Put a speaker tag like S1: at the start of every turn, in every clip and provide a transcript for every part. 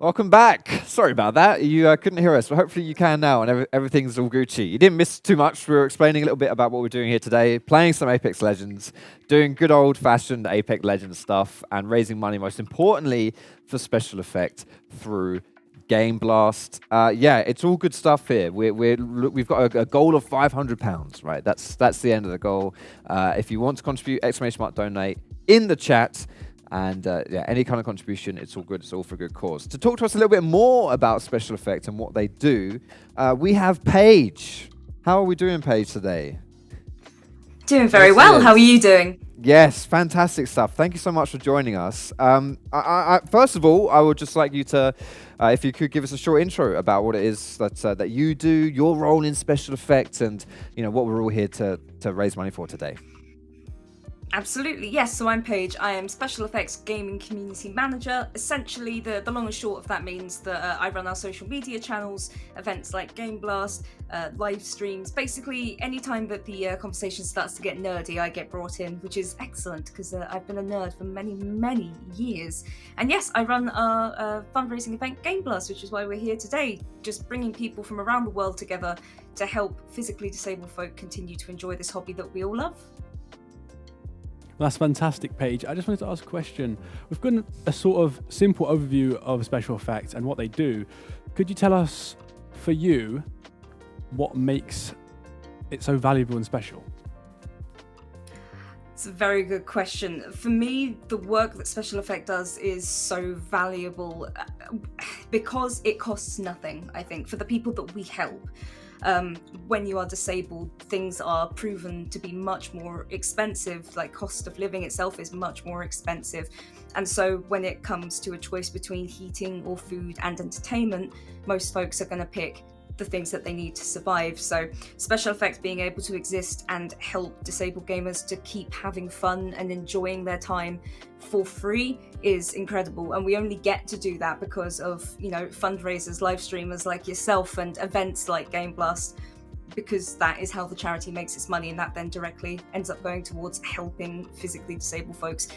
S1: Welcome back. Sorry about that. You couldn't hear us, but hopefully you can now, and everything's all Gucci. You didn't miss too much. We were explaining a little bit about what we're doing here today, playing some Apex Legends, doing good old-fashioned Apex Legends stuff, and raising money, most importantly, for special effect through Gameblast. Yeah, it's all good stuff here. We've got a goal of £500, right? That's the end of the goal. If you want to contribute, !donate in the chat. And yeah, any kind of contribution, it's all good. It's all for a good cause. To talk to us a little bit more about special effects and what they do, we have Paige. How are we doing, Paige, today?
S2: Doing very well. How are you doing?
S1: Yes, fantastic stuff. Thank you so much for joining us. First of all, I would just like you to, if you could give us a short intro about what it is that you do, your role in special effects, and what we're all here to raise money for today.
S2: Absolutely, yes. So I'm Paige. I am Special Effects Gaming Community Manager. Essentially, the long and short of that means that I run our social media channels, events like Gameblast, live streams. Basically, anytime that the conversation starts to get nerdy, I get brought in, which is excellent because I've been a nerd for many, many years. And yes, I run our fundraising event Gameblast, which is why we're here today, just bringing people from around the world together to help physically disabled folk continue to enjoy this hobby that we all love.
S3: That's fantastic, Paige. I just wanted to ask a question. We've got a sort of simple overview of special effects and what they do. Could you tell us, for you, what makes it so valuable and special?
S2: It's a very good question. For me, the work that Special Effect does is so valuable because it costs nothing, I think, for the people that we help. When you are disabled, things are proven to be much more expensive, like cost of living itself is much more expensive. And so when it comes to a choice between heating or food and entertainment, most folks are going to pick the things that they need to survive. So Special Effects being able to exist and help disabled gamers to keep having fun and enjoying their time for free is incredible. And we only get to do that because of, fundraisers, live streamers like yourself and events like Gameblast, because that is how the charity makes its money, and that then directly ends up going towards helping physically disabled folks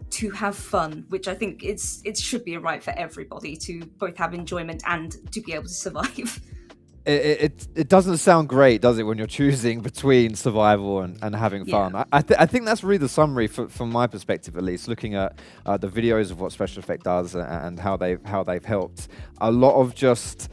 S2: to have fun, which I think it should be a right for everybody to both have enjoyment and to be able to survive.
S1: It doesn't sound great, does it, when you're choosing between survival and having fun? Yeah. I think that's really the summary from my perspective, at least, looking at the videos of what Special Effect does and how they've helped. A lot of just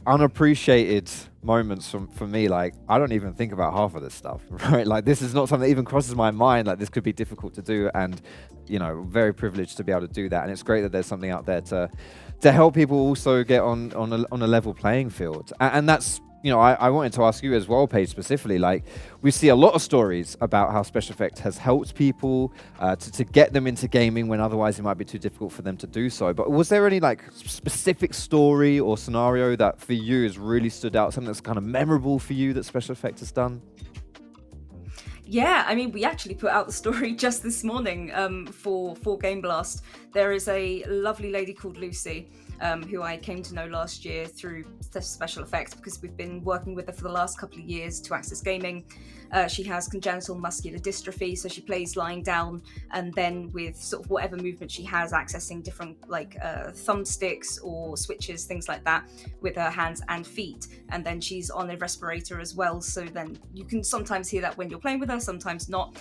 S1: unappreciated moments for me. Like, I don't even think about half of this stuff, right? Like, this is not something that even crosses my mind. Like, this could be difficult to do, and very privileged to be able to do that. And it's great that there's something out there to help people also get on a level playing field. And that's, I wanted to ask you as well, Paige, specifically, like, we see a lot of stories about how Special Effect has helped people to get them into gaming when otherwise it might be too difficult for them to do so. But was there any specific story or scenario that for you has really stood out, something that's kind of memorable for you that Special Effect has done?
S2: Yeah, I mean, we actually put out the story just this morning for Gameblast. There is a lovely lady called Lucy, who I came to know last year through Special Effects because we've been working with her for the last couple of years to access gaming. She has congenital muscular dystrophy, so she plays lying down, and then with sort of whatever movement she has, accessing different thumbsticks or switches, things like that, with her hands and feet. And then she's on a respirator as well, so then you can sometimes hear that when you're playing with her, sometimes not.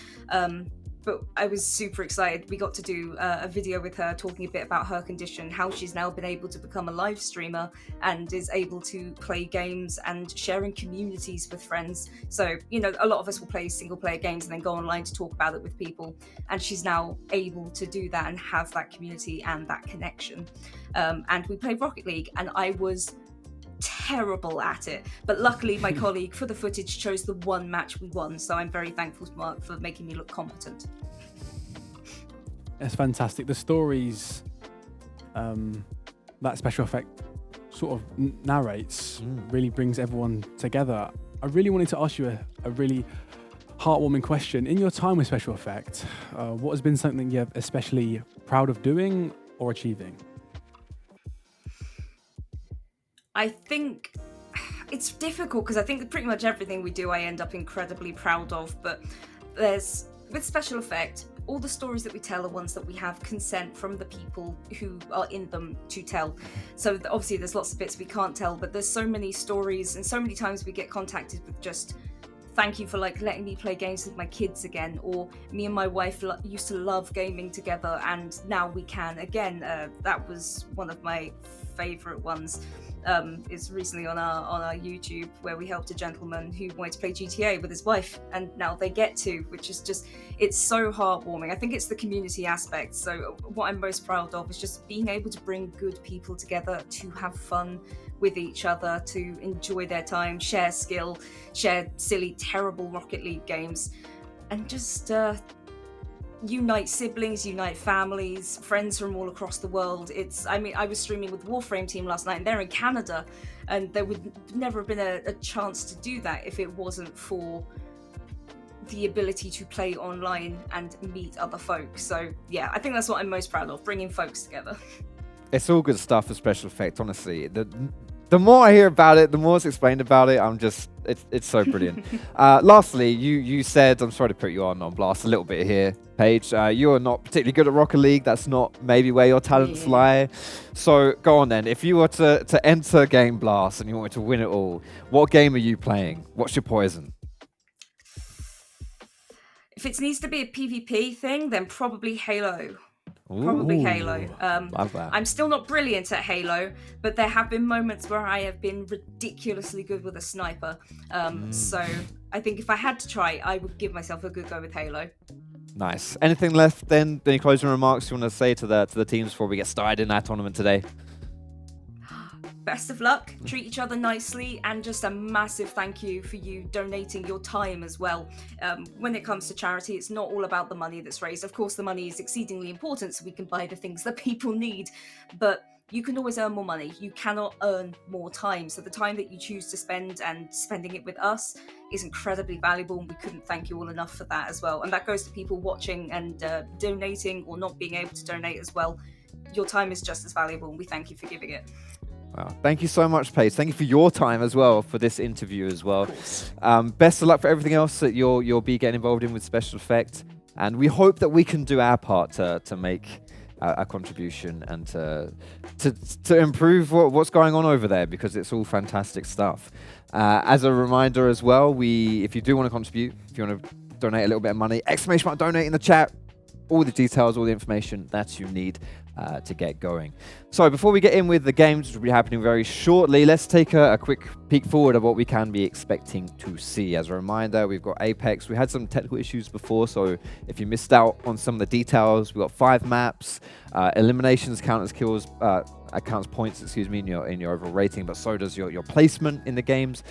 S2: But I was super excited. We got to do a video with her talking a bit about her condition, how she's now been able to become a live streamer and is able to play games and share in communities with friends. So, a lot of us will play single player games and then go online to talk about it with people. And she's now able to do that and have that community and that connection. And we played Rocket League, and I was terrible at it, but luckily my colleague for the footage chose the one match we won, so I'm very thankful to Mark for making me look competent.
S3: It's fantastic. The stories that Special Effect sort of narrates really brings everyone together. I really wanted to ask you a really heartwarming question. In your time with Special Effect, what has been something you're especially proud of doing or achieving?
S2: I think it's difficult because I think that pretty much everything we do I end up incredibly proud of, but with Special Effect, all the stories that we tell are ones that we have consent from the people who are in them to tell. So obviously there's lots of bits we can't tell, but there's so many stories and so many times we get contacted with just thank you for like letting me play games with my kids again, or me and my wife used to love gaming together and now we can again. That was one of my favorite ones. Is recently on our YouTube, where we helped a gentleman who wanted to play GTA with his wife, and now they get to, which is just, it's so heartwarming. I think it's the community aspect. So what I'm most proud of is just being able to bring good people together to have fun with each other, to enjoy their time, share skill, share silly, terrible Rocket League games, and just unite siblings, unite families, friends from all across the world. I was streaming with Warframe team last night and they're in Canada, and there would never have been a chance to do that if it wasn't for the ability to play online and meet other folks. So yeah, I think that's what I'm most proud of, bringing folks together.
S1: It's all good stuff for Special Effect, honestly. The more I hear about it, the more it's explained about it, it's so brilliant. Lastly, you said, I'm sorry to put you on blast a little bit here, Paige. You're not particularly good at Rocket League. That's not maybe where your talents lie. So go on then. If you were to enter Game Blast and you wanted to win it all, what game are you playing? What's your poison?
S2: If it needs to be a PvP thing, then probably Halo.
S1: Ooh,
S2: Probably Halo.
S1: love that.
S2: I'm still not brilliant at Halo, but there have been moments where I have been ridiculously good with a sniper. So I think if I had to try, I would give myself a good go with Halo.
S1: Nice. Anything left then? Any closing remarks you want to say to the teams before we get started in our tournament today?
S2: Best of luck, treat each other nicely, and just a massive thank you for you donating your time as well. When it comes to charity, it's not all about the money that's raised. Of course, the money is exceedingly important so we can buy the things that people need, but you can always earn more money. You cannot earn more time. So the time that you choose to spend and spending it with us is incredibly valuable, and we couldn't thank you all enough for that as well. And that goes to people watching and donating or not being able to donate as well. Your time is just as valuable, and we thank you for giving it.
S1: Wow. Thank you so much, Paige. Thank you for your time as well for this interview as well. Best of luck for everything else that you'll be getting involved in with Special Effect. And we hope that we can do our part to make a contribution and to improve what's going on over there, because it's all fantastic stuff. As a reminder as well, if you do want to contribute, if you want to donate a little bit of money, ! donate in the chat. All the details, all the information that you need to get going. So before we get in with the games, which will be happening very shortly, let's take a quick peek forward of what we can be expecting to see. As a reminder, we've got Apex. We had some technical issues before, so if you missed out on some of the details, we've got 5 maps. Eliminations count as kills, counts points, in your overall rating, but so does your placement in the games.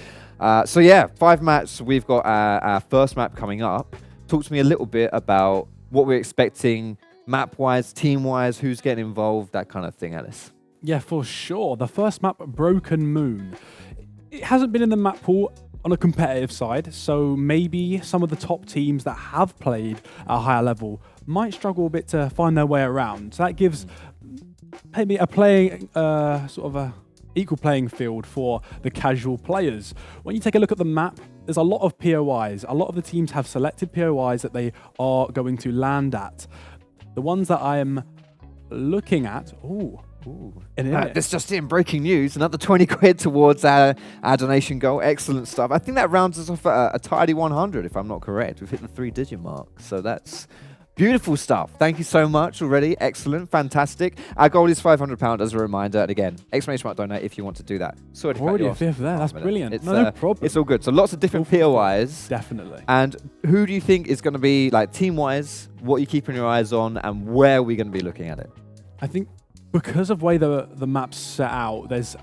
S1: So yeah, 5 maps. We've got our first map coming up. Talk to me a little bit about what we're expecting map-wise, team-wise, who's getting involved, that kind of thing, Alice.
S3: Yeah, for sure. The first map, Broken Moon. It hasn't been in the map pool on a competitive side, so maybe some of the top teams that have played at a higher level might struggle a bit to find their way around. So that gives maybe a playing, equal playing field for the casual players. When you take a look at the map, there's a lot of POIs. A lot of the teams have selected POIs that they are going to land at. The ones that I am looking at,
S1: this just in, breaking news, another 20 quid towards our donation goal. Excellent stuff. I think that rounds us off at a tidy 100, if I'm not correct. We've hit the 3-digit mark, so that's beautiful stuff. Thank you so much already. Excellent, fantastic. Our goal is £500 as a reminder, and again, ~ donate if you want to do that. Sorry to cut
S3: already
S1: you
S3: a
S1: off.
S3: fifth there. That's brilliant. No problem.
S1: It's all good. So lots of different POIs.
S3: Definitely.
S1: And who do you think is going to be, like, team-wise, what you're keeping your eyes on, and where are we going to be looking at it?
S3: I think because of the way the map's set out, there's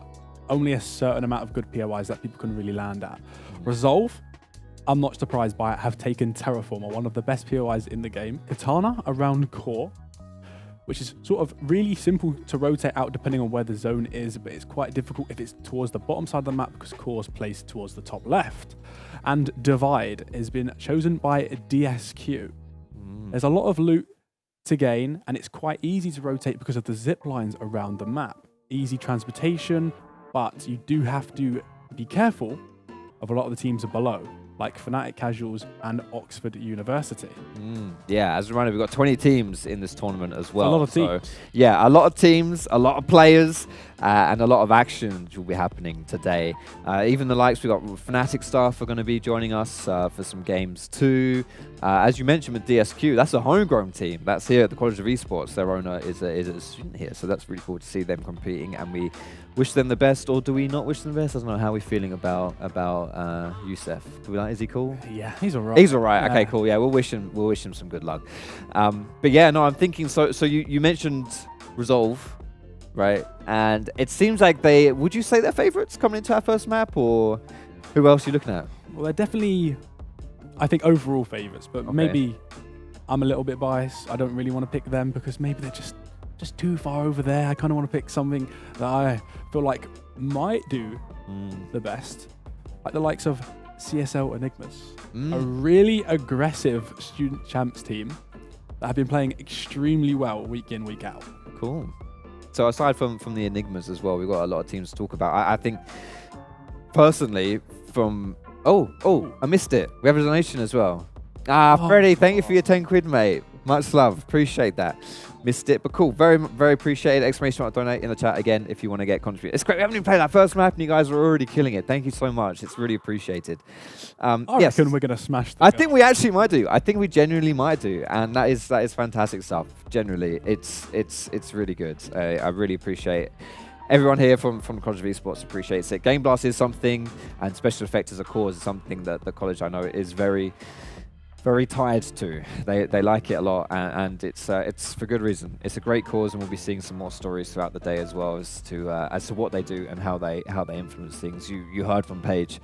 S3: only a certain amount of good POIs that people can really land at. Resolve, I'm not surprised by it, have taken Terraformer, one of the best POIs in the game. Katana around Core, which is sort of really simple to rotate out depending on where the zone is, but it's quite difficult if it's towards the bottom side of the map because Core's placed towards the top left. And Divide has been chosen by DSQ. There's a lot of loot to gain, and it's quite easy to rotate because of the zip lines around the map. Easy transportation, but you do have to be careful of a lot of the teams are below. like Fnatic Casuals and Oxford University.
S1: Yeah, as a reminder, we've got 20 teams in this tournament as well.
S3: A lot of teams.
S1: So, yeah, a lot of teams, a lot of players, and a lot of action will be happening today. Even the likes, we've got Fnatic staff are going to be joining us for some games too. As you mentioned with DSQ, that's a homegrown team. That's here at the College of Esports. Their owner is a student here, so that's really cool to see them competing, and we wish them the best, or do we not wish them the best? I don't know how we're feeling about Youssef. Do we like? Is he cool?
S3: Yeah, he's all right.
S1: He's all right. Okay, cool. Yeah, we'll wish him some good luck. But yeah, no, I'm thinking. So you mentioned Resolve, right? And it seems like would you say they're favourites coming into our first map, or who else are you looking at?
S3: Well, they're definitely, I think, overall favourites, but
S1: Okay.
S3: maybe I'm a little bit biased. I don't really want to pick them because maybe they're just too far over there. I kind of want to pick something that I feel like might do the best, like the likes of CSL Enigmas, a really aggressive student champs team that have been playing extremely well week in, week out.
S1: Cool. So aside from the Enigmas as well, we've got a lot of teams to talk about. I think personally from... Oh, I missed it. We have a donation as well. Freddie, thank you for your 10 quid, mate. Much love. Appreciate that. Missed it, but cool. Very, very appreciated. Exclamation mark donate in the chat again if you want to get contribute. It's great. We haven't even played that first map and you guys are already killing it. Thank you so much. It's really appreciated.
S3: I
S1: yes.
S3: reckon we're going to smash the
S1: I think we actually might do. I think we genuinely might do. And that is fantastic stuff. Generally, it's really good. I really appreciate everyone here from the College of Esports appreciates it. Game Blast is something, and special effects as a cause is something that the college, I know, is very, very tied to. They like it a lot, and it's for good reason. It's a great cause, and we'll be seeing some more stories throughout the day as well as to what they do and how they influence things. You heard from Paige.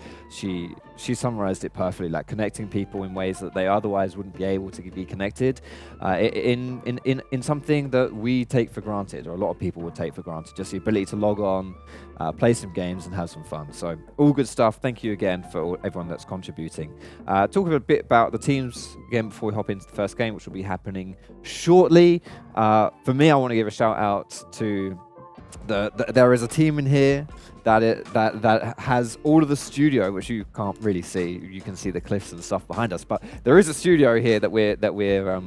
S1: She summarized it perfectly, like connecting people in ways that they otherwise wouldn't be able to be connected in something that we take for granted, or a lot of people would take for granted, just the ability to log on, play some games and have some fun. So all good stuff. Thank you again for everyone that's contributing. Talking a bit about the teams again before we hop into the first game, which will be happening shortly. For me, I want to give a shout out to there is a team in here that has all of the studio, which you can't really see. You can see the cliffs and stuff behind us, but there is a studio here that we're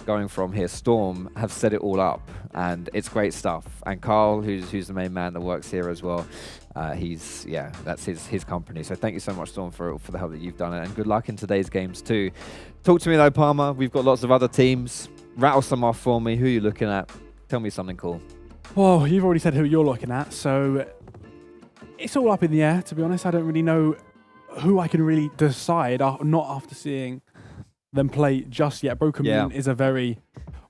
S1: going from here. Storm have set it all up, and it's great stuff. And Carl, who's the main man that works here as well, that's his company. So thank you so much, Storm, for the help that you've done, and good luck in today's games too. Talk to me though, Palmer. We've got lots of other teams. Rattle some off for me. Who are you looking at? Tell me something cool.
S3: Well, you've already said who you're looking at, so it's all up in the air, to be honest. I don't really know who I can really decide, not after seeing them play just yet. Broken Moon is a very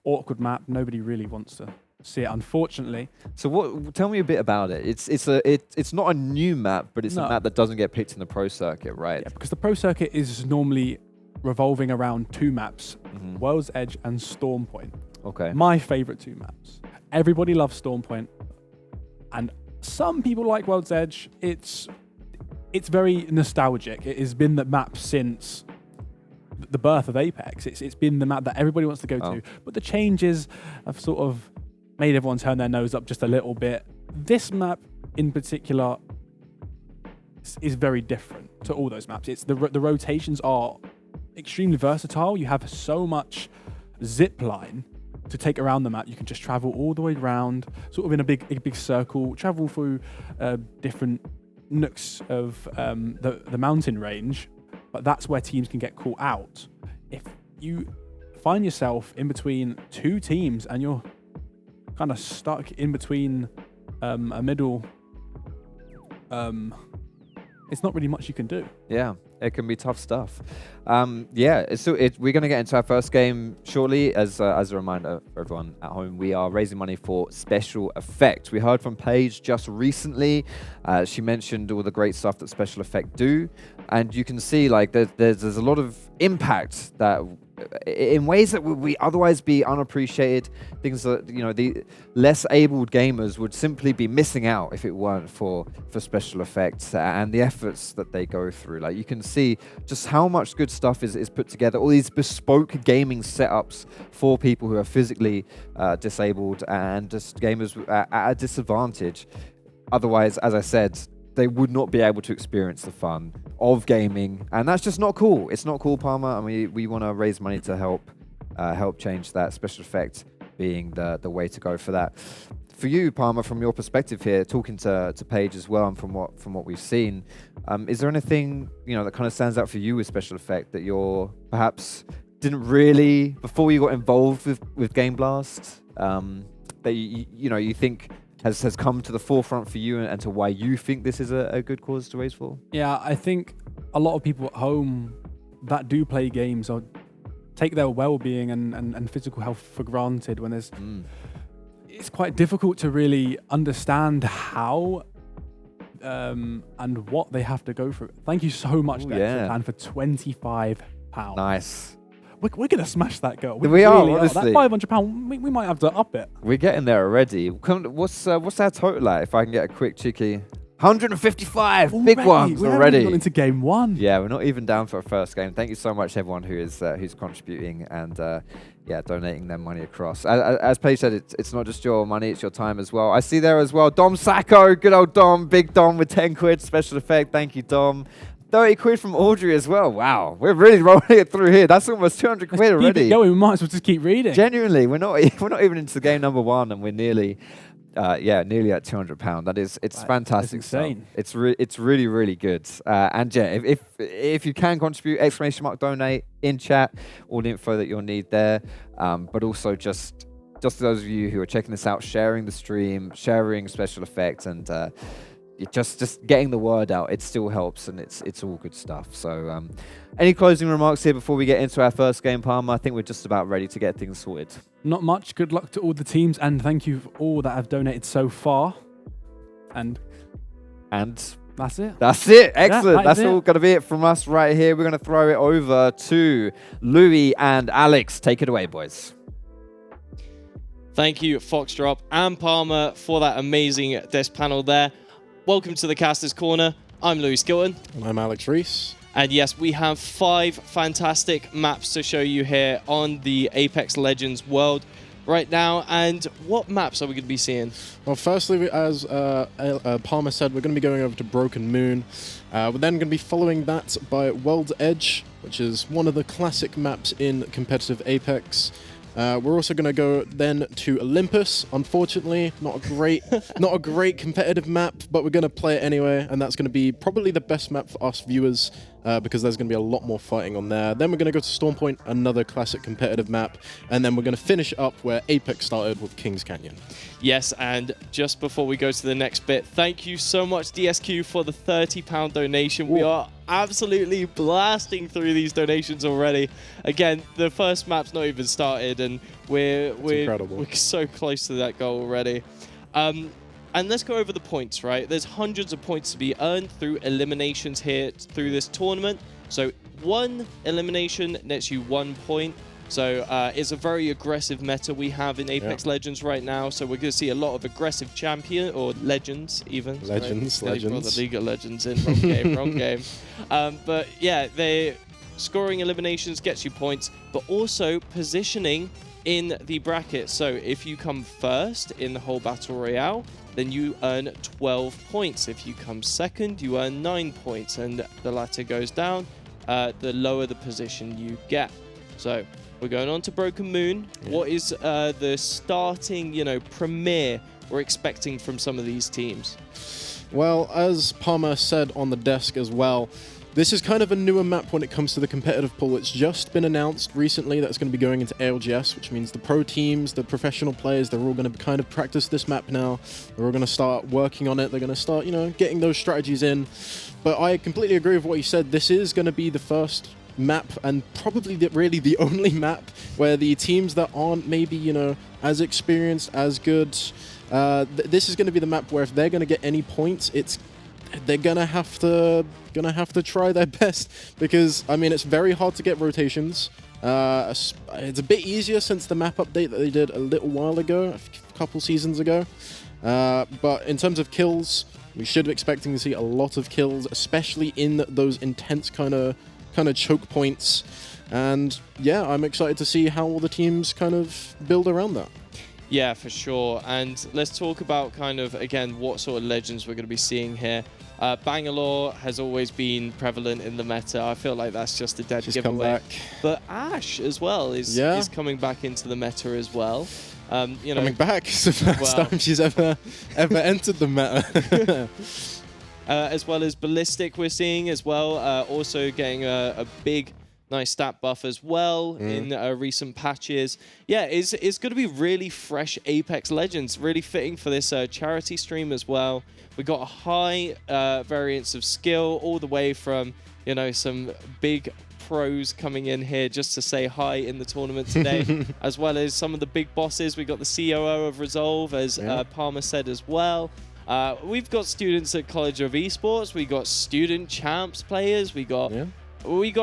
S3: awkward map. Nobody really wants to see it, unfortunately.
S1: So tell me a bit about it. It's not a new map, but it's a map that doesn't get picked in the pro circuit, right?
S3: Yeah, because the pro circuit is normally revolving around two maps, World's Edge and Storm Point.
S1: Okay.
S3: My favorite two maps. Everybody loves Storm Point, and some people like World's Edge. It's very nostalgic. It has been the map since the birth of Apex. It's been the map that everybody wants to go to, but the changes have sort of made everyone turn their nose up just a little bit. This map in particular is very different to all those maps. It's the rotations are extremely versatile. You have so much zip line to take around the map. You can just travel all the way around, sort of in a big circle, travel through different nooks of the mountain range, but that's where teams can get caught out. If you find yourself in between two teams and you're kind of stuck in between a middle, it's not really much you can do.
S1: Yeah, it can be tough stuff. We're going to get into our first game shortly. As a reminder for everyone at home, we are raising money for Special Effect. We heard from Paige just recently. She mentioned all the great stuff that Special Effect do, and you can see like there's a lot of impact that in ways that would we otherwise be unappreciated, things that the less abled gamers would simply be missing out if it weren't for Special Effects and the efforts that they go through. Like you can see just how much good stuff is put together, all these bespoke gaming setups for people who are physically disabled and just gamers at a disadvantage. Otherwise, as I said, they would not be able to experience the fun of gaming, and that's just not cool. It's not cool, Palmer, and we want to raise money to help change that. Special effect being the way to go for that. For you, Palmer, from your perspective here, talking to Paige as well, and from what we've seen, is there anything that kind of stands out for you with special effect that you're perhaps didn't really before you got involved with Gameblast, that you think has come to the forefront for you, and to why you think this is a good cause to raise for?
S3: Yeah, I think a lot of people at home that do play games or take their well-being and physical health for granted when there's... It's quite difficult to really understand how and what they have to go through. Thank you so much, Dan, for £25.
S1: Nice.
S3: We're going to smash that goal.
S1: We are, honestly.
S3: That £500, we might have to up it.
S1: We're getting there already. What's our total like? If I can get a quick cheeky... 155 big ones
S3: We're
S1: already.
S3: Gone into game one.
S1: Yeah, we're not even down for a first game. Thank you so much, everyone who's contributing and donating their money across. As Paige said, it's not just your money, it's your time as well. I see there as well, Dom Sacco, good old Dom, big Dom with 10 quid, special effect. Thank you, Dom. 30 quid from Audrey as well. Wow, we're really rolling it through here. That's almost 200 quid already.
S3: Keep it going. We might as well just keep reading.
S1: Genuinely, we're not even into game number one, and we're nearly at £200. It's fantastic.
S3: It's insane.
S1: It's really, really good. And yeah, if you can contribute, ! donate in chat, all the info that you'll need there. But also just those of you who are checking this out, sharing the stream, sharing special effects, and just getting the word out. It still helps, and it's all good stuff. So any closing remarks here before we get into our first game, Palmer? I think we're just about ready to get things sorted.
S3: Not much. Good luck to all the teams, and thank you for all that have donated so far. And that's it.
S1: That's it. Excellent.
S3: Yeah,
S1: that's all going to be it from us right here. We're going to throw it over to Louis and Alex. Take it away, boys.
S4: Thank you, Foxdrop and Palmer, for that amazing desk panel there. Welcome to the Caster's Corner. I'm Louis Skilton.
S5: And I'm Alex Reese.
S4: And yes, we have 5 fantastic maps to show you here on the Apex Legends world right now. And what maps are we going to be seeing?
S5: Well, firstly, as Palmer said, we're going to be going over to Broken Moon. We're then going to be following that by World's Edge, which is one of the classic maps in competitive Apex. We're also going to go then to Olympus. Unfortunately, not a great competitive map, but we're going to play it anyway, and that's going to be probably the best map for us viewers because there's going to be a lot more fighting on there. Then we're going to go to Storm Point, another classic competitive map, and then we're going to finish up where Apex started with Kings Canyon.
S4: Yes, and just before we go to the next bit, thank you so much, DSQ, for the £30 donation. Ooh. We are absolutely blasting through these donations already. Again, the first map's not even started, and we're so close to that goal already. And let's go over the points, right? There's hundreds of points to be earned through eliminations here through this tournament. So one elimination nets you 1 point. So it's a very aggressive meta we have in Apex Legends right now. So we're going to see a lot of aggressive champion, or legends even.
S5: Legends.
S4: Brought the League of Legends in. Wrong game. But yeah, scoring eliminations gets you points, but also positioning in the bracket. So if you come first in the whole Battle Royale, then you earn 12 points. If you come second, you earn 9 points. And the latter goes down, the lower the position you get. So we're going on to Broken Moon. Yeah. What is the starting, premiere we're expecting from some of these teams?
S5: Well, as Palmer said on the desk as well, this is kind of a newer map when it comes to the competitive pool. It's just been announced recently that it's going to be going into ALGS, which means the pro teams, the professional players, they're all going to kind of practice this map now. They're all going to start working on it. They're going to start, getting those strategies in. But I completely agree with what you said. This is going to be the first map, and probably really the only map where the teams that aren't maybe as experienced, as good, this is going to be the map where if they're going to get any points, they're gonna have to try their best, because it's very hard to get rotations. It's a bit easier since the map update that they did a little while ago, a couple seasons ago. But in terms of kills, we should be expecting to see a lot of kills, especially in those intense kind of choke points. And yeah, I'm excited to see how all the teams kind of build around that. Yeah,
S4: for sure. And let's talk about again, what sort of legends we're going to be seeing here. Bangalore has always been prevalent in the meta. I feel like that's just a dead
S5: She's
S4: giveaway.
S5: come back.
S4: But Ashe as well is coming back into the meta as well. You know,
S5: Coming back. It's the first time she's ever entered the meta.
S4: as well as Ballistic we're seeing as well. Also getting a big, nice stat buff as well in recent patches. Yeah, it's going to be really fresh Apex Legends, really fitting for this charity stream as well. We got a high variance of skill all the way from, you know, some big pros coming in here just to say hi in the tournament today, as well as some of the big bosses. We got the COO of Resolve, as Palmer said as well. We've got students at College of Esports. We got student champs players. We got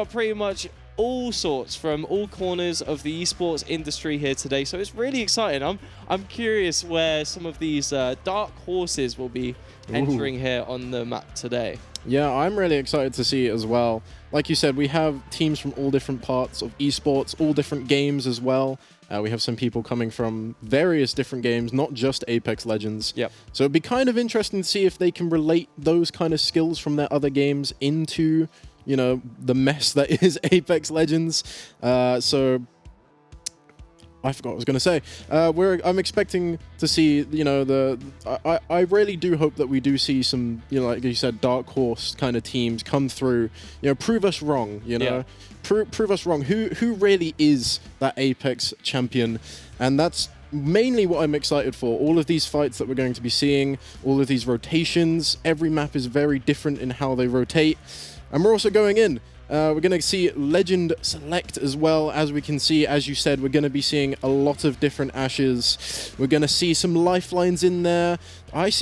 S4: pretty much all sorts from all corners of the esports industry here today. So it's really exciting. I'm curious where some of these dark horses will be entering here on the map today.
S5: Yeah, I'm really excited to see it as well. Like you said, we have teams from all different parts of esports, all different games as well. We have some people coming from various different games, not just Apex Legends.
S4: Yep.
S5: So it'd be kind of interesting to see if they can relate those kind of skills from their other games into, you know, the mess that is Apex Legends. So I forgot what I was going to say. I'm expecting to see, you know, I really do hope that we do see some, you know, like you said, dark horse kind of teams come through, you know, prove us wrong, you know.
S4: Yeah.
S5: Prove us wrong. Who really is that Apex champion? And that's mainly what I'm excited for. All of these fights that we're going to be seeing, all of these rotations, every map is very different in how they rotate. And we're also going in. We're going to see Legend Select as well. As we can see, as you said, we're going to be seeing a lot of different Ashes. We're going to see some lifelines in there.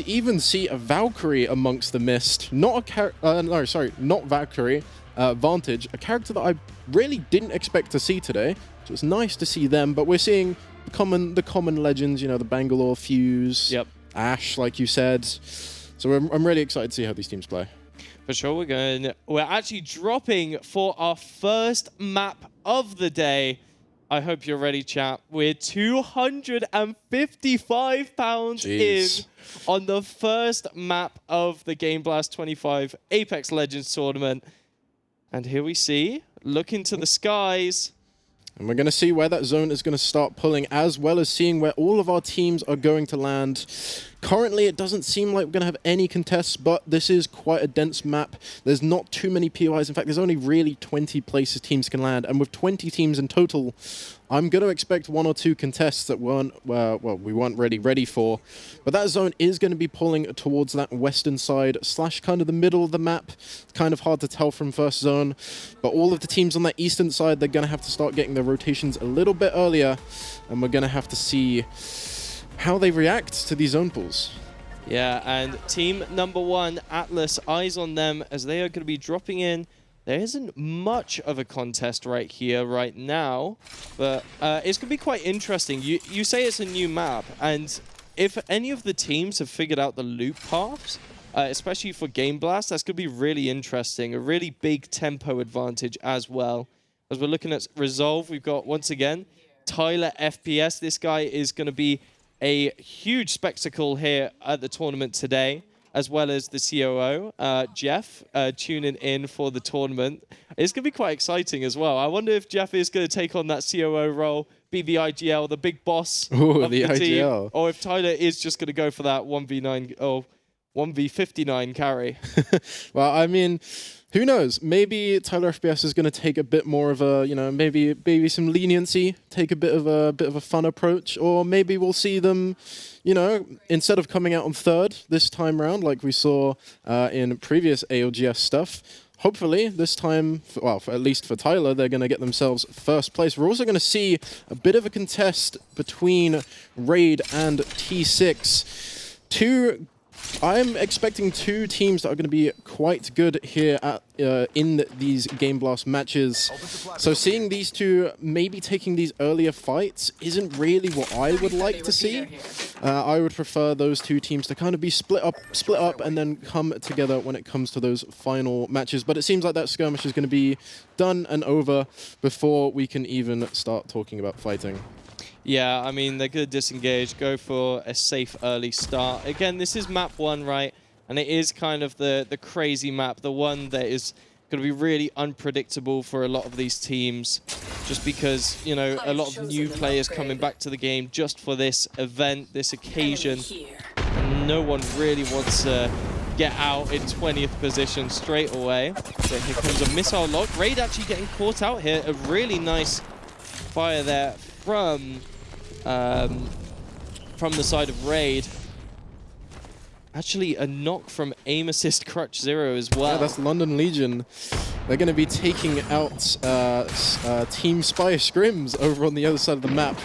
S5: Even see a Valkyrie amongst the mist. Not Valkyrie. Vantage, a character that I really didn't expect to see today. So it's nice to see them, but we're seeing the common legends, you know, the Bangalore Fuse, Ashe, like you said. So I'm really excited to see how these teams play.
S4: For sure, we're actually dropping for our first map of the day. I hope you're ready, chat. We're £255 in on the first map of the Gameblast25 Apex Legends tournament. And here we see, look into the skies.
S5: And we're going to see where that zone is going to start pulling, as well as seeing where all of our teams are going to land. Currently, it doesn't seem like we're going to have any contests, but this is quite a dense map. There's not too many POIs. In fact, there's only really 20 places teams can land. And with 20 teams in total, I'm going to expect 1 or 2 contests that we weren't really ready for. But that zone is going to be pulling towards that western side / kind of the middle of the map. It's kind of hard to tell from first zone. But all of the teams on that eastern side, they're going to have to start getting their rotations a little bit earlier. And we're going to have to see how they react to these zone pools.
S4: Yeah, and team number 1, Atlas, eyes on them as they are going to be dropping in. There isn't much of a contest right here, right now, but it's going to be quite interesting. You say it's a new map, and if any of the teams have figured out the loop paths, especially for Game Blast, that's going to be really interesting. A really big tempo advantage as well. As we're looking at Resolve, we've got, once again, Tyler FPS. This guy is going to be a huge spectacle here at the tournament today, as well as the COO, Jeff, tuning in for the tournament. It's going to be quite exciting as well. I wonder if Jeff is going to take on that COO role, be the IGL, the big boss of the team, or if Tyler is just going to go for that 1v9 or 1v59 carry.
S5: Well, I mean, who knows? Maybe Tyler FPS is going to take a bit more of a, you know, maybe some leniency, take a bit of a fun approach, or maybe we'll see them, you know, instead of coming out on third this time round, like we saw in previous ALGS stuff. Hopefully, this time, at least for Tyler, they're going to get themselves first place. We're also going to see a bit of a contest between Raid and T6. I'm expecting 2 teams that are going to be quite good here at, in these Game Blast matches. So seeing these 2 maybe taking these earlier fights isn't really what I would like to see. I would prefer those 2 teams to kind of be split up and then come together when it comes to those final matches. But it seems like that skirmish is going to be done and over before we can even start talking about fighting.
S4: Yeah, I mean, they're going to disengage, go for a safe early start. Again, this is map 1, right? And it is kind of the crazy map, the one that is going to be really unpredictable for a lot of these teams, just because, you know, a lot of new players coming back to the game just for this event, this occasion, and no one really wants to get out in 20th position straight away. So here comes a missile lock. Raid actually getting caught out here. A really nice fire there from the side of Raid. Actually, a knock from Aim Assist Crutch Zero as well.
S5: Yeah, that's London Legion. They're going to be taking out Team Spire Scrims over on the other side of the map.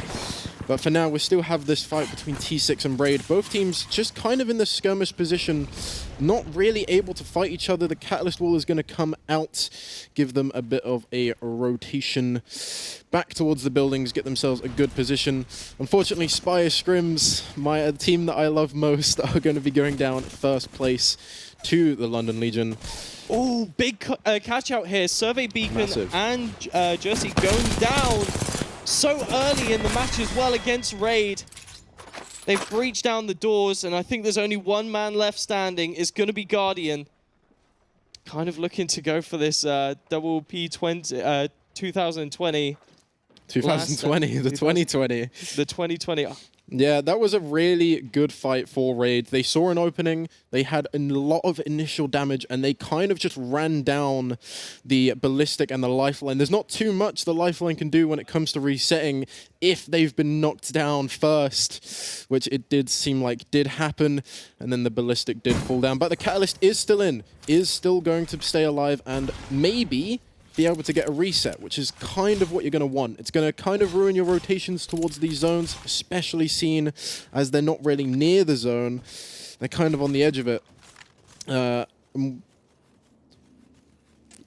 S5: But for now, we still have this fight between T6 and Raid. Both teams just kind of in the skirmish position, not really able to fight each other. The Catalyst Wall is going to come out, give them a bit of a rotation back towards the buildings, get themselves a good position. Unfortunately, Spire Scrims, my team that I love most, are going to be going down first place to the London Legion.
S4: Oh, big catch out here. Survey Beacon
S5: Massive.
S4: and Jersey going down so early in the match as well against Raid. They've breached down the doors, and I think there's only one man left standing. It's going to be Guardian. Kind of looking to go for this double P20 2020.
S5: 2020, the 2020.
S4: The 2020.
S5: Yeah, that was a really good fight for Raid. They saw an opening, they had a lot of initial damage, and they kind of just ran down the Ballistic and the Lifeline. There's not too much the Lifeline can do when it comes to resetting if they've been knocked down first, which it did seem like did happen, and then the Ballistic did fall down. But the Catalyst is still in, is still going to stay alive, and maybe be able to get a reset, which is kind of what you're going to want. It's going to kind of ruin your rotations towards these zones, especially seen as they're not really near the zone. They're kind of on the edge of it.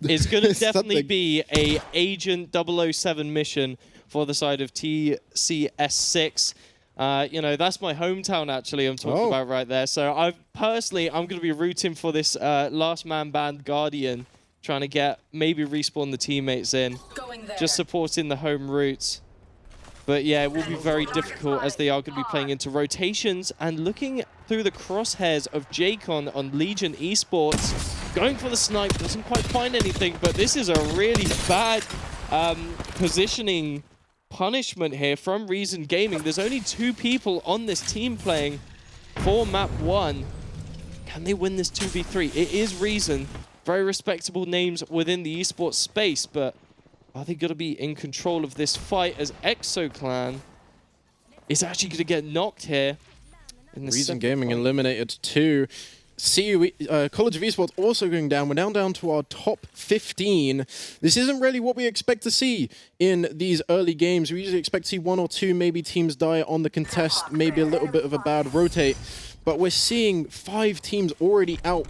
S4: It's going to definitely be a Agent 007 mission for the side of TCS6. You know, that's my hometown, actually, I'm talking about right there. So I'm going to be rooting for this last man band Guardian, trying to get, maybe respawn the teammates in, just supporting the home roots. But yeah, it will be very difficult as they are going to be playing into rotations and looking through the crosshairs of Jaycon on Legion Esports. Going for the snipe, doesn't quite find anything, but this is a really bad positioning punishment here from Reason Gaming. There's only 2 people on this team playing for map 1. Can they win this 2v3? It is Reason. Very respectable names within the esports space, but are they going to be in control of this fight as ExoClan is actually going to get knocked here? In the
S5: Reason Gaming eliminated 2. CU, College of Esports also going down. We're now down to our top 15. This isn't really what we expect to see in these early games. We usually expect to see 1 or 2 maybe teams die on the contest, maybe a little bit of a bad rotate. But we're seeing 5 teams already out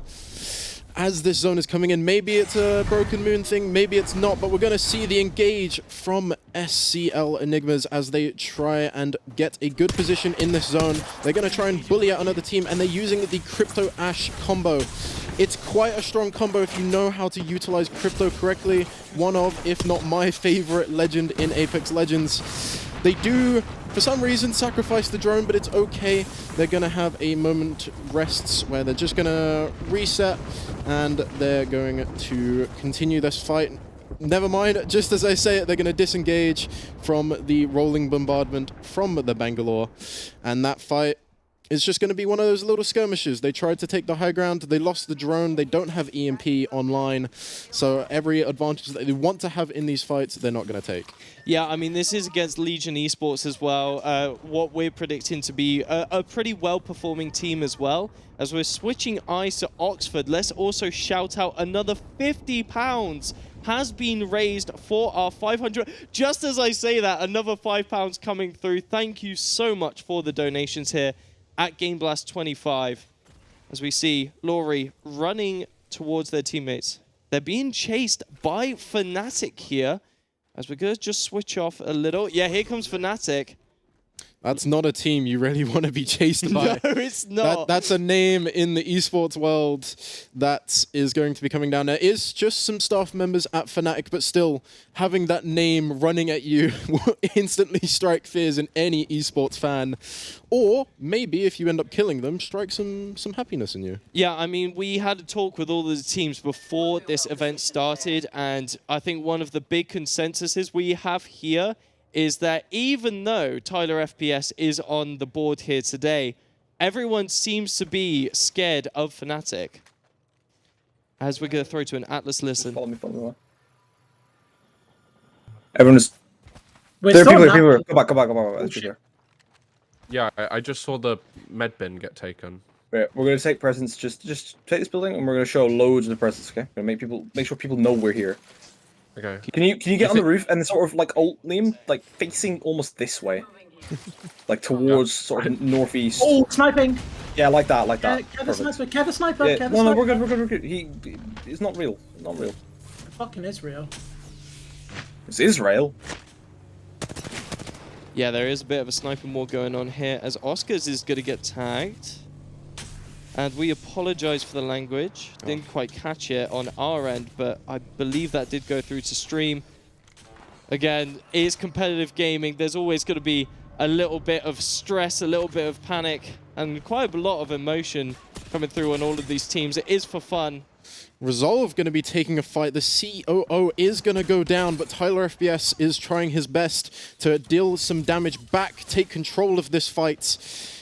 S5: as this zone is coming in. Maybe it's a Broken Moon thing, maybe it's not, but we're going to see the engage from SCL Enigmas as they try and get a good position in this zone. They're going to try and bully out another team, and they're using the Crypto Ash combo. It's quite a strong combo if you know how to utilize Crypto correctly. One of, if not my favorite legend in Apex Legends. They do, for some reason, sacrifice the drone, but it's okay. They're going to have a moment rests where they're just going to reset, and they're going to continue this fight. Never mind, just as I say it, they're going to disengage from the rolling bombardment from the Bangalore, and that fight is just going to be one of those little skirmishes. They tried to take the high ground, they lost the drone, they don't have EMP online, so every advantage that they want to have in these fights, they're not going to take.
S4: Yeah, I mean, this is against Legion Esports as well, what we're predicting to be a pretty well-performing team as well. As we're switching eyes to Oxford, let's also shout out another £50 has been raised for our 500. Just as I say that, another £5 coming through. Thank you so much for the donations here at Gameblast25. As we see Laurie running towards their teammates. They're being chased by Fnatic here. As we're going to just switch off a little. Yeah, here comes Fnatic.
S5: That's not a team you really want to be chased by.
S4: No, it's not.
S5: That's a name in the esports world that is going to be coming down. There is just some staff members at Fnatic, but still, having that name running at you will instantly strike fears in any esports fan. Or maybe if you end up killing them, strike some happiness in you.
S4: Yeah, I mean, we had a talk with all the teams before this event started, and I think one of the big consensuses we have here is that even though Tyler FPS is on the board here today, everyone seems to be scared of Fnatic. As we're going to throw to an Atlas listen.
S6: Follow me. Everyone is...
S7: We're
S6: There are
S7: still
S6: people
S7: not-
S6: here. Come back. Let's
S7: shit.
S6: here.
S8: Yeah, I just saw the med bin get taken.
S6: Right, we're going to take presents. Just take this building, and we're going to show loads of the presents, okay? We're going to make sure people know we're here.
S8: Okay.
S6: Can you get on the roof and sort of like alt Liam, like facing almost this way, like towards sort of northeast?
S7: Oh, sniping!
S6: Yeah, like that.
S7: Kev the sniper, Kev the sniper,
S6: Yeah,
S7: Kev the
S6: no,
S7: sniper.
S6: we're good. He's not real. Not real.
S7: Fucking Israel.
S6: It's Israel.
S4: Yeah, there is a bit of a sniping war going on here as Oscars is going to get tagged. And we apologize for the language. Didn't quite catch it on our end, but I believe that did go through to stream. Again, it is competitive gaming. There's always going to be a little bit of stress, a little bit of panic, and quite a lot of emotion coming through on all of these teams. It is for fun.
S5: Resolve going to be taking a fight. The COO is going to go down, but Tyler FPS is trying his best to deal some damage back, take control of this fight.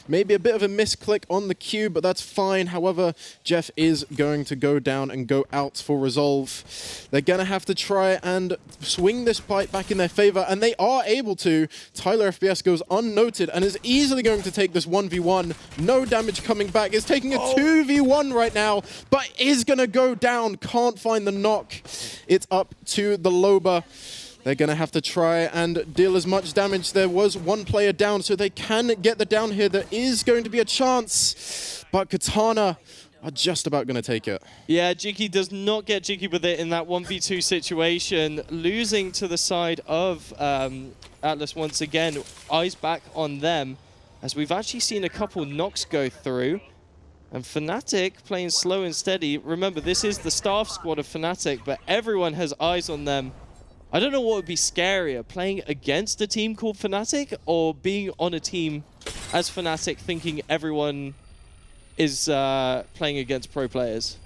S5: Maybe a bit of a misclick on the Q, but that's fine. However, Jeff is going to go down and go out for Resolve. They're going to have to try and swing this fight back in their favor, and they are able to. Tyler FPS goes unnoted and is easily going to take this 1v1. No damage coming back. Is taking a 2v1 right now, but is going to go down. Can't find the knock. It's up to the Loba. They're going to have to try and deal as much damage. There was one player down, so they can get the down here. There is going to be a chance, but Katana are just about going to take it.
S4: Yeah, Jiki does not get jiggy with it in that 1v2 situation. Losing to the side of Atlas once again. Eyes back on them, as we've actually seen a couple knocks go through. And Fnatic playing slow and steady. Remember, this is the staff squad of Fnatic, but everyone has eyes on them. I don't know what would be scarier, playing against a team called Fnatic or being on a team as Fnatic thinking everyone is playing against pro players.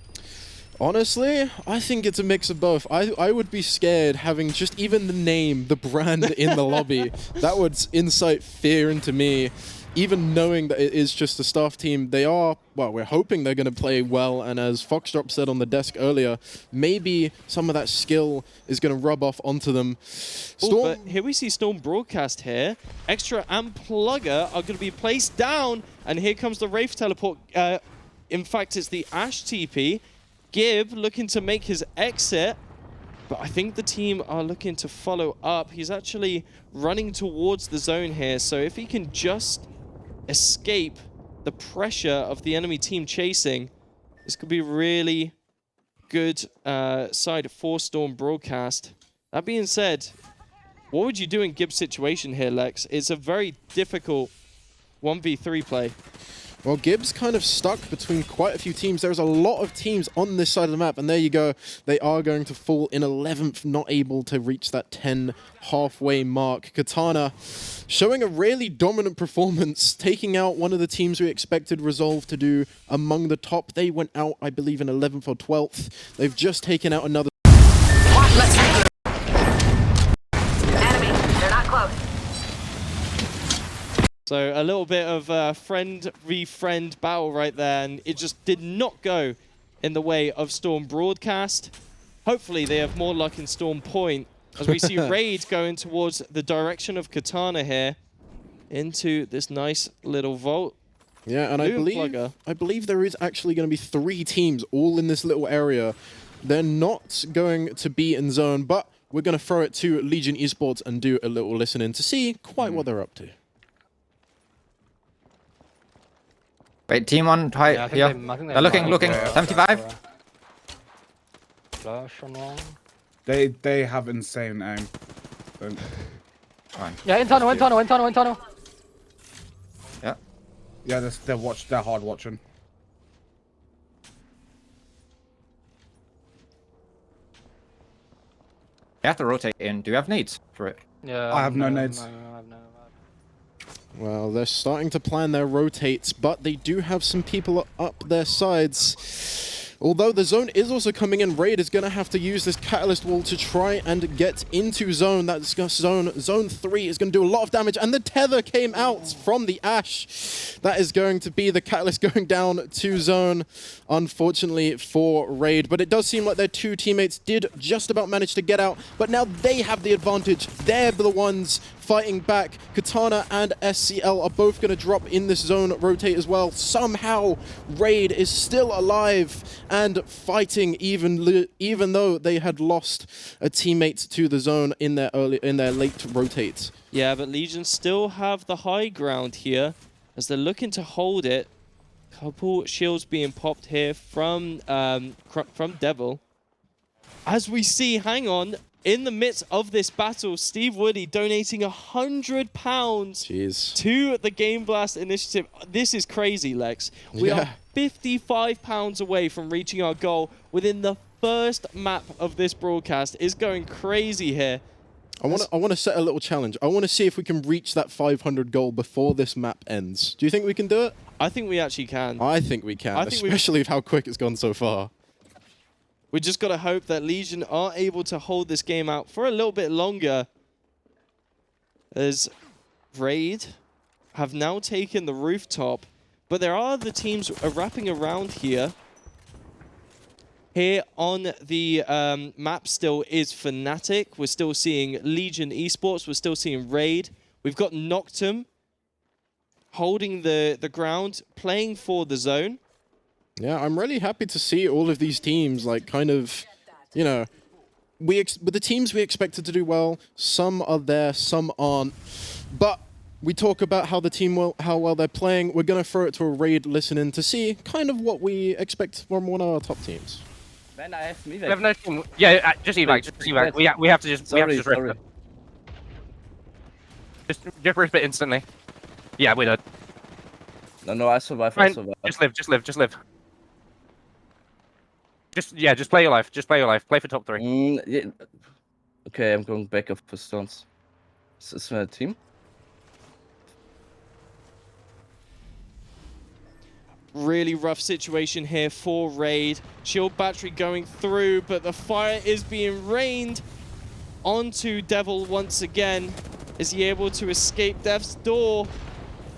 S5: Honestly, I think it's a mix of both. I would be scared having just even the name, the brand in the lobby. That would incite fear into me. Even knowing that it is just a staff team, they are, well, we're hoping they're going to play well. And as Foxdrop said on the desk earlier, maybe some of that skill is going to rub off onto them.
S4: Ooh, but here we see Storm Broadcast here. Extra and Plugger are going to be placed down. And here comes the Wraith teleport. In fact, it's the Ashe TP. Gib looking to make his exit. But I think the team are looking to follow up. He's actually running towards the zone here. So if he can just escape the pressure of the enemy team chasing, this could be really good side for Storm Broadcast. That being said, what would you do in Gibbs' situation here, Lex? It's a very difficult 1v3 play.
S5: Well, Gibbs kind of stuck between quite a few teams. There's a lot of teams on this side of the map, and there you go. They are going to fall in 11th, not able to reach that 10 halfway mark. Katana showing a really dominant performance, taking out one of the teams we expected Resolve to do among the top. They went out, I believe, in 11th or 12th. They've just taken out another.
S9: Enemy, they're not close.
S4: So a little bit of friend v friend battle right there, and it just did not go in the way of Storm Broadcast. Hopefully they have more luck in Storm Point, as we see Raid going towards the direction of Katana here into this nice little vault.
S5: Yeah, and I believe there is actually going to be 3 teams all in this little area. They're not going to be in zone, but we're going to throw it to Legion Esports and do a little listening to see quite what they're up to.
S10: Wait, team one, high,
S11: Yeah,
S10: here. They're looking, 75.
S11: Flash on one.
S12: They have insane aim.
S10: Fine.
S11: Yeah, in tunnel.
S10: Yeah.
S12: Yeah, they're hard watching.
S10: You have to rotate in. Do you have nades for it?
S11: Yeah.
S12: I have no nades.
S5: Well, they're starting to plan their rotates, but they do have some people up their sides. Although the zone is also coming in, Raid is going to have to use this Catalyst Wall to try and get into zone. That's zone 3 is going to do a lot of damage, and the tether came out from the Ash. That is going to be the Catalyst going down to zone, unfortunately for Raid. But it does seem like their 2 teammates did just about manage to get out, but now they have the advantage. They're the ones fighting back. Katana and SCL are both going to drop in this zone rotate as well. Somehow, Raid is still alive and fighting, even though they had lost a teammate to the zone in their late rotates.
S4: Yeah, but Legion still have the high ground here as they're looking to hold it. Couple shields being popped here from Devil. As we see, hang on, in the midst of this battle, Steve Woody donating £100 to the Game Blast initiative. This is crazy, Lex. We are £55 away from reaching our goal within the first map of this broadcast. It's going crazy here.
S5: I want to set a little challenge. I want to see if we can reach that 500 goal before this map ends. Do you think we can do it?
S4: I think we actually can.
S5: I think we can, especially with how quick it's gone so far.
S4: We just got to hope that Legion are able to hold this game out for a little bit longer, as Raid have now taken the rooftop. But there are other teams wrapping around here. Here on the map still is Fnatic. We're still seeing Legion Esports. We're still seeing Raid. We've got Noctum holding the ground, playing for the zone.
S5: Yeah, I'm really happy to see all of these teams, like, kind of, you know, with the teams we expected to do well, some are there, some aren't. But we talk about how how well they're playing. We're going to throw it to a Raid listening to see kind of what we expect from one of our top teams.
S11: Ben, I have me back. We have no team. Yeah, just evac, just evac. We have to just rip it. Just rip it instantly. Yeah, we did. No, I survive. I survive. Just live. Just play your life. Just play your life. Play for top 3.
S13: Yeah. Okay, I'm going back up for stones. Is this my team?
S4: Really rough situation here for Raid. Shield battery going through, but the fire is being rained onto Devil once again. Is he able to escape Death's door?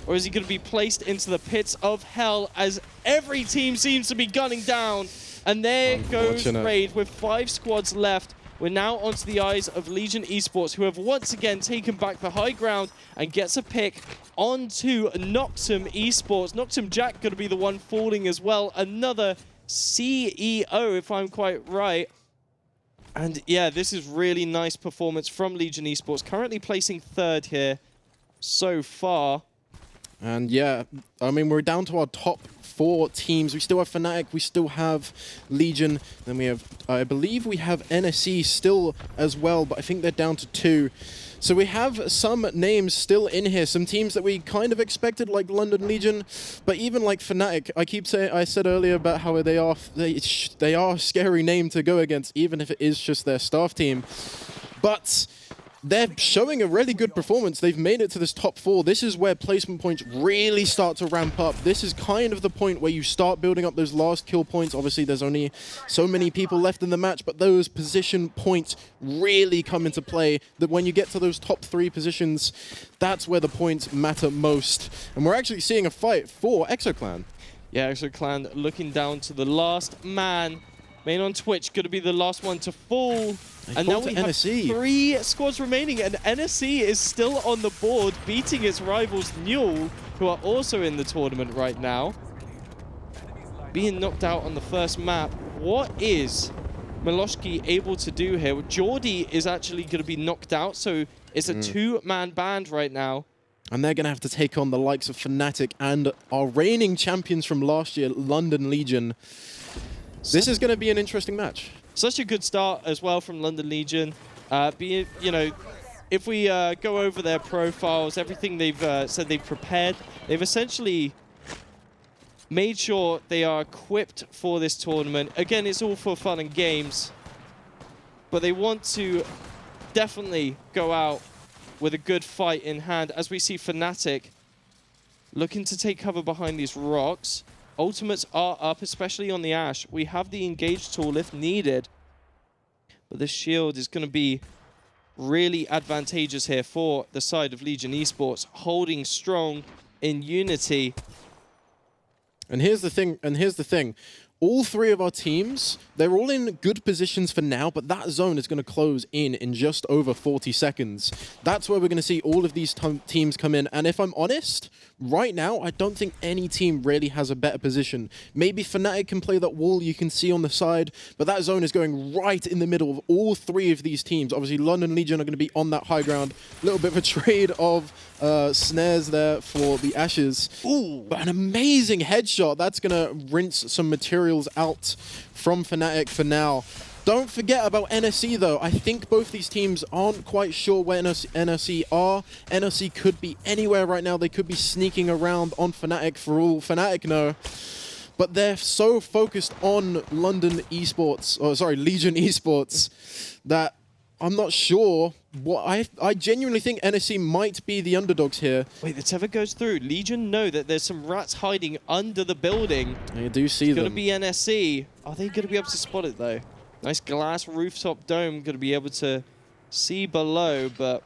S4: Or is he going to be placed into the pits of hell as every team seems to be gunning down? And there goes Raid with 5 squads left. We're now onto the eyes of Legion Esports, who have once again taken back the high ground and gets a pick onto Noctum Esports. Noctum Jack going to be the one falling as well. Another CEO, if I'm quite right. And yeah, this is really nice performance from Legion Esports. Currently placing 3rd here so far.
S5: And yeah, I mean, we're down to our top 4 teams. We still have Fnatic, we still have Legion, then we have, I believe we have NSE still as well, but I think they're down to 2. So we have some names still in here, some teams that we kind of expected, like London Legion, but even like Fnatic, I said earlier about how they are a scary name to go against, even if it is just their staff team. But they're showing a really good performance. They've made it to this top 4. This is where placement points really start to ramp up. This is kind of the point where you start building up those last kill points. Obviously, there's only so many people left in the match, but those position points really come into play. That when you get to those top 3 positions, that's where the points matter most. And we're actually seeing a fight for ExoClan.
S4: Yeah, ExoClan looking down to the last man. Main on Twitch, going to be the last one to fall. And now we have
S5: NSE.
S4: 3 squads remaining, and NSE is still on the board, beating its rivals Newell, who are also in the tournament right now. Being knocked out on the first map. What is Miloshki able to do here? Geordie is actually going to be knocked out, so it's a 2-man band right now.
S5: And they're going to have to take on the likes of Fnatic and our reigning champions from last year, London Legion. This is going to be an interesting match.
S4: Such a good start as well from London Legion. You know, if we go over their profiles, everything they've said they've prepared, they've essentially made sure they are equipped for this tournament. Again, it's all for fun and games, but they want to definitely go out with a good fight in hand. As we see Fnatic looking to take cover behind these rocks. Ultimates are up, especially on the Ashe. We have the engage tool if needed, but the shield is going to be really advantageous here for the side of Legion Esports, holding strong in unity.
S5: And here's the thing. All three of our teams, they're all in good positions for now, but that zone is going to close in just over 40 seconds. That's where we're going to see all of these teams come in. And if I'm honest, right now, I don't think any team really has a better position. Maybe Fnatic can play that wall you can see on the side, but that zone is going right in the middle of all three of these teams. Obviously, London Legion are going to be on that high ground. A little bit of a trade of snares there for the Ashes. Ooh, but an amazing headshot. That's going to rinse some materials out from Fnatic for now. Don't forget about NSC though. I think both these teams aren't quite sure where NSC are. NSC could be anywhere right now. They could be sneaking around on Fnatic for all Fnatic know. But they're so focused on Legion Esports, that I'm not sure. What I genuinely think NSC might be the underdogs here.
S4: Wait, the tether goes through. Legion know that there's some rats hiding under the building.
S5: I do see them.
S4: It's going to be NSC. Are they going to be able to spot it though? Nice glass rooftop dome, going to be able to see below, but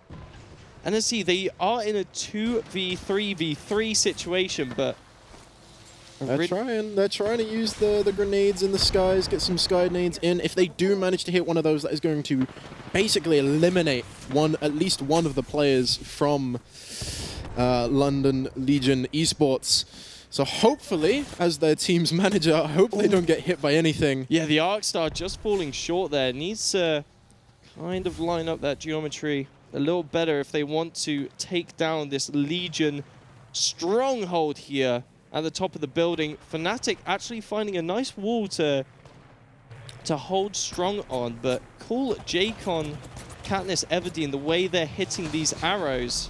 S4: NSC, they are in a 2v3v3 situation, but
S5: they're trying to use the grenades in the skies, get some sky nades in. If they do manage to hit one of those, that is going to basically eliminate at least one of the players from London Legion Esports. So hopefully, as their team's manager, I hope they don't get hit by anything.
S4: Yeah, the Arcstar just falling short there. Needs to kind of line up that geometry a little better if they want to take down this Legion stronghold here at the top of the building. Fnatic actually finding a nice wall to hold strong on, but cool Jaycon, Katniss, Everdeen, the way they're hitting these arrows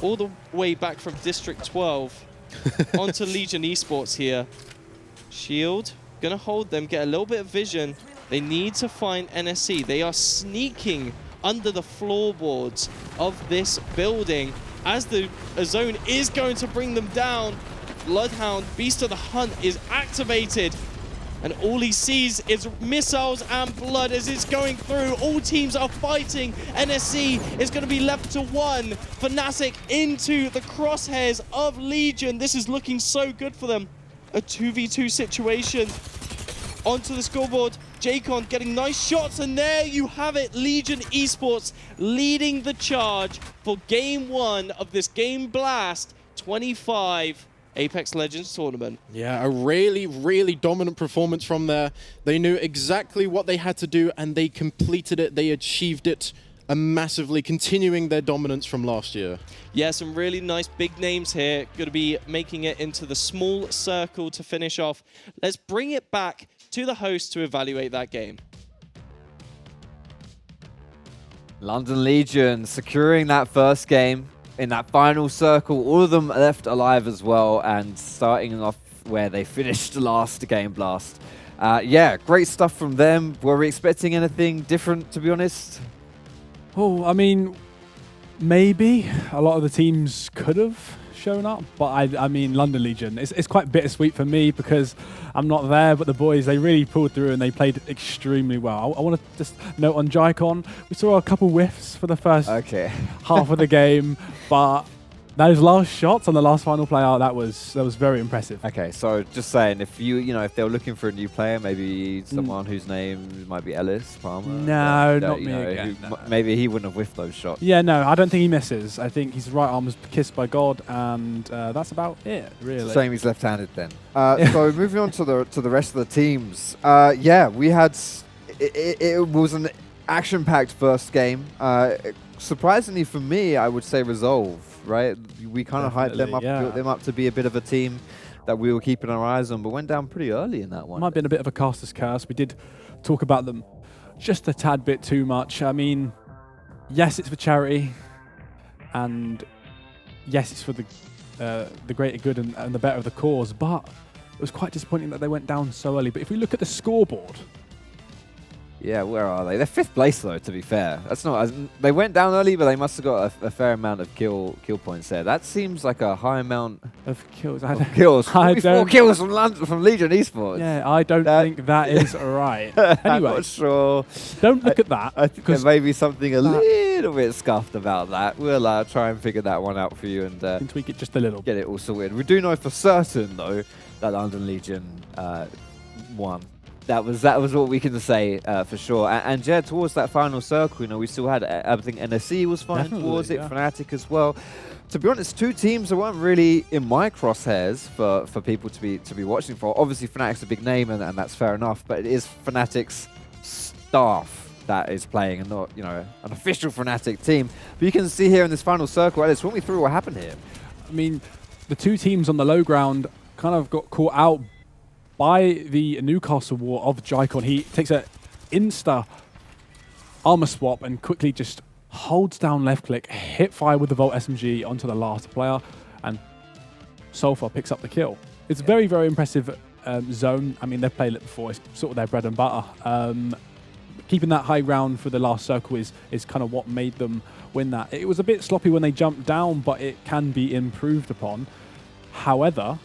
S4: all the way back from District 12 onto Legion Esports here. Shield gonna hold them, get a little bit of vision. They need to find NSC. They are sneaking under the floorboards of this building as the zone is going to bring them down. Bloodhound, Beast of the Hunt, is activated, and all he sees is missiles and blood as it's going through. All teams are fighting. NSC is going to be left to one. Fnatic into the crosshairs of Legion. This is looking so good for them. A 2v2 situation. Onto the scoreboard. Jaycon getting nice shots, and there you have it. Legion Esports leading the charge for Game 1 of this Gameblast25 Apex Legends tournament.
S5: Yeah, a really, really dominant performance from there. They knew exactly what they had to do, and they completed it. They achieved it massively, continuing their dominance from last year.
S4: Yeah, some really nice big names here. Going to be making it into the small circle to finish off. Let's bring it back to the host to evaluate that game.
S1: London Legion securing that first game in that final circle. All of them left alive as well, and starting off where they finished last Game Blast. Yeah, great stuff from them. Were we expecting anything different, to be honest?
S3: Oh, I mean, maybe a lot of the teams could have shown up, but I mean, London Legion, it's quite bittersweet for me because I'm not there, but the boys, they really pulled through and they played extremely well. I want to just note on Jaycon, we saw a couple whiffs for the first half of the game, but those last shots on the last final player, that was very impressive.
S1: Okay, so just saying, if if they were looking for a new player, maybe someone whose name might be Ellis Palmer.
S3: No, not me again.
S1: Maybe he wouldn't have whiffed those shots.
S3: Yeah, no, I don't think he misses. I think his right arm was kissed by God, and that's about it, really.
S1: Shame he's left-handed then. So moving on to the rest of the teams. Yeah, we had it was an action-packed first game. Surprisingly for me, I would say Resolve. Right, we kind of hyped them up, built them up to be a bit of a team that we were keeping our eyes on, but went down pretty early in that one.
S3: Might have been a bit of a caster's curse. We did talk about them just a tad bit too much. I mean, yes, it's for charity, and yes, it's for the greater good and the better of the cause, but it was quite disappointing that they went down so early. But if we look at the scoreboard,
S1: Yeah, where are they? They're 5th place though, to be fair. That's not. They went down early, but they must have got a fair amount of kill points there. That seems like a high amount
S3: of kills.
S1: Of kills. 44 kills from Legion Esports.
S3: Yeah, I don't think that is right. Anyway,
S1: I'm not sure.
S3: Don't look at that.
S1: I think there may be something a little bit scuffed about that. We'll try and figure that one out for you and
S3: tweak it just a little.
S1: Get it all sorted. We do know for certain though that London Legion won. That was what we can say for sure. And Jed, towards that final circle, we still had, I think NSC was fine towards it, Fnatic as well. To be honest, 2 teams that weren't really in my crosshairs for people to be watching for. Obviously, Fnatic's a big name, and that's fair enough. But it is Fnatic's staff that is playing, and not an official Fnatic team. But you can see here in this final circle, Alice, walk me through what happened here.
S3: I mean, the 2 teams on the low ground kind of got caught out by the Newcastle War of Jicon. He takes a insta armor swap and quickly just holds down left click, hit fire with the Volt SMG onto the last player, and Sulfur picks up the kill. It's very, very impressive zone. I mean, they've played it before. It's sort of their bread and butter. Keeping that high ground for the last circle is kind of what made them win that. It was a bit sloppy when they jumped down, but it can be improved upon. However,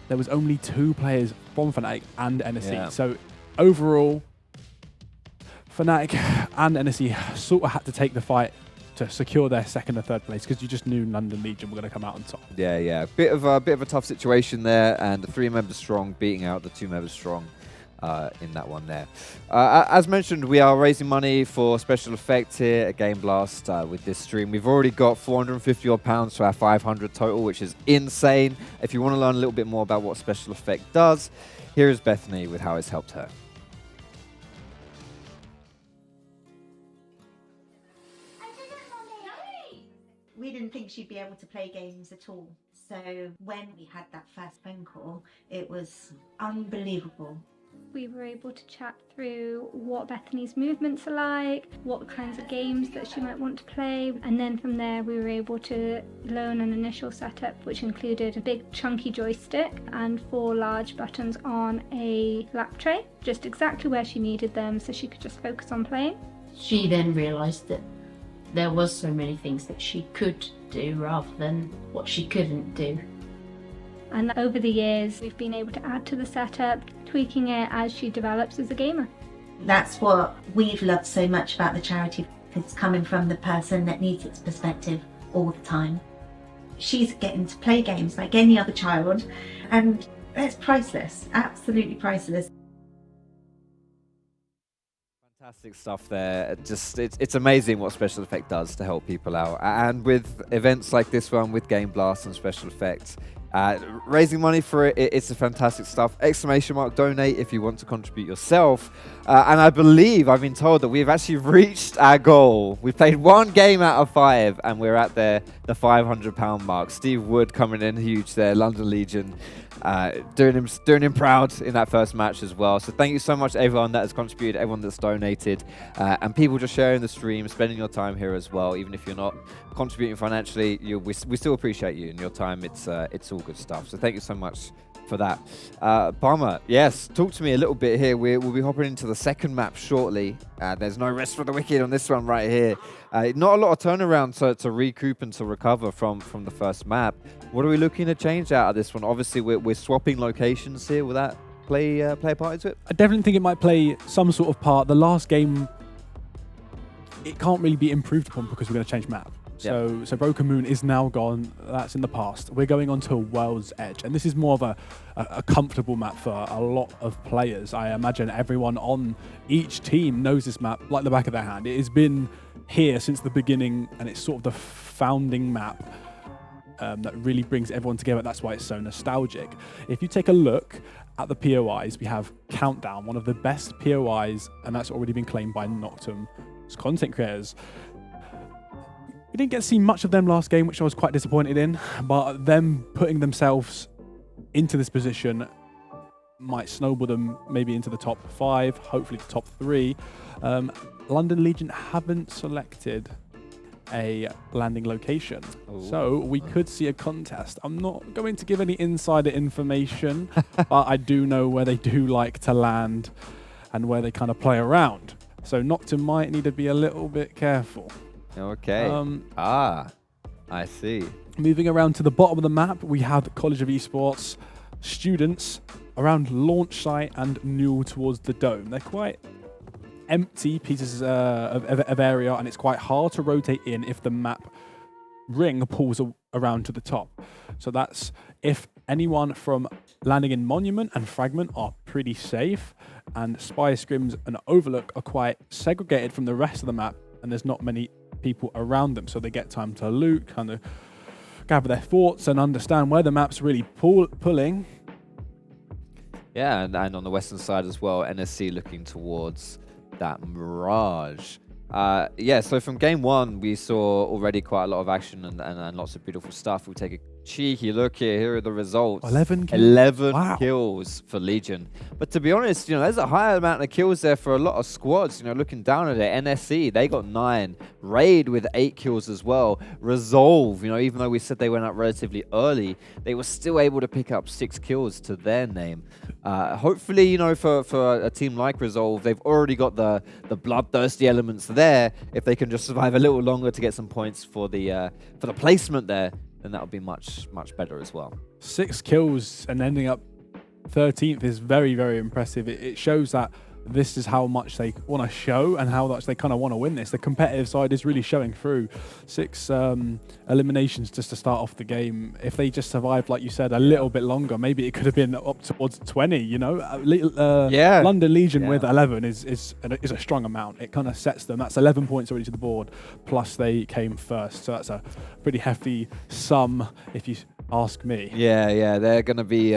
S3: there was only 2 players from Fnatic and NSC.
S1: Yeah.
S3: So overall, Fnatic and NSC sort of had to take the fight to secure their 2nd or 3rd place, because you just knew London Legion were going to come out on top.
S1: Yeah. Bit of a tough situation there, and the 3 members strong beating out the 2 members strong in that one there. As mentioned, we are raising money for special effects here at Game Blast with this stream. We've already got 450 odd pounds to our 500 total, which is insane. If you want to learn a little bit more about what special effect does, here is Bethany with how it's helped her.
S14: We didn't think she'd be able to play games at all. So when we had that first phone call, it was unbelievable.
S15: We were able to chat through what Bethany's movements are like, what kinds of games that she might want to play, and then from there we were able to learn an initial setup which included a big chunky joystick and 4 large buttons on a lap tray, just exactly where she needed them so she could just focus on playing.
S16: She then realised that there was so many things that she could do rather than what she couldn't do.
S15: And over the years, we've been able to add to the setup, tweaking it as she develops as a gamer.
S14: That's what we've loved so much about the charity. It's coming from the person that needs its perspective all the time. She's getting to play games like any other child, and it's priceless, absolutely priceless.
S1: Fantastic stuff there. It's amazing what special effect does to help people out. And with events like this one, with Game Blast and special effects, raising money for it's a fantastic stuff. ! Donate if you want to contribute yourself. And I believe, I've been told that we've actually reached our goal. We played 1 game out of 5 and we're at the £500 mark. Steve Wood coming in huge there, London Legion. Doing him proud in that first match as well. So thank you so much everyone that has contributed, everyone that's donated, and people just sharing the stream, spending your time here as well. Even if you're not contributing financially, we still appreciate you and your time. It's all good stuff. So thank you so much for that. Palmer, yes, talk to me a little bit here. We'll be hopping into the 2nd map shortly. There's no rest for the wicked on this one right here. Not a lot of turnaround to recoup and to recover from the first map. What are we looking to change out of this one? Obviously, we're swapping locations here. Will that play a part into it?
S3: I definitely think it might play some sort of part. The last game, it can't really be improved upon because we're going to change map. So Broken Moon is now gone. That's in the past. We're going on to World's Edge, and this is more of a comfortable map for a lot of players. I imagine everyone on each team knows this map like the back of their hand. It has been here since the beginning, and it's sort of the founding map that really brings everyone together. That's why it's so nostalgic. If you take a look at the POIs, we have Countdown, one of the best POIs, and that's already been claimed by Noctum's content creators. We didn't get to see much of them last game, which I was quite disappointed in, but them putting themselves into this position might snowball them maybe into the top 5, hopefully the top 3. London Legion haven't selected a landing location, so we could see a contest. I'm not going to give any insider information, but I do know where they do like to land and where they kind of play around. So Nocturne might need to be a little bit careful.
S1: Okay. I see.
S3: Moving around to the bottom of the map, we have College of Esports students around launch site and Newell towards the dome. They're quite empty pieces of area, and it's quite hard to rotate in if the map ring pulls around to the top. So that's if anyone from landing in Monument and Fragment are pretty safe, and Spire Scrims and Overlook are quite segregated from the rest of the map, and there's not many people around them, so they get time to loot, kind of gather their thoughts and understand where the map's really pulling.
S1: Yeah, and on the western side as well, NSC looking towards that Mirage. Yeah, so from game 1, we saw already quite a lot of action and lots of beautiful stuff. We'll take a cheeky look here. Here are the results.
S3: 11 kills.
S1: 11 kills for Legion. But to be honest, there's a higher amount of kills there for a lot of squads. Looking down at it, NSC, they got 9. Raid with 8 kills as well. Resolve, even though we said they went out relatively early, they were still able to pick up 6 kills to their name. Hopefully, for a team like Resolve, they've already got the bloodthirsty elements there. If they can just survive a little longer to get some points for the placement there, then that would be much better as well. 6
S3: kills and ending up 13th is very, very impressive. It shows that this is how much they want to show and how much they kind of want to win this. The competitive side is really showing through. 6 eliminations just to start off the game. If they just survived, like you said, a little bit longer, maybe it could have been up towards 20, London Legion with 11 is a strong amount. It kind of sets them. That's 11 points already to the board, plus they came first. So that's a pretty hefty sum, if you ask me.
S1: Yeah, they're going to be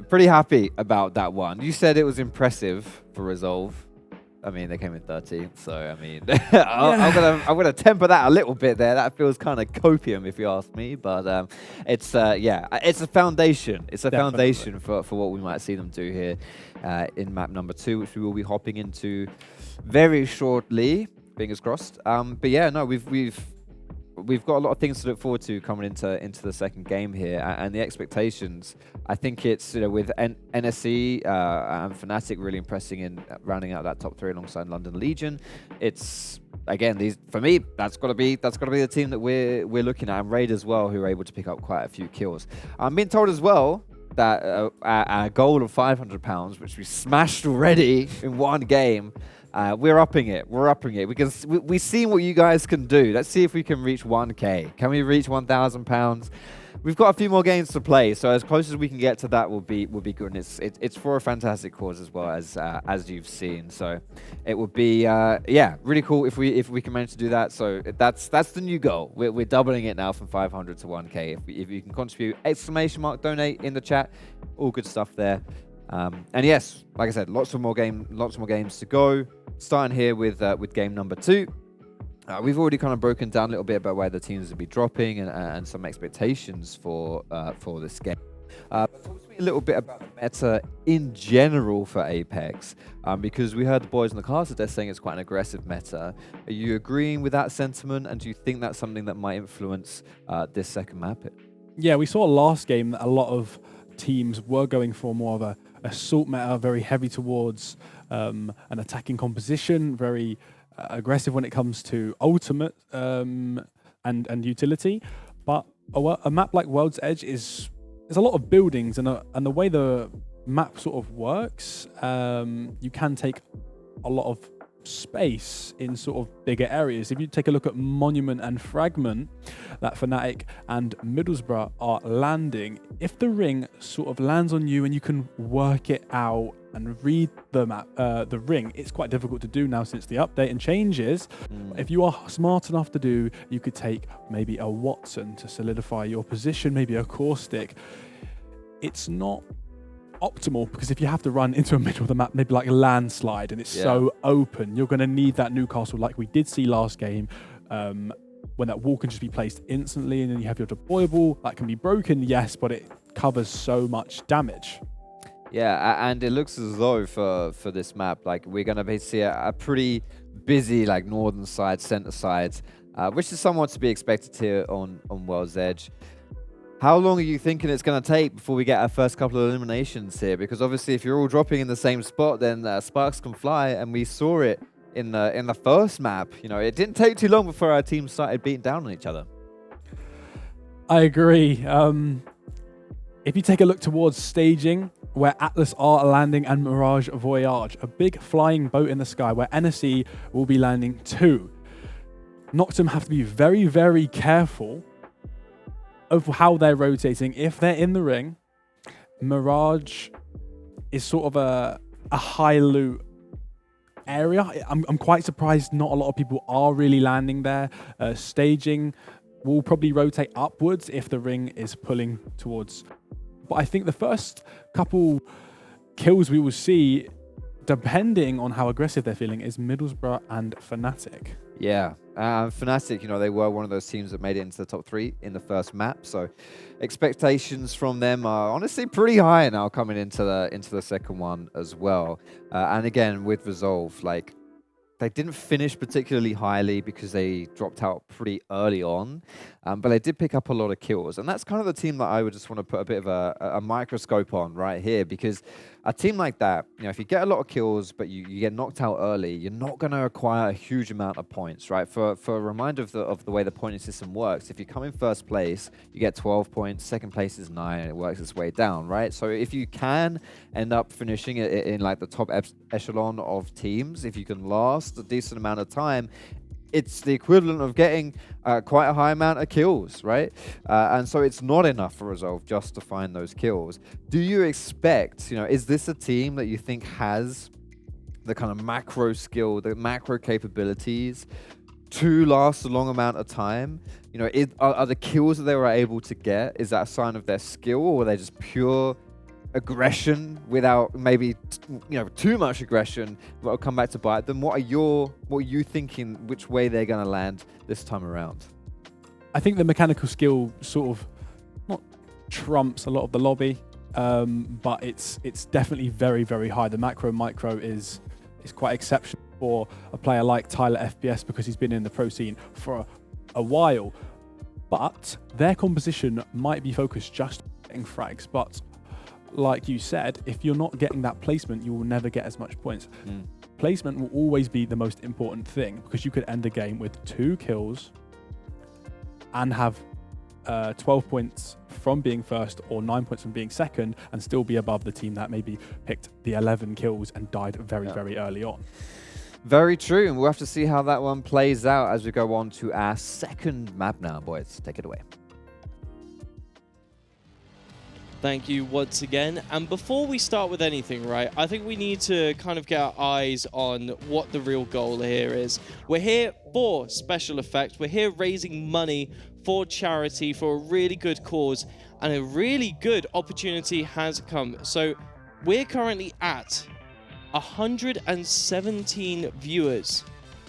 S1: pretty happy about that one. You said it was impressive for Resolve. I mean, they came in 13th, so I mean, I'm gonna temper that a little bit there. That feels kind of copium, if you ask me. But it's a foundation. It's a foundation for what we might see them do here in map number 2, which we will be hopping into very shortly. Fingers crossed. But yeah, no, we've got a lot of things to look forward to coming into the second game here, and the expectations. I think it's with NSC and Fnatic really impressing in rounding out that top 3 alongside London Legion. It's again for me that's got to be the team that we're looking at, and Raid as well, who are able to pick up quite a few kills. I'm being told as well that our goal of £500, which we smashed already in one game. We're upping it. Because we've seen what you guys can do. Let's see if we can reach 1K. Can we reach £1,000? We've got a few more games to play, so as close as we can get to that will be good. And it's for a fantastic cause as well, as you've seen. So it would be really cool if we can manage to do that. So that's the new goal. We're doubling it now from 500 to 1K. If you can contribute, !donate in the chat. All good stuff there. And yes, like I said, lots more games to go. Starting here with game number 2. We've already kind of broken down a little bit about where the teams will be dropping and some expectations for this game. But talk to me a little bit about the meta in general for Apex, because we heard the boys in the cast today saying it's quite an aggressive meta. Are you agreeing with that sentiment, and do you think that's something that might influence this second map?
S3: Yeah, we saw last game that a lot of teams were going for more of a assault meta, very heavy towards an attacking composition, very aggressive when it comes to ultimate and utility. But a map like World's Edge is a lot of buildings, and the way the map sort of works, you can take a lot of space in sort of bigger areas. If you take a look at Monument and Fragment that Fnatic and Middlesbrough are landing, if the ring sort of lands on you and you can work it out and read the map, the ring, it's quite difficult to do now since the update and changes. If you are smart enough to do, you could take maybe a Watson to solidify your position, maybe a Caustic. It's not optimal, because if you have to run into a middle of the map, maybe like a landslide, and it's so open, you're going to need that Newcastle like we did see last game, when that wall can just be placed instantly, and then you have your deployable that can be broken, yes, but it covers so much damage.
S1: Yeah, and it looks as though for this map, like we're gonna see a pretty busy like northern side, center side, which is somewhat to be expected here on World's Edge. How long are you thinking it's going to take before we get our first couple of eliminations here? Because obviously, if you're all dropping in the same spot, then sparks can fly, and we saw it in the first map. You know, it didn't take too long before our teams started beating down on each other.
S3: I agree. If you take a look towards staging, where Atlas are landing and Mirage Voyage, a big flying boat in the sky where NSE will be landing too. Noctum have to be very, very careful of how they're rotating. If they're in the ring, Mirage is sort of a high loot area. I'm quite surprised not a lot of people are really landing there. Staging will probably rotate upwards if the ring is pulling towards. But I think the first couple kills we will see, depending on how aggressive they're feeling, is Middlesbrough and Fnatic.
S1: Yeah, Fnatic, you know, they were one of those teams that made it into the top 3 in the first map, so expectations from them are honestly pretty high now coming into the second one as well. And again, with Resolve, like, they didn't finish particularly highly because they dropped out pretty early on, but they did pick up a lot of kills. And that's kind of the team that I would just want to put a bit of a microscope on right here, because a team like that, you know, if you get a lot of kills, but you get knocked out early, you're not going to acquire a huge amount of points, right? For a reminder of the way the pointing system works, if you come in first place, you get 12 points, second place is 9, and it works its way down, right? So if you can end up finishing it in like the top echelon of teams, if you can last a decent amount of time, it's the equivalent of getting quite a high amount of kills, right? And so it's not enough for Resolve just to find those kills. Do you expect, you know, is this a team that you think has the kind of macro skill, the macro capabilities to last a long amount of time? You know, are the kills that they were able to get, is that a sign of their skill, or are they just pure aggression without maybe too much aggression that will come back to bite them? What are you thinking which way they're going to land this time around?
S3: I think the mechanical skill sort of not trumps a lot of the lobby, but it's definitely very, very high. The macro micro is quite exceptional for a player like Tyler FPS because he's been in the pro scene for a while, but their composition might be focused just on getting frags. But like you said, if you're not getting that placement, you will never get as much points. Placement will always be the most important thing, because you could end the game with 2 kills and have 12 points from being first or 9 points from being second and still be above the team that maybe picked the 11 kills and died very, very early on.
S1: Very true, and we'll have to see how that one plays out as we go on to our second map now, boys. Take it away.
S4: Thank you once again. And before we start with anything, right, I think we need to kind of get our eyes on what the real goal here is. We're here for special effects. We're here raising money for charity, for a really good cause, and a really good opportunity has come. So we're currently at 117 viewers.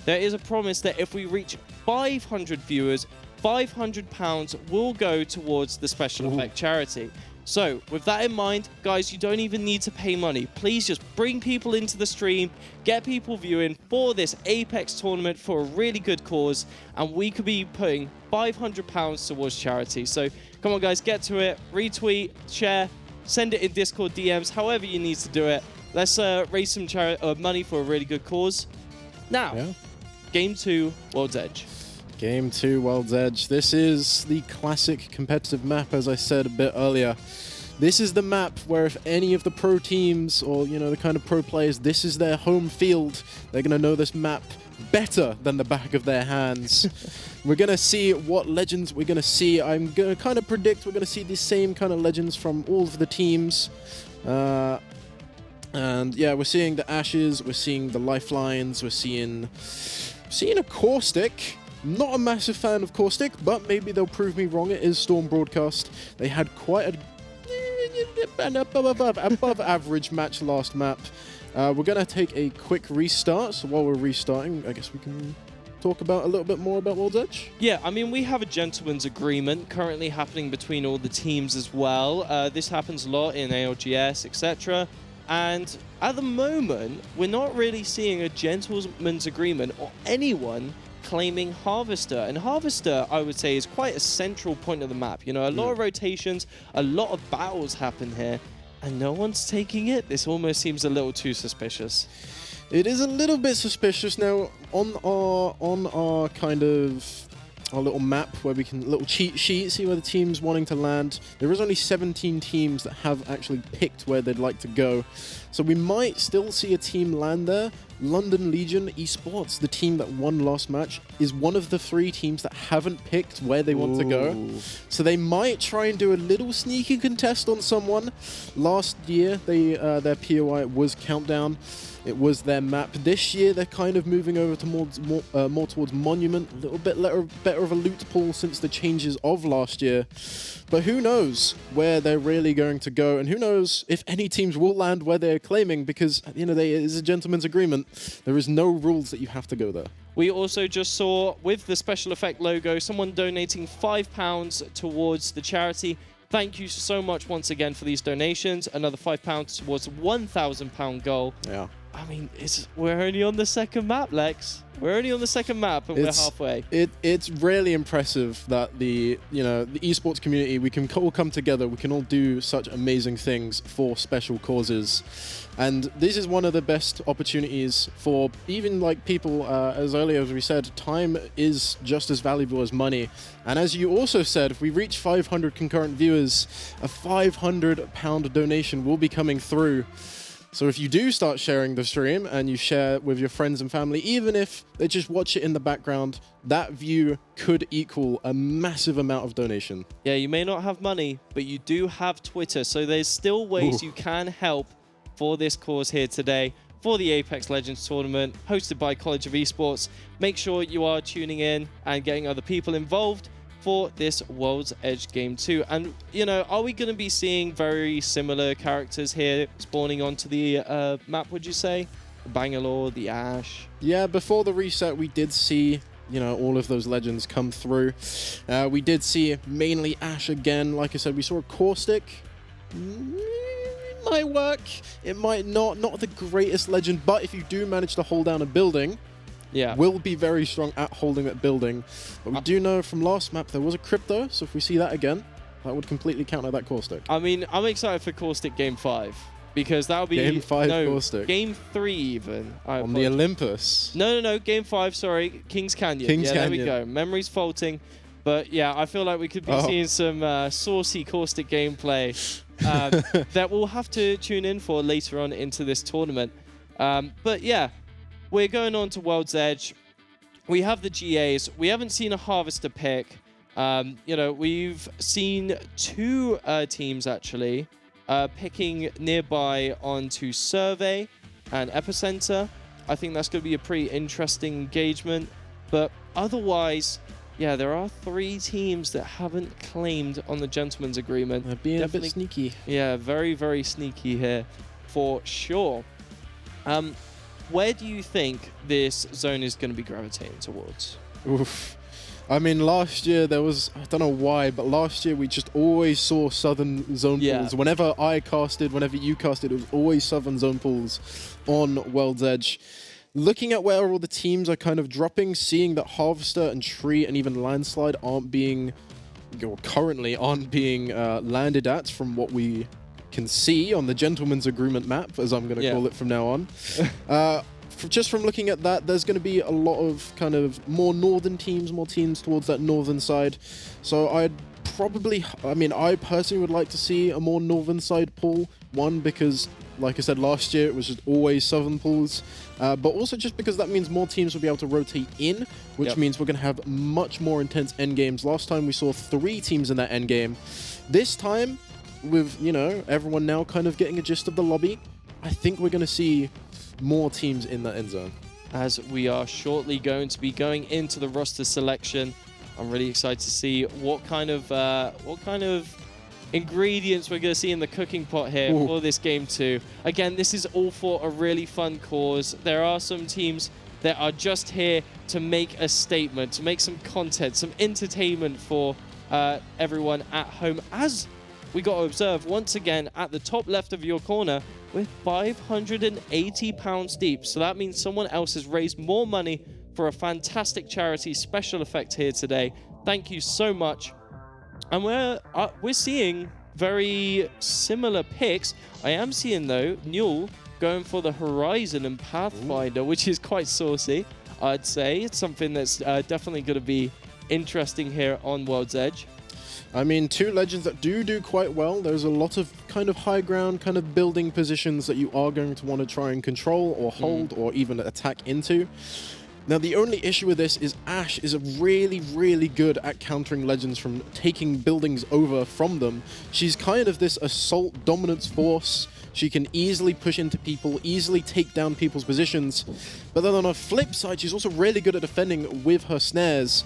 S4: There is a promise that if we reach 500 viewers, £500 will go towards the special effect charity. So, with that in mind, guys, you don't even need to pay money. Please just bring people into the stream, get people viewing for this Apex tournament for a really good cause, and we could be putting £500 towards charity. So, come on, guys, get to it. Retweet, share, send it in Discord DMs, however you need to do it. Let's raise some money for a really good cause. Now, Game 2, World's Edge.
S5: Game 2, World's Edge. This is the classic competitive map, as I said a bit earlier. This is the map where if any of the pro teams or, you know, the kind of pro players, this is their home field, they're going to know this map better than the back of their hands. We're going to see what legends we're going to see. I'm going to kind of predict we're going to see the same kind of legends from all of the teams. And yeah, we're seeing the Ashes, we're seeing the Lifelines, we're seeing a Caustic. Not a massive fan of Caustic, but maybe they'll prove me wrong. It is Storm Broadcast. They had quite an above average match last map. We're going to take a quick restart. So while we're restarting, I guess we can talk about a little bit more about World's Edge?
S4: Yeah, I mean, we have a gentleman's agreement currently happening between all the teams as well. This happens a lot in ALGS, etc. And at the moment, we're not really seeing a gentleman's agreement or anyone claiming Harvester. And Harvester, I would say, is quite a central point of the map. You know, a lot of rotations, a lot of battles happen here, and no one's taking it. This almost seems a little too suspicious.
S5: It is a little bit suspicious. Now, on our kind of our little map where we can, little cheat sheet, see where the team's wanting to land. There is only 17 teams that have actually picked where they'd like to go. So we might still see a team land there. London Legion Esports, the team that won last match, is one of the 3 teams that haven't picked where they want to go. So they might try and do a little sneaky contest on someone. Last year, their POI was Countdown. It was their map. This year, they're kind of moving over to more towards Monument. A little bit better of a loot pool since the changes of last year. But who knows where they're really going to go, and who knows if any teams will land where they're claiming, because at the end of the day, it is a gentleman's agreement. There is no rules that you have to go there.
S4: We also just saw, with the special effect logo, someone donating £5 towards the charity. Thank you so much once again for these donations. Another £5 towards a £1,000 goal.
S5: Yeah.
S4: I mean, we're only on the second map, Lex. We're only on the second map, and we're halfway.
S5: It's really impressive that the esports community, we can all come together. We can all do such amazing things for special causes, and this is one of the best opportunities for even like people. As earlier as we said, time is just as valuable as money, and as you also said, if we reach 500 concurrent viewers, a £500 donation will be coming through. So if you do start sharing the stream and you share with your friends and family, even if they just watch it in the background, that view could equal a massive amount of donation.
S4: Yeah, you may not have money, but you do have Twitter, so there's still ways you can help for this cause here today, for the Apex Legends tournament, hosted by College of Esports. Make sure you are tuning in and getting other people involved for this World's Edge Game 2. And, you know, are we going to be seeing very similar characters here spawning onto the map, would you say? The Bangalore, the Ash?
S5: Yeah, before the reset, we did see, you know, all of those legends come through. We did see mainly Ash again. Like I said, we saw a Caustic. It might work. It might not. Not the greatest legend, but if you do manage to hold down a building, will be very strong at holding that building. But we do know from last map there was a Crypto, so if we see that again, that would completely counter that Caustic.
S4: I mean, I'm excited for Caustic Game 5, because that'll be...
S5: Game 5 Caustic.
S4: Game 3 even.
S5: On the Olympus.
S4: No, Game 5, sorry. Kings Canyon.
S5: Kings Canyon.
S4: There we go. Memory's faulting. But yeah, I feel like we could be seeing some saucy Caustic gameplay that we'll have to tune in for later on into this tournament. But yeah, we're going on to World's Edge. We have the GAs. We haven't seen a Harvester pick. You know, we've seen 2 teams actually picking nearby onto Survey and Epicenter. I think that's going to be a pretty interesting engagement. But otherwise, yeah, there are 3 teams that haven't claimed on the gentleman's agreement.
S5: They're being a bit sneaky.
S4: Yeah, very, very sneaky here for sure. Where do you think this zone is going to be gravitating towards?
S5: Oof. I mean, last year there was, I don't know why, but last year we just always saw southern zone pools. Whenever I casted, whenever you casted, it was always southern zone pools on World's Edge. Looking at where all the teams are kind of dropping, seeing that Harvester and Tree and even Landslide aren't being, or currently aren't being landed at from what we can see on the Gentleman's Agreement map, as I'm going to call it from now on. Just from looking at that, there's going to be a lot of kind of more northern teams, more teams towards that northern side. So I'd probably, I mean, I personally would like to see a more northern side pool. One, because, like I said, last year it was just always southern pools. But also just because that means more teams will be able to rotate in, which means we're going to have much more intense end games. Last time we saw 3 teams in that end game. This time, with, you know, everyone now kind of getting a gist of the lobby, I think we're going to see more teams in that end zone.
S4: As we are shortly going to be going into the roster selection, I'm really excited to see what kind of ingredients we're going to see in the cooking pot here for this game 2. Again, this is all for a really fun cause. There are some teams that are just here to make a statement, to make some content, some entertainment for everyone at home. As we got to observe, once again, at the top left of your corner, we're £580 deep. So that means someone else has raised more money for a fantastic charity special effect here today. Thank you so much. And we're seeing very similar picks. I am seeing, though, Newell going for the Horizon and Pathfinder, which is quite saucy, I'd say. It's something that's definitely going to be interesting here on World's Edge.
S5: I mean, two legends that do quite well. There's a lot of kind of high ground, kind of building positions that you are going to want to try and control or hold or even attack into. Now, the only issue with this is Ashe is really, really good at countering legends from taking buildings over from them. She's kind of this assault dominance force. She can easily push into people, easily take down people's positions. But then on a flip side, she's also really good at defending with her snares.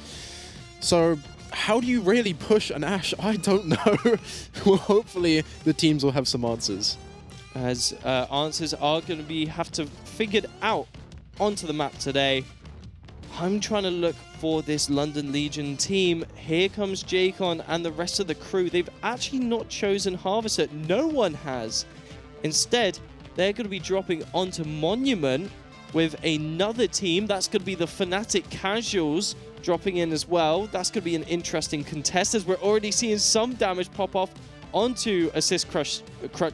S5: So how do you really push an Ashe? I don't know. Well, hopefully the teams will have some answers.
S4: As answers are going to be have to figured out onto the map today. I'm trying to look for this London Legion team. Here comes Jacon and the rest of the crew. They've actually not chosen Harvester. No one has. Instead, they're going to be dropping onto Monument with another team. That's going to be the Fnatic Casuals dropping in as well. That's going to be an interesting contest, as we're already seeing some damage pop off onto Assist Crutch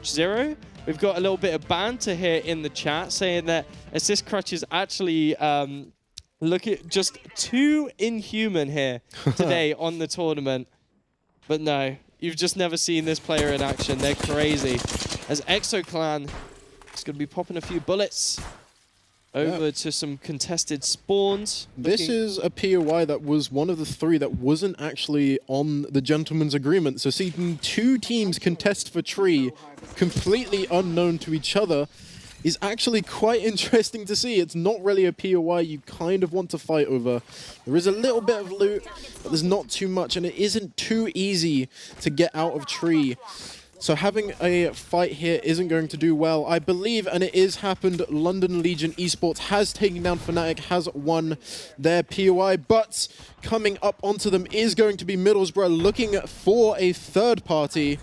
S4: Zero. We've got a little bit of banter here in the chat saying that Assist Crutch is actually look at just too inhuman here today on the tournament. But no, you've just never seen this player in action. They're crazy. As ExoClan is going to be popping a few bullets over to some contested spawns.
S5: This is a POI that was one of the three that wasn't actually on the gentleman's agreement. So seeing two teams contest for tree, completely unknown to each other, is actually quite interesting to see. It's not really a POI you kind of want to fight over. There is a little bit of loot, but there's not too much, and it isn't too easy to get out of tree. So having a fight here isn't going to do well. I believe, and it is happened, London Legion Esports has taken down Fnatic, has won their POI, but coming up onto them is going to be Middlesbrough looking for a third party.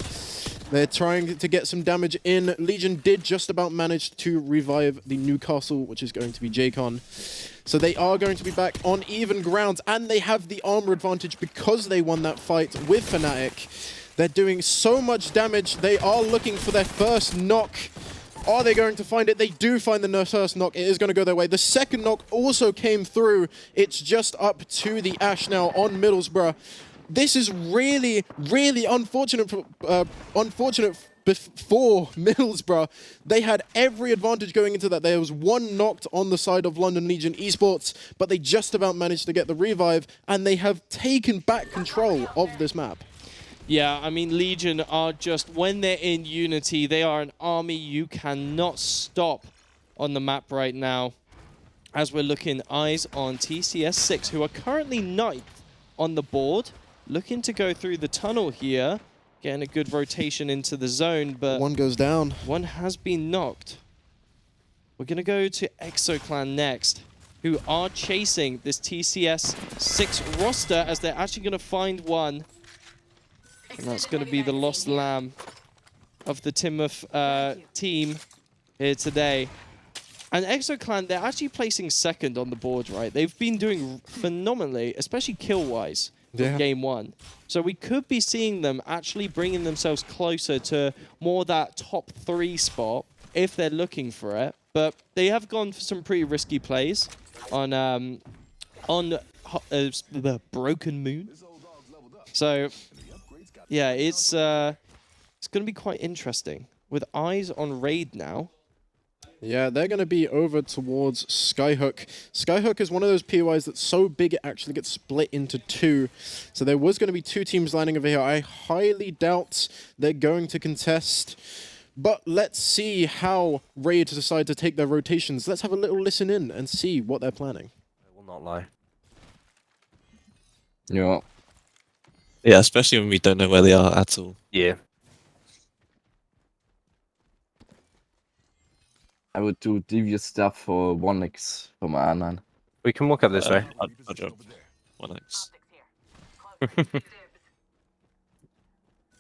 S5: They're trying to get some damage in. Legion did just about manage to revive the Newcastle, which is going to be Jacon. So they are going to be back on even ground, and they have the armor advantage because they won that fight with Fnatic. They're doing so much damage. They are looking for their first knock. Are they going to find it? They do find the first knock. It is going to go their way. The second knock also came through. It's just up to the Ashe now on Middlesbrough. This is really, really unfortunate for Middlesbrough. They had every advantage going into that. There was one knocked on the side of London Legion Esports, but they just about managed to get the revive, and they have taken back control of this map.
S4: Yeah, I mean, Legion are just, when they're in unity, they are an army you cannot stop on the map right now. As we're looking eyes on TCS6, who are currently 9th on the board. Looking to go through the tunnel here, getting a good rotation into the zone, but
S5: one goes down.
S4: One has been knocked. We're going to go to ExoClan next, who are chasing this TCS6 roster, as they're actually going to find one. And that's going to be the lost lamb of the Timoth team here today. And ExoClan, they're actually placing second on the board, right? They've been doing phenomenally, especially kill-wise. Game one. So we could be seeing them actually bringing themselves closer to more that top 3 spot if they're looking for it. But they have gone for some pretty risky plays on the Broken Moon. So yeah, it's going to be quite interesting with eyes on Raid now.
S5: Yeah, they're going to be over towards Skyhook. Skyhook is one of those POIs that's so big it actually gets split into 2. So there was going to be 2 teams landing over here. I highly doubt they're going to contest. But let's see how Raid decide to take their rotations. Let's have a little listen in and see what they're planning.
S11: I will not lie.
S13: Yeah.
S17: Yeah, especially when we don't know where they are at all.
S11: Yeah.
S13: I would do devious stuff for 1x for my R9.
S11: We can walk up this way.
S17: I'll drop 1x.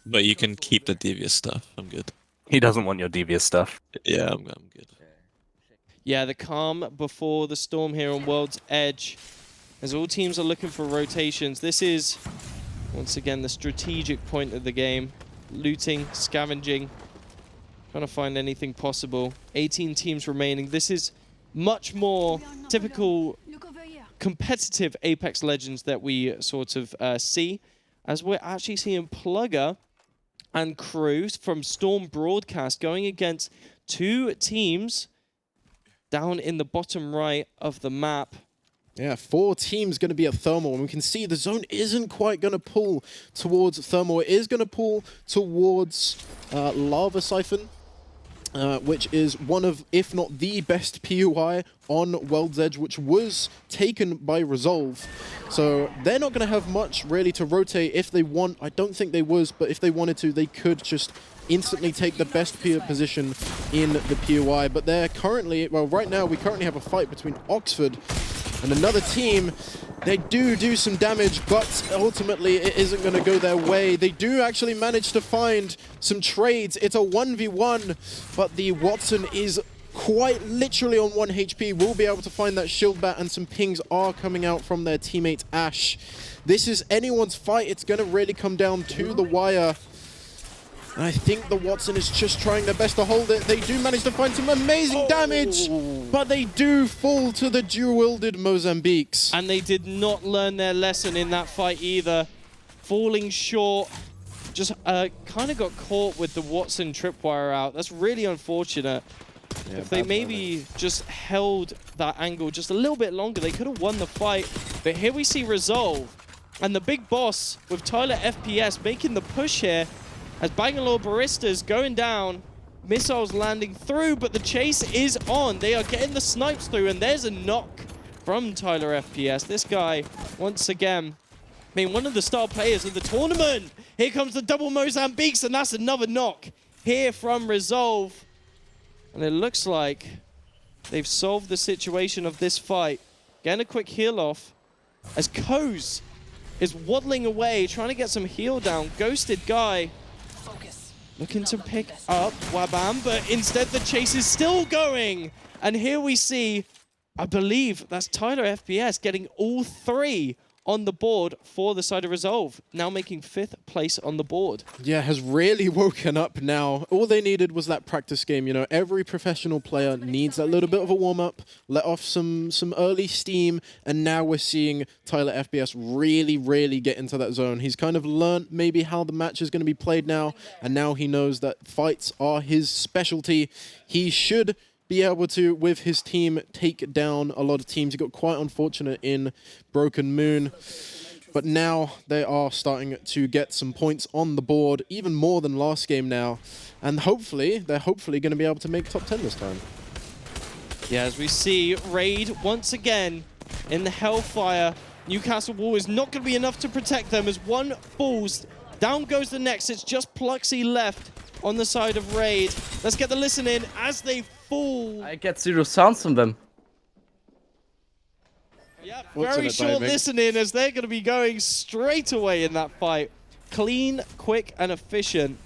S17: But you can keep the devious stuff. I'm good.
S11: He doesn't want your devious stuff.
S17: Yeah, I'm good.
S4: Yeah, the calm before the storm here on World's Edge. As all teams are looking for rotations, this is, once again, the strategic point of the game. Looting, scavenging, trying to find anything possible. 18 teams remaining. This is much more typical competitive Apex Legends that we sort of see, as we're actually seeing Plugger and crew from Storm Broadcast going against two teams down in the bottom right of the map.
S5: Yeah, 4 teams going to be at Thermal, and we can see the zone isn't quite going to pull towards Thermal. It is going to pull towards Lava Siphon, which is one of, if not the best PUI on World's Edge, which was taken by Resolve. So they're not going to have much really to rotate if they want. I don't think they was, but if they wanted to, they could just instantly take the best position in the PUI. But they're currently, well, right now we currently have a fight between Oxford and another team. They do some damage, but ultimately it isn't going to go their way. They do actually manage to find some trades. It's a 1v1, but the Watson is quite literally on 1 HP. Will be able to find that shield bat, and some pings are coming out from their teammate Ash. This is anyone's fight. It's going to really come down to the wire. And I think the Watson is just trying their best to hold it. They do manage to find some amazing damage, but they do fall to the dual-wielded Mozambiques.
S4: And they did not learn their lesson in that fight either. Falling short, just kind of got caught with the Watson tripwire out. That's really unfortunate. Yeah, if they maybe just held that angle just a little bit longer, they could have won the fight. But here we see Resolve and the big boss with Tyler FPS making the push here. As Bangalore Baristas going down, missiles landing through, but the chase is on. They are getting the snipes through, and there's a knock from Tyler FPS. This guy, once again, being one of the star players of the tournament. Here comes the double Mozambiques, and that's another knock here from Resolve. And it looks like they've solved the situation of this fight. Getting a quick heal off as Koz is waddling away, trying to get some heal down. Ghosted guy looking to pick up Wabam, but instead the chase is still going. And here we see, I believe that's Tyler FPS getting all 3 on the board for the side of Resolve, now making 5th place on the board.
S5: Yeah, has really woken up now. All they needed was that practice game. You know, every professional player needs that little bit of a warm-up, let off some early steam, and now we're seeing Tyler FPS really get into that zone. He's kind of learned maybe how the match is going to be played now, and now he knows that fights are his specialty. He should be able to, with his team, take down a lot of teams. He got quite unfortunate in Broken Moon, but now they are starting to get some points on the board, even more than last game now, and they're hopefully going to be able to make top 10 this time.
S4: Yeah, as we see Raid once again in the Hellfire. Newcastle Wall is not going to be enough to protect them as one falls. Down goes the next. It's just Pluxy left on the side of Raid. Let's get the listen in as they fall.
S13: I get 0 sounds from them.
S4: Yeah, very short listening as they're going to be going straight away in that fight. Clean, quick, and efficient.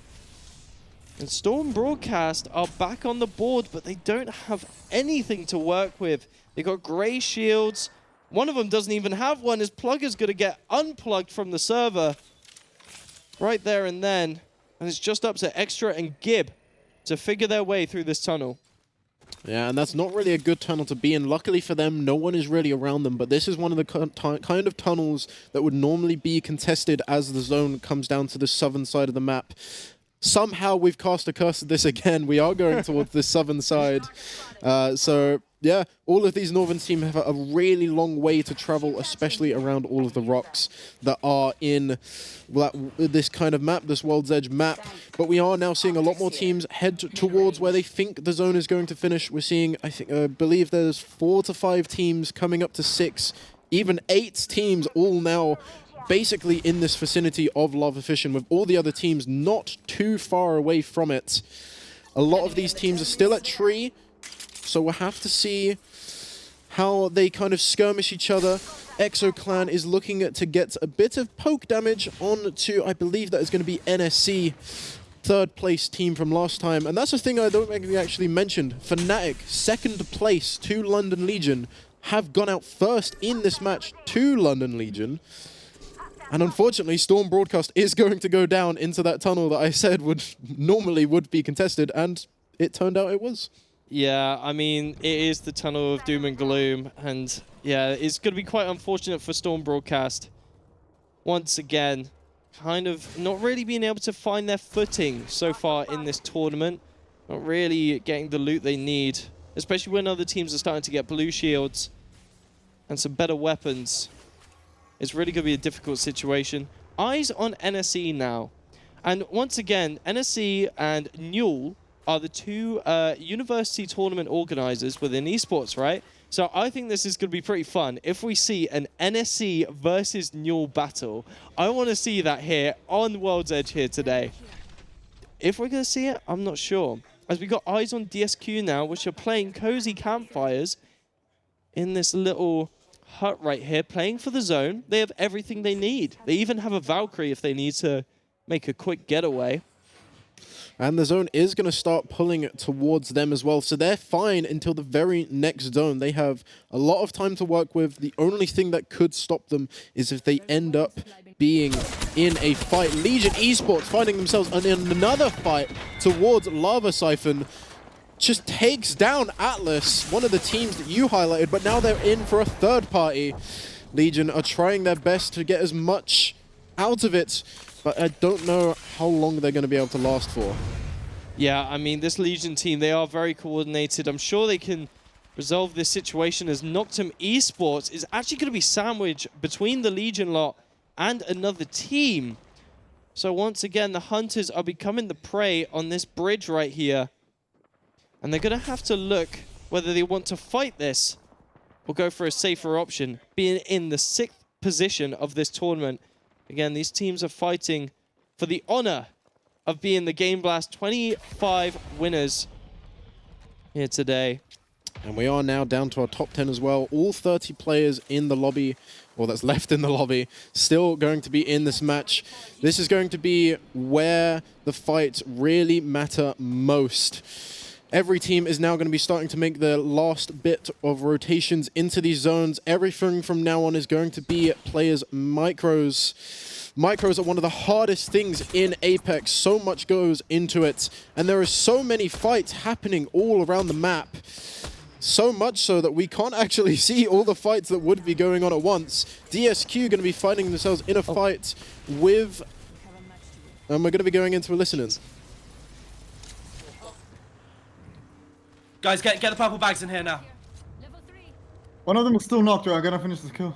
S4: And Storm Broadcast are back on the board, but they don't have anything to work with. They got grey shields. One of them doesn't even have one, as Plugger's going to get unplugged from the server right there and then. And it's just up to Extra and Gib to figure their way through this tunnel.
S5: Yeah, and that's not really a good tunnel to be in. Luckily for them, no one is really around them, but this is one of the kind of tunnels that would normally be contested as the zone comes down to the southern side of the map. Somehow we've cast a curse at this again. We are going towards the southern side. So, yeah, all of these northern teams have a really long way to travel, especially around all of the rocks that are in this kind of map, this World's Edge map. But we are now seeing a lot more teams head towards where they think the zone is going to finish. We're seeing, I believe there's 4 to 5 teams coming up to 6, even 8 teams all now basically in this vicinity of Lava Fission, with all the other teams not too far away from it. A lot of these teams are still at tree, so we'll have to see how they kind of skirmish each other. ExoClan is looking to get a bit of poke damage onto, I believe that is going to be NSC, third place team from last time. And that's a thing I don't think we actually mentioned. Fnatic, second place to London Legion, have gone out first in this match to London Legion. And unfortunately, Storm Broadcast is going to go down into that tunnel that I said would normally be contested, and it turned out it was.
S4: Yeah, I mean, it is the tunnel of doom and gloom, and yeah, it's going to be quite unfortunate for Storm Broadcast. Once again, kind of not really being able to find their footing so far in this tournament. Not really getting the loot they need, especially when other teams are starting to get blue shields and some better weapons. It's really going to be a difficult situation. Eyes on NSC now. And once again, NSC and Newell are the two university tournament organizers within esports, right? So I think this is going to be pretty fun. If we see an NSC versus Newell battle, I want to see that here on World's Edge here today. If we're going to see it, I'm not sure. As we got eyes on DSQ now, which are playing cozy campfires in this little hut right here, playing for the zone. They have everything they need. They even have a Valkyrie if they need to make a quick getaway.
S5: And the zone is going to start pulling towards them as well. So they're fine until the very next zone. They have a lot of time to work with. The only thing that could stop them is if they end up being in a fight. Legion Esports finding themselves in another fight towards Lava Siphon. Just takes down Atlas, one of the teams that you highlighted, but now they're in for a third party. Legion are trying their best to get as much out of it, but I don't know how long they're going to be able to last for.
S4: Yeah, I mean, this Legion team, they are very coordinated. I'm sure they can resolve this situation, as Noctum Esports is actually going to be sandwiched between the Legion lot and another team. So once again, the Hunters are becoming the prey on this bridge right here. And they're going to have to look whether they want to fight this or go for a safer option, being in the 6th position of this tournament. Again, these teams are fighting for the honor of being the Gameblast25 winners here today.
S5: And we are now down to our top 10 as well. All 30 players in the lobby, or that's left in the lobby, still going to be in this match. This is going to be where the fights really matter most. Every team is now going to be starting to make their last bit of rotations into these zones. Everything from now on is going to be players' micros. Micros are one of the hardest things in Apex. So much goes into it. And there are so many fights happening all around the map. So much so that we can't actually see all the fights that would be going on at once. DSQ going to be finding themselves in a fight with... And we're going to be going into a listening.
S18: Guys, get the purple bags in here now.
S19: One of them is still knocked, right? I gotta finish this kill.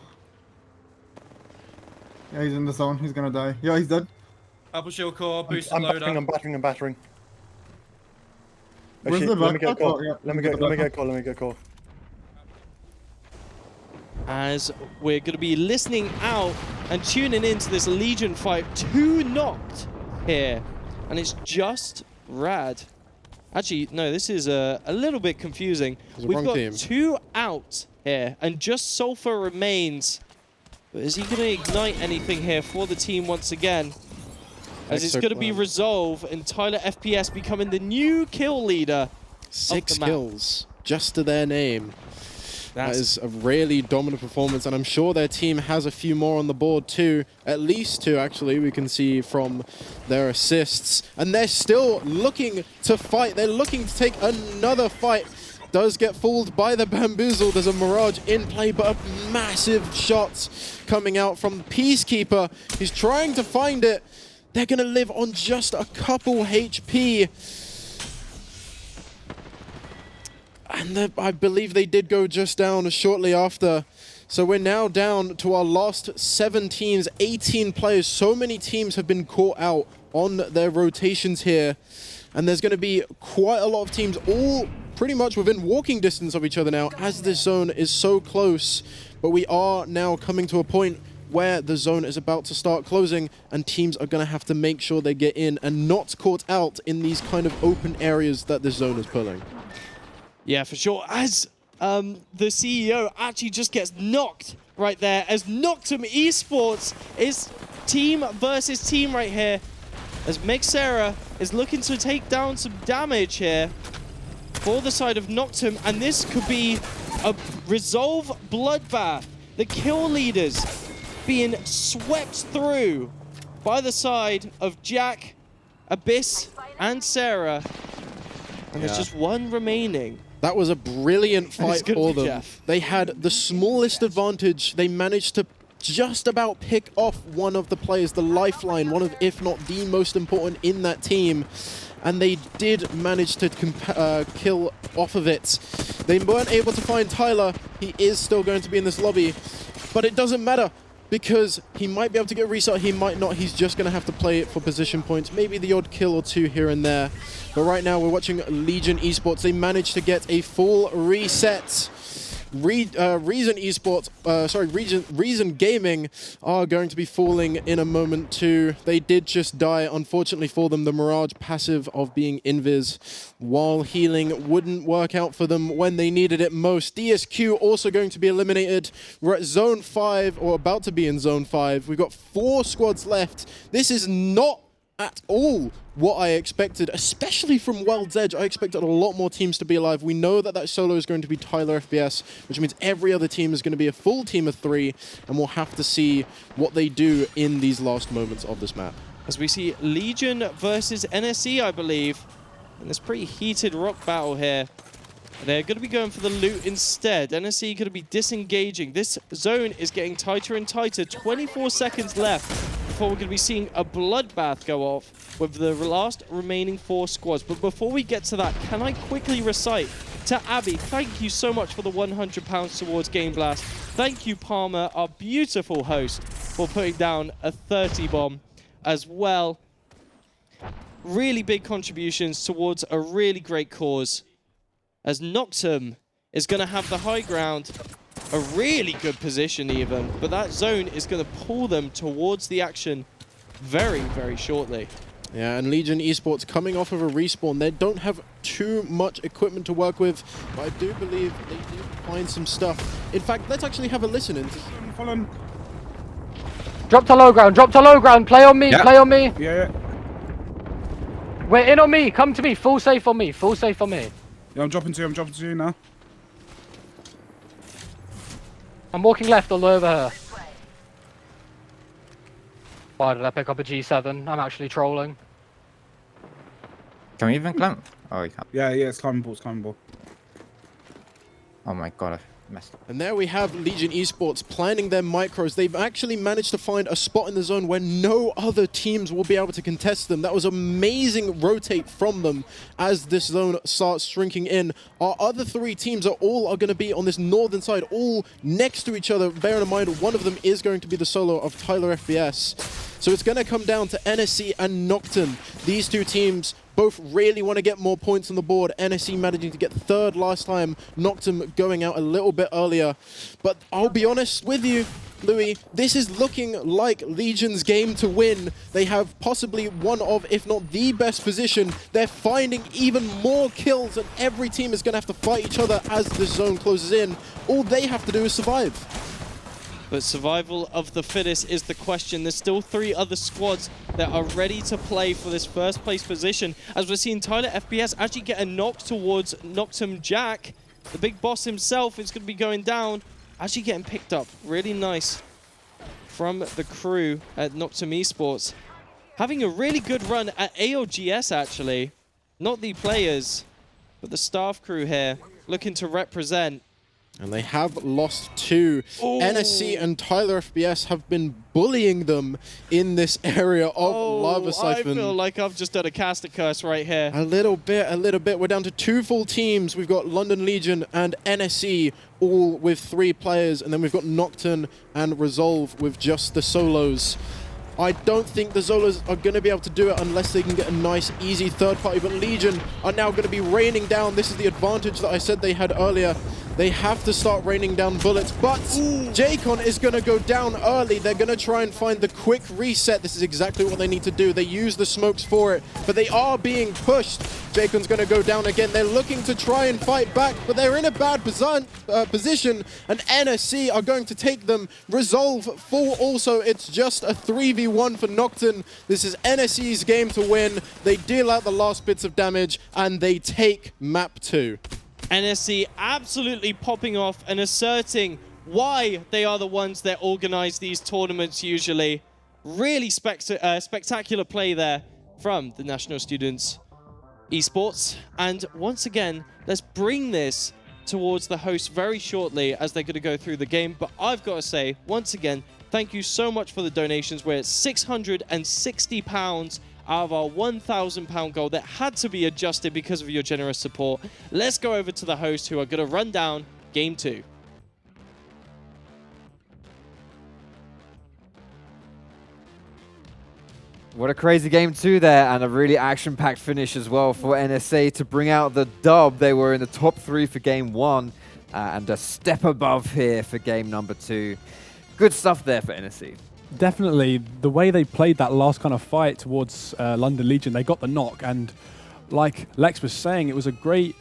S19: Yeah, he's in the zone. He's gonna die. Yeah, he's dead.
S18: Purple shield core, boosted
S6: I'm
S18: loader.
S6: battering, I'm battering.
S19: Where's the
S6: Let me get a
S19: backpack?
S6: call.
S19: Oh, yeah.
S6: Let me get a call.
S4: As we're going to be listening out and tuning into this Legion fight. 2 knocked here. And it's just Rad. Actually, no, this is a little bit confusing. We've got
S5: team.
S4: 2 out here, and just Sulfur remains. But is he going to ignite anything here for the team once again? As it's going to be resolved, and Tyler FPS becoming the new kill leader.
S5: 6 kills, just to their name. That is a really dominant performance, and I'm sure their team has a few more on the board too. At least 2, actually, we can see from their assists. And they're still looking to fight. They're looking to take another fight. Does get fooled by the bamboozle. There's a Mirage in play, but a massive shot coming out from Peacekeeper. He's trying to find it. They're going to live on just a couple HP. And I believe they did go just down shortly after. So we're now down to our last 7 teams, 18 players. So many teams have been caught out on their rotations here. And there's going to be quite a lot of teams all pretty much within walking distance of each other now, as this zone is so close. But we are now coming to a point where the zone is about to start closing, and teams are going to have to make sure they get in and not caught out in these kind of open areas that this zone is pulling.
S4: Yeah, for sure. As the CEO actually just gets knocked right there, as Noctum Esports is team versus team right here, as Mexera is looking to take down some damage here for the side of Noctum, and this could be a Resolve bloodbath. The kill leaders being swept through by the side of Jack, Abyss, and Sarah, and there's just one remaining.
S5: That was a brilliant fight for them.
S4: Jeff.
S5: They had the smallest advantage. They managed to just about pick off one of the players, the lifeline, one of, if not the most important in that team. And they did manage to kill off of it. They weren't able to find Tyler. He is still going to be in this lobby. But it doesn't matter, because he might be able to get a restart, he might not. He's just going to have to play it for position points, maybe the odd kill or two here and there. But right now we're watching Legion Esports. They managed to get a full reset. Reason Gaming are going to be falling in a moment too. They did just die, unfortunately for them. The Mirage passive of being invis while healing wouldn't work out for them when they needed it most. DSQ also going to be eliminated. We're at Zone 5, or about to be in Zone 5. We've got 4 squads left. This is not at all what I expected, especially from World's Edge. I expected a lot more teams to be alive. We know that solo is going to be Tyler FPS, which means every other team is going to be a full team of 3, and we'll have to see what they do in these last moments of this map.
S4: As we see Legion versus NSE, I believe, in this pretty heated rock battle here. They're going to be going for the loot instead. NSE going to be disengaging. This zone is getting tighter and tighter. 24 seconds left before we're going to be seeing a bloodbath go off with the last remaining 4 squads. But before we get to that, can I quickly recite to Abby, thank you so much for the £100 towards Game Blast. Thank you, Palmer, our beautiful host, for putting down a 30 bomb as well. Really big contributions towards a really great cause, as Noctum is going to have the high ground, a really good position even, but that zone is going to pull them towards the action very, very shortly.
S5: Yeah, and Legion Esports coming off of a respawn. They don't have too much equipment to work with, but I do believe they did find some stuff. In fact, let's actually have a listen in.
S20: Drop to low ground, play on me, play on me.
S12: Yeah.
S20: Wait, in on me, come to me, full safe on me, full safe on me.
S12: Yeah, I'm dropping to you now.
S20: I'm walking left all over her. Why did I pick up a G7? I'm actually trolling.
S10: Can we even climb? Oh, we can't.
S12: Yeah, it's climbable,
S10: Oh my god, I messed up.
S5: And there we have Legion Esports planning their micros. They've actually managed to find a spot in the zone where no other teams will be able to contest them. That was amazing rotate from them as this zone starts shrinking in. Our other 3 teams are going to be on this northern side, all next to each other. Bear in mind, one of them is going to be the solo of Tyler FPS. So it's going to come down to NSC and Noctum. These 2 teams both really want to get more points on the board. NSC managing to get 3rd last time, Noctum going out a little bit earlier. But I'll be honest with you, Louis, this is looking like Legion's game to win. They have possibly one of, if not the best position. They're finding even more kills, and every team is going to have to fight each other as this zone closes in. All they have to do is survive.
S4: But survival of the fittest is the question. There's still 3 other squads that are ready to play for this first place position. As we're seeing Tyler FPS actually get a knock towards Noctum Jack. The big boss himself is going to be going down. Actually getting picked up. Really nice from the crew at Noctum Esports. Having a really good run at ALGS actually. Not the players, but the staff crew here looking to represent.
S5: And they have lost 2.
S4: Ooh.
S5: NSC and Tyler FPS have been bullying them in this area of Lava Siphon.
S4: I feel like I've just done a caster curse right here.
S5: A little bit. We're down to 2 full teams. We've got London Legion and NSC, all with 3 players. And then we've got Nocturne and Resolve with just the solos. I don't think the Zolas are going to be able to do it unless they can get a nice, easy 3rd party. But Legion are now going to be raining down. This is the advantage that I said they had earlier. They have to start raining down bullets, but Jaycon is going to go down early. They're going to try and find the quick reset. This is exactly what they need to do. They use the smokes for it, but they are being pushed. Jaycon's going to go down again. They're looking to try and fight back, but they're in a bad position, and NSC are going to take them. Resolve full also. It's just a 3v1 for Nocturne. This is NSC's game to win. They deal out the last bits of damage, and they take map 2.
S4: NSC absolutely popping off and asserting why they are the ones that organize these tournaments usually. Really spectacular play there from the National Students Esports. And once again, let's bring this towards the host very shortly as they're going to go through the game. But I've got to say, once again, thank you so much for the donations. We're at £660 out of our £1,000 goal that had to be adjusted because of your generous support. Let's go over to the host who are going to run down Game 2.
S1: What a crazy Game 2 there, and a really action-packed finish as well for NSA to bring out the dub. They were in the top 3 for Game 1 and a step above here for Game number 2. Good stuff there for NSC.
S3: Definitely, the way they played that last kind of fight towards London Legion, they got the knock, and like Lex was saying, it was a great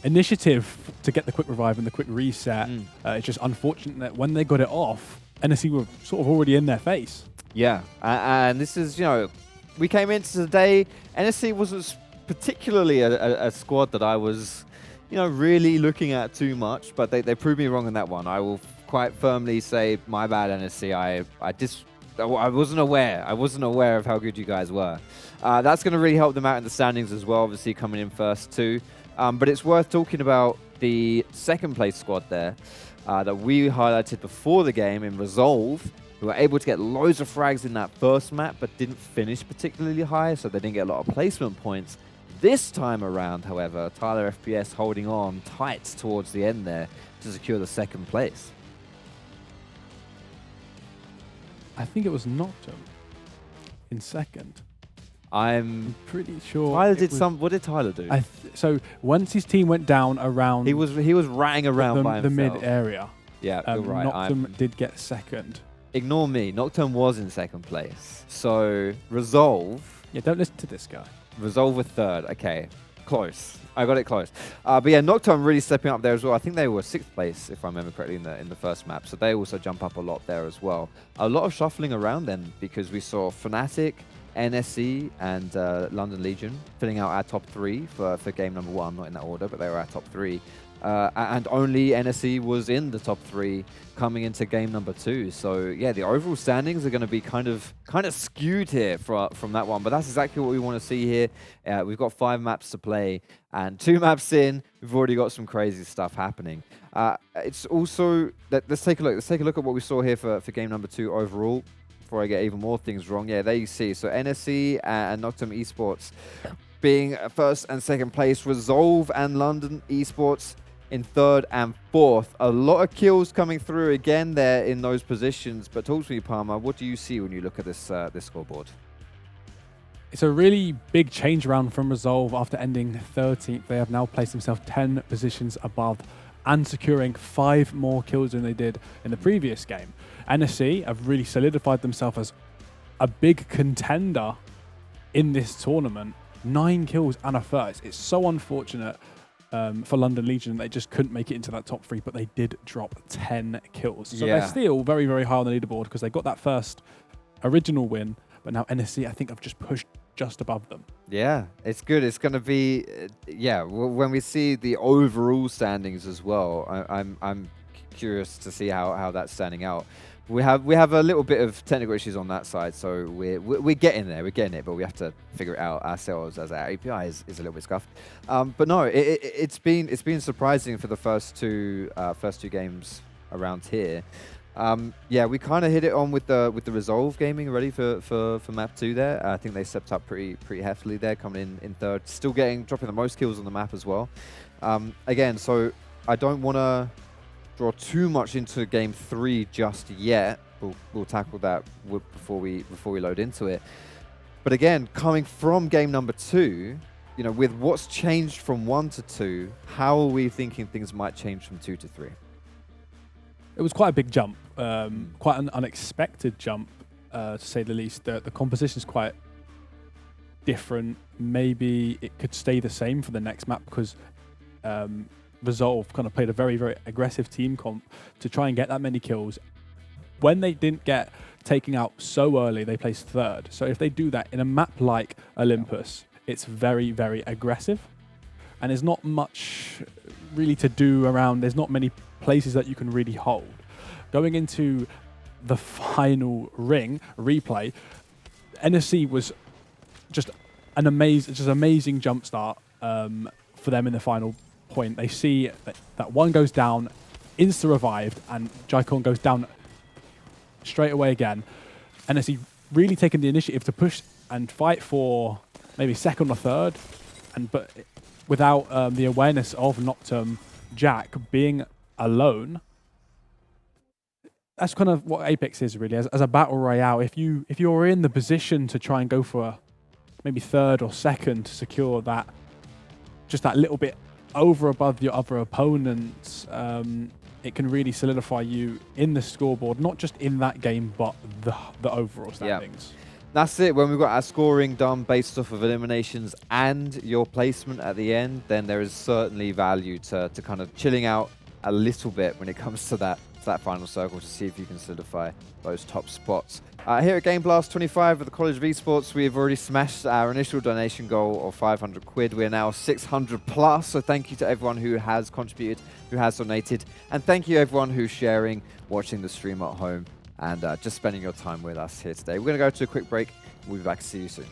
S3: initiative to get the quick revive and the quick reset. It's just unfortunate that when they got it off, NSC were sort of already in their face.
S1: Yeah, and this is, you know, we came into today, NSC wasn't particularly a squad that I was, you know, really looking at too much, but they proved me wrong in that one. I will quite firmly say, my bad, NSC. I wasn't aware. I wasn't aware of how good you guys were. That's going to really help them out in the standings as well, obviously coming in first too. But it's worth talking about the second place squad there that we highlighted before the game in Resolve, who were able to get loads of frags in that first map, but didn't finish particularly high, so they didn't get a lot of placement points. This time around, however, Tyler FPS holding on tight towards the end there to secure the second place.
S3: I think it was Nocturne in second.
S1: I'm
S3: pretty sure.
S1: Tyler did some. What did Tyler do?
S3: So once his team went down around,
S1: he was ratting around by
S3: the
S1: himself.
S3: mid area.
S1: Yeah, you're right.
S3: Nocturne did get second.
S1: Ignore me. Nocturne was in second place. So Resolve.
S3: Yeah, don't listen to this guy.
S1: Resolve with third. Okay, close. I got it close. But yeah, Nocturne really stepping up there as well. I think they were 6th place, if I remember correctly, in the first map. So they also jump up a lot there as well. A lot of shuffling around then, because we saw Fnatic, NSC, and London Legion filling out our top 3 for game number 1. Not in that order, but they were our top 3. And only NSC was in the top 3 coming into game number 2. So yeah, the overall standings are going to be kind of skewed here from that one. But that's exactly what we want to see here. We've got 5 maps to play, and 2 maps in, we've already got some crazy stuff happening. It's also let's take a look. Let's take a look at what we saw here for game number 2 overall. Before I get even more things wrong, yeah, there you see. So NSC and Nocturne Esports being first and second place. Resolve and London Esports in 3rd and 4th. A lot of kills coming through again there in those positions. But talk to me, Palmer, what do you see when you look at this this scoreboard?
S3: It's a really big change around from Resolve after ending 13th. They have now placed themselves 10 positions above and securing 5 more kills than they did in the previous game. NSC have really solidified themselves as a big contender in this tournament. 9 kills and a first. It's so unfortunate for London Legion. They just couldn't make it into that top 3, but they did drop 10 kills. So they're still very, very high on the leaderboard because they got that first original win, but now NSC, I think, have just pushed just above them. Yeah,
S1: it's good. It's going to be, when we see the overall standings as well, I'm curious to see how that's standing out. We have a little bit of technical issues on that side, so we're getting there. We're getting it, but we have to figure it out ourselves as our API is a little bit scuffed. But no, it's been surprising for the first two games around here. Yeah, we kind of hit it on with the Resolve gaming already for map 2 there. I think they stepped up pretty heftily there, coming in 3rd, still dropping the most kills on the map as well. Again, so I don't want to draw too much into game 3 just yet. We'll tackle that before we load into it. But again, coming from game number 2, you know, with what's changed from 1 to 2, how are we thinking things might change from 2 to 3?
S3: It was quite a big jump, quite an unexpected jump, to say the least. The composition is quite different. Maybe it could stay the same for the next map because Resolve kind of played a very, very aggressive team comp to try and get that many kills. When they didn't get taken out so early, they placed 3rd. So if they do that in a map like Olympus, it's very, very aggressive. And there's not much really to do around. There's not many places that you can really hold. Going into the final ring replay, NSC was just an amazing jump start for them in the final point. They see that one goes down, insta-revived, and Jaikon goes down straight away again. NSC really taking the initiative to push and fight for maybe 2nd or 3rd, but without the awareness of Nocturne Jack being alone. That's kind of what Apex is really, as a battle royale. If you're in the position to try and go for maybe 3rd or 2nd to secure that, just that little bit over above your other opponents, it can really solidify you in the scoreboard, not just in that game, but the overall standings.
S1: That's it. When we've got our scoring done based off of eliminations and your placement at the end, then there is certainly value to kind of chilling out a little bit when it comes to that final circle to see if you can solidify those top spots. Here at Gameblast25 with the College of Esports, we've already smashed our initial donation goal of 500 quid. We're now 600 plus, so thank you to everyone who has contributed, who has donated, and thank you everyone who's sharing, watching the stream at home, and just spending your time with us here today. We're going to go to a quick break. We'll be back to see you soon.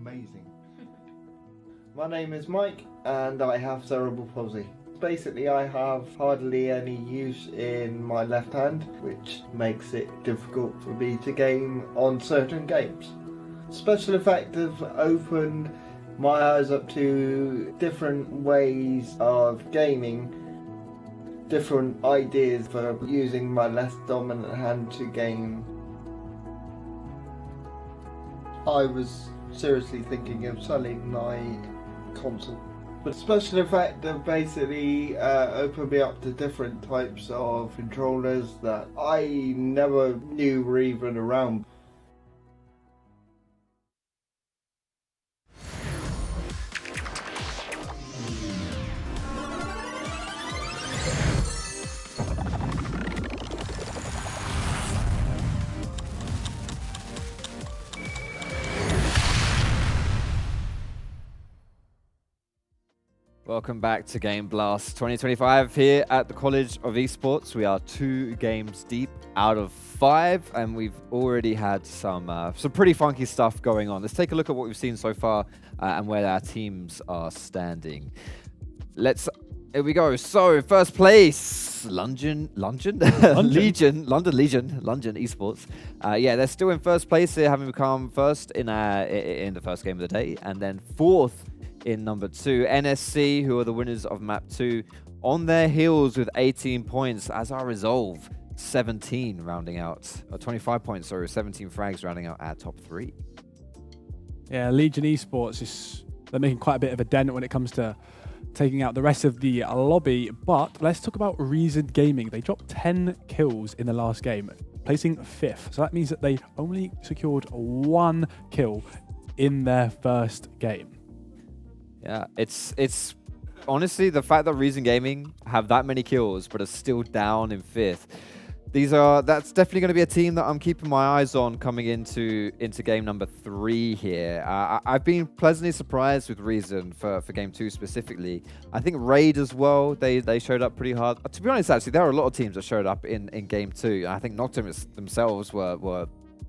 S21: amazing. My name is Mike and I have cerebral palsy. Basically, I have hardly any use in my left hand, which makes it difficult for me to game on certain games. Special effects have opened my eyes up to different ways of gaming, different ideas for using my less dominant hand to game. I was seriously thinking of selling my console. But special effect have basically opened me up to different types of controllers that I never knew were even around.
S1: Welcome back to Gameblast25 here at the College of Esports. We are 2 games deep out of 5, and we've already had some pretty funky stuff going on. Let's take a look at what we've seen so far and where our teams are standing. Here we go. So, first place, London Esports. Yeah, they're still in first place here, having become first in the first game of the day, and then 4th in number 2. NSC, who are the winners of map 2, on their heels with 18 points, as our Resolve 17 rounding out, 25 points, sorry, 17 frags rounding out our top 3.
S3: Yeah, Legion Esports, they're making quite a bit of a dent when it comes to taking out the rest of the lobby, but let's talk about Reason Gaming. They dropped 10 kills in the last game, placing 5th. So that means that they only secured 1 kill in their first game.
S1: Yeah, it's honestly the fact that Reason Gaming have that many kills but are still down in 5th. That's definitely going to be a team that I'm keeping my eyes on coming into game number 3 here. I've been pleasantly surprised with Reason for game 2 specifically. I think Raid as well, they showed up pretty hard. To be honest, actually, there are a lot of teams that showed up in game 2. I think Noctum themselves were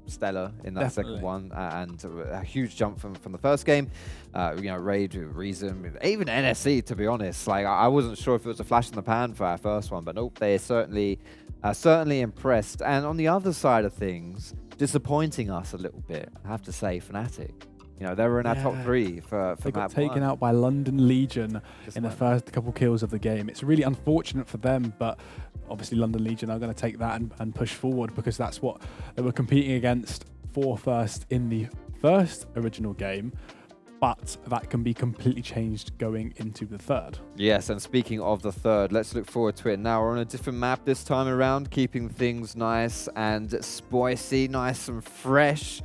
S1: stellar in that second one, and a huge jump from the first game. Raid, Reason, even NSC, to be honest. Like, I wasn't sure if it was a flash in the pan for our first one, but nope, they certainly impressed. And on the other side of things, disappointing us a little bit, I have to say, Fnatic. They were in our top 3 for
S3: They got
S1: map
S3: taken
S1: 1.
S3: out by London Legion in the first couple kills of the game. It's really unfortunate for them, but obviously London Legion are going to take that and push forward, because that's what they were competing against for first in the first original game. But that can be completely changed going into the third. Yes,
S1: and speaking of the third, let's look forward to it now. We're on a different map this time around, keeping things nice and spicy, nice and fresh.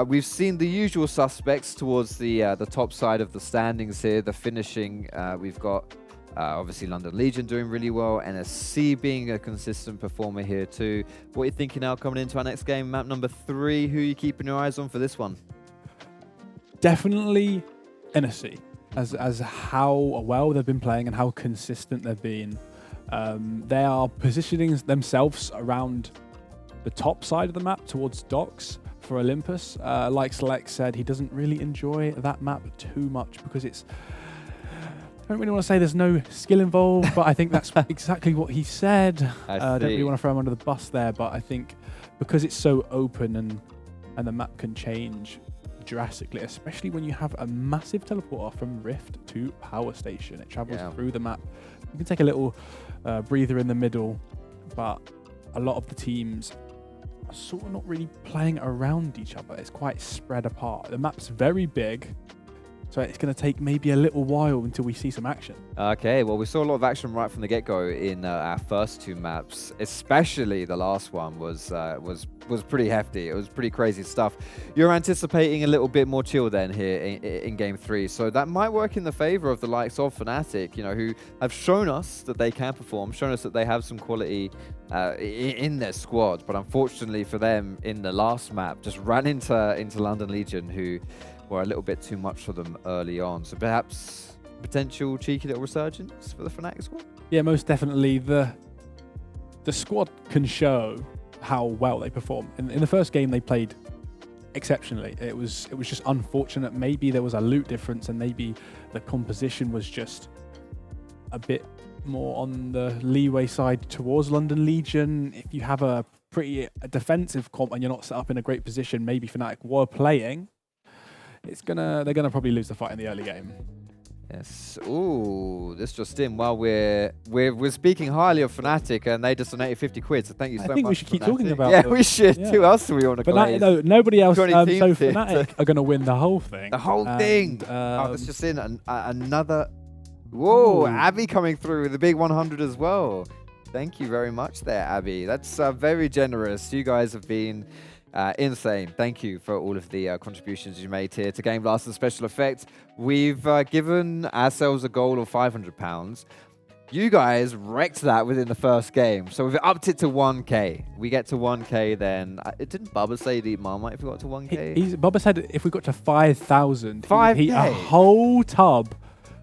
S1: We've seen the usual suspects towards the top side of the standings here. The finishing, we've got obviously London Legion doing really well, NSC being a consistent performer here too. What are you thinking now coming into our next game, map number 3? Who are you keeping your eyes on for this one?
S3: Definitely NSC, as how well they've been playing and how consistent they've been. They are positioning themselves around the top side of the map towards docks for Olympus. Like Select said, he doesn't really enjoy that map too much because it's... I don't really want to say there's no skill involved, but I think that's exactly what he said. I don't really want to throw him under the bus there, but I think because it's so open and the map can change drastically, especially when you have a massive teleporter from Rift to Power Station. It travels through the map. You can take a little breather in the middle, but a lot of the teams are sort of not really playing around each other. It's quite spread apart. The map's very big, so it's going to take maybe a little while until we see some action. Okay, well, we saw a lot of action right from the get-go in our first 2 maps. Especially the last one was pretty hefty. It was pretty crazy stuff. You're anticipating a little bit more chill then here in game 3, so that might work in the favor of the likes of Fnatic, who have shown us that they can perform, shown us that they have some quality in their squad. But unfortunately for them, in the last map, just ran into London Legion, who were a little bit too much for them early on. So perhaps potential cheeky little resurgence for the Fnatic squad? Yeah, most definitely. The squad can show how well they perform. In the first game, they played exceptionally. It was just unfortunate. Maybe there was a loot difference, and maybe the composition was just a bit more on the leeway side towards London Legion. If you have a pretty defensive comp and you're not set up in a great position, maybe Fnatic were playing, they're gonna probably lose the fight in the early game.
S1: Yes. Ooh, this just in. While we're speaking highly of Fnatic, and they just donated 50 quid. So thank you so much.
S3: I think we should keep
S1: Fnatic.
S3: talking about.
S1: Yeah, we should.
S3: Yeah.
S1: Who else do we want to glaze?
S3: No, nobody else. So
S1: teams here.
S3: Fnatic are going to win the whole thing.
S1: The whole thing. That's just in another. Whoa, Abby coming through with a big 100 as well. Thank you very much there, Abby. That's very generous. You guys have been insane. Thank you for all of the contributions you made here to Game Blast and Special Effects. We've given ourselves a goal of £500. You guys wrecked that within the first game. So we've upped it to 1k. We get to 1k then. Didn't Bubba say the Marmite if we got to 1k?
S3: Bubba said if we got to 5,000,
S1: 5K?
S3: he'd eat a whole tub.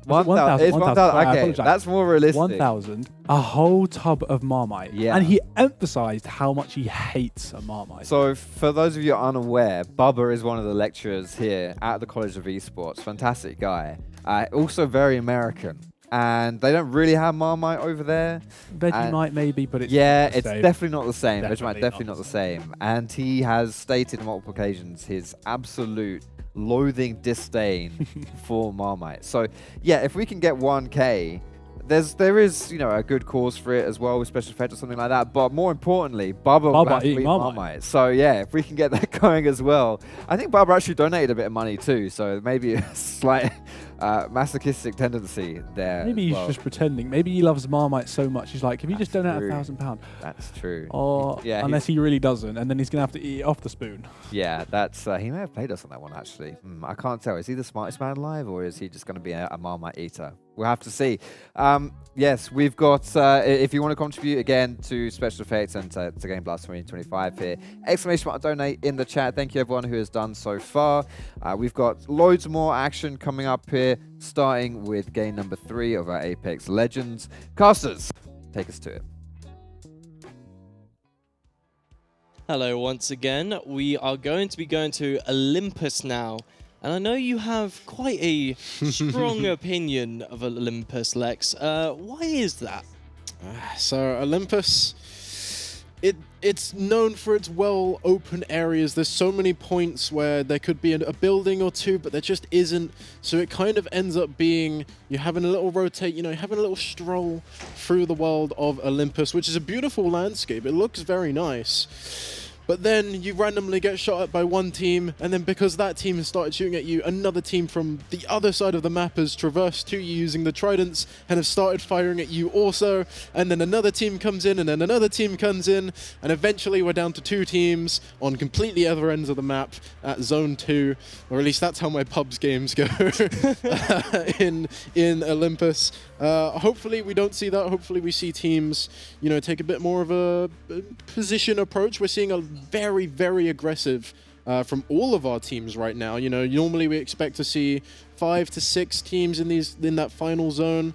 S1: 1,000. It's 1,000. Okay, that's more realistic.
S3: 1,000. A whole tub of Marmite.
S1: Yeah.
S3: And he emphasized how much he hates a Marmite.
S1: So for those of you unaware, Bubba is one of the lecturers here at the College of Esports. Fantastic guy. Also very American. And they don't really have Marmite over there.
S3: Vegemite maybe, but it's
S1: definitely not the same.
S3: Definitely
S1: Vegemite not the same. And he has stated on multiple occasions his absolute loathing disdain for Marmite. So yeah, if we can get 1k, there is a good cause for it as well with special effect or something like that. But more importantly, Bubba will actually eat Marmite. So yeah, if we can get that going as well. I think Bubba actually donated a bit of money too, so maybe a slight masochistic tendency there.
S3: Maybe he's just pretending. Maybe he loves Marmite so much. He's like, if you just donate £1,000.
S1: That's true.
S3: Or unless he really doesn't, and then he's gonna have to eat it off the spoon.
S1: Yeah, that's he may have played us on that one actually. I can't tell. Is he the smartest man alive, or is he just going to be a Marmite eater? We'll have to see. Yes, we've got, if you want to contribute again to Special Effects and to Gameblast25 here, ! donate in the chat. Thank you everyone who has done so far. We've got loads more action coming up here, starting with game number 3 of our Apex Legends. Casters, take us to it.
S4: Hello once again. We are going to be going to Olympus now. And I know you have quite a strong opinion of Olympus, Lex. Why is that?
S5: So Olympus, it's known for its well open areas. There's so many points where there could be a building or two, but there just isn't. So it kind of ends up being you're having a little rotate, you're having a little stroll through the world of Olympus, which is a beautiful landscape. It looks very nice. But then you randomly get shot at by one team, and then because that team has started shooting at you, another team from the other side of the map has traversed to you using the tridents and have started firing at you also, and then another team comes in, and then another team comes in, and eventually we're down to 2 teams on completely other ends of the map at Zone 2, or at least that's how my pubs games go in Olympus. Hopefully we don't see that. Hopefully we see teams, take a bit more of a position approach. We're seeing a very, very aggressive from all of our teams right now. Normally we expect to see 5 to 6 teams in that final zone.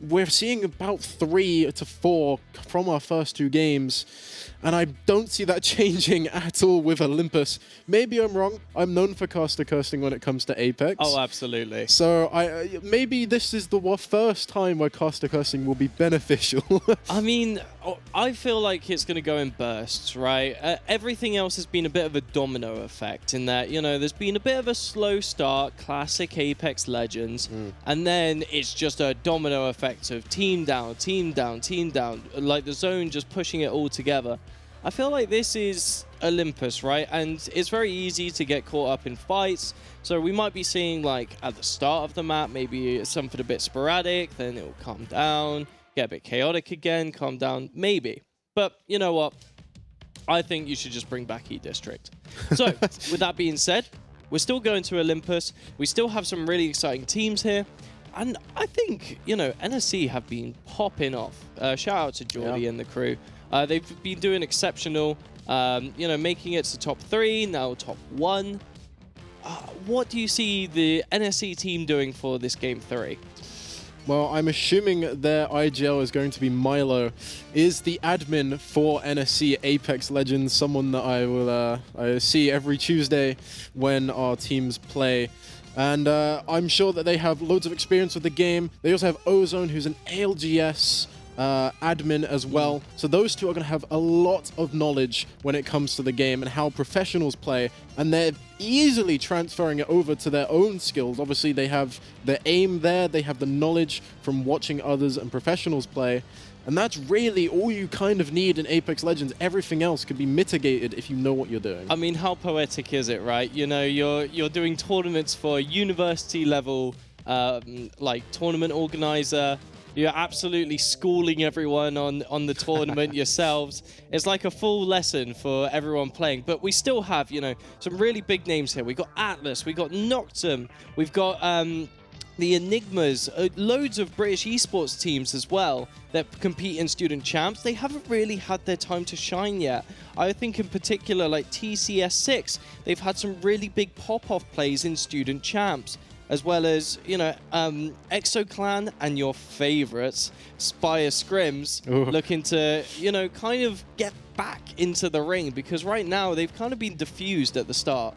S5: We're seeing about 3 to 4 from our first 2 games, and I don't see that changing at all with Olympus. Maybe I'm wrong. I'm known for caster cursing when it comes to Apex.
S4: Oh, absolutely.
S5: So maybe this is the first time where caster cursing will be beneficial.
S4: I mean, I feel like it's going to go in bursts, right? Everything else has been a bit of a domino effect in that, there's been a bit of a slow start, classic Apex Legends, and then it's just a domino effect of team down, team down, team down, like the zone just pushing it all together. I feel like this is Olympus, right? And it's very easy to get caught up in fights. So we might be seeing, like, at the start of the map, maybe something a bit sporadic, then it will calm down, get a bit chaotic again, calm down, maybe. But you know what? I think you should just bring back E-District. So, with that being said, we're still going to Olympus. We still have some really exciting teams here. And I think, NSC have been popping off. Shout out to Geordie and the crew. They've been doing exceptional, making it to top 3, now top 1. What do you see the NSC team doing for this game 3?
S5: Well, I'm assuming their IGL is going to be Milo. Is the admin for NSC Apex Legends, someone that I will I see every Tuesday when our teams play. And I'm sure that they have loads of experience with the game. They also have Ozone, who's an ALGS admin as well. So those two are going to have a lot of knowledge when it comes to the game and how professionals play, and they're easily transferring it over to their own skills. Obviously, they have the aim there, they have the knowledge from watching others and professionals play, and that's really all you kind of need in Apex Legends. Everything else could be mitigated if you know what you're doing.
S4: I mean, how poetic is it, right? You know, you're doing tournaments for university level, like tournament organizer. You're absolutely schooling everyone on the tournament yourselves. It's like a full lesson for everyone playing. But we still have, you know, some really big names here. We've got Atlas, we've got Noctum, we've got the Enigmas, loads of British esports teams as well that compete in student champs. They haven't really had their time to shine yet. I think in particular, like TCS6, they've had some really big pop-off plays in student champs, as well as, you know, ExoClan and your favorites, Spire Scrims, looking to, you know, kind of get back into the ring, because right now they've kind of been diffused at the start.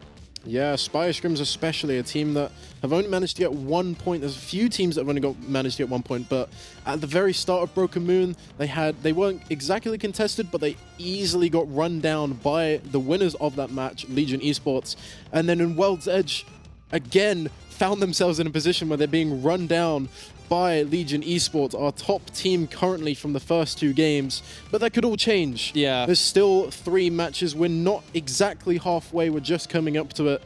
S5: Yeah, Spire Scrims especially, a team that have only managed to get 1 point. There's a few teams that have only managed to get 1 point, but at the very start of Broken Moon, they weren't exactly contested, but they easily got run down by the winners of that match, Legion Esports. And then in World's Edge, again, found themselves in a position where they're being run down by Legion Esports, our top team currently from the first 2 games. But that could all change.
S4: Yeah.
S5: There's still 3 matches. We're not exactly halfway. We're just coming up to it.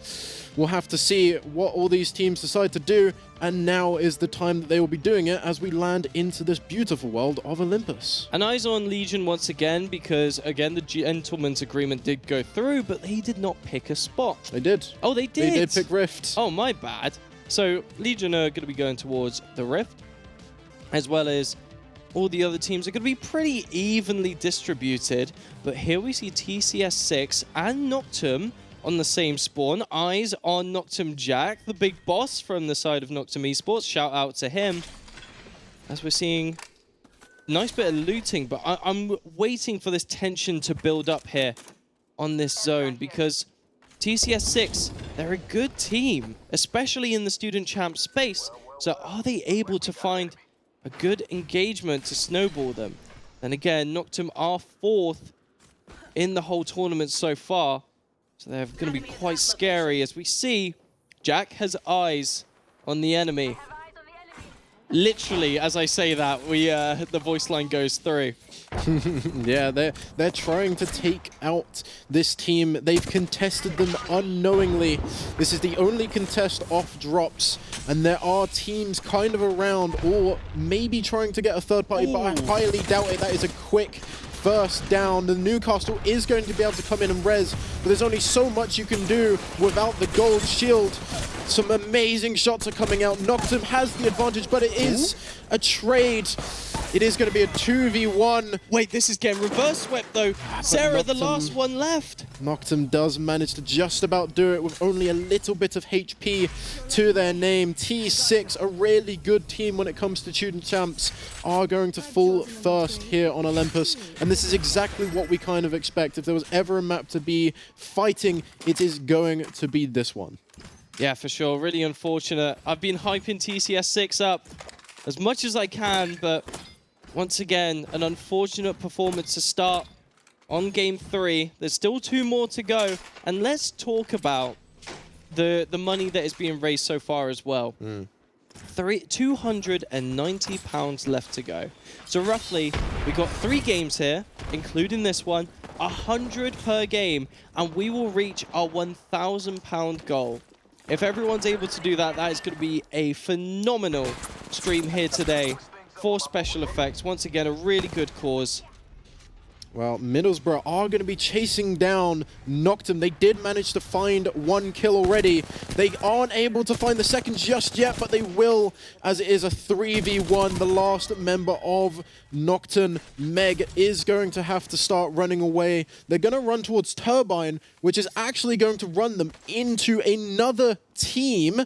S5: We'll have to see what all these teams decide to do. And now is the time that they will be doing it as we land into this beautiful world of Olympus.
S4: And eyes on Legion once again, because, again, the gentleman's agreement did go through, but they did not pick a spot.
S5: They did.
S4: Oh, they did?
S5: They did pick Rift.
S4: Oh, my bad. So Legion are going to be going towards the Rift, as well as all the other teams are going to be pretty evenly distributed. But here we see TCS6 and Noctum on the same spawn. Eyes on Noctum Jack, the big boss from the side of Noctum Esports. Shout out to him. As we're seeing a nice bit of looting, but I'm waiting for this tension to build up here on this zone, because TCS6, they're a good team, especially in the student champ space. So are they able to find a good engagement to snowball them? Then again, Noctum are 4th in the whole tournament so far. So they're going to be quite scary, as we see Jack has eyes on the enemy. Literally, as I say that, the voice line goes through.
S5: Yeah, they're trying to take out this team. They've contested them unknowingly. This is the only contest off drops, and there are teams kind of around, or maybe trying to get a third party, but I highly doubt it. That is a quick first down. The Newcastle is going to be able to come in and res, but there's only so much you can do without the gold shield. Some amazing shots are coming out. Noctum has the advantage, but it is a trade. It is going to be a 2v1.
S4: Wait, this is getting reverse swept though. Sarah, the last one left.
S5: Noctum does manage to just about do it with only a little bit of HP to their name. T6, a really good team when it comes to student champs, are going to fall first here on Olympus. And this is exactly what we kind of expect. If there was ever a map to be fighting, it is going to be this one.
S4: Yeah, for sure. Really unfortunate. I've been hyping TCS6 up as much as I can, but once again, an unfortunate performance to start on Game 3. There's still 2 more to go. And let's talk about the money that is being raised so far as well. £290 left to go. So roughly, we got 3 games here, including this one, 100 per game, and we will reach our £1,000 goal. If everyone's able to do that, that is going to be a phenomenal stream here today for special effects. Once again, a really good cause.
S5: Well, Middlesbrough are going to be chasing down Noctum. They did manage to find 1 kill already. They aren't able to find the second just yet, but they will, as it is a 3v1. The last member of Nocturne, Meg, is going to have to start running away. They're going to run towards Turbine, which is actually going to run them into another team.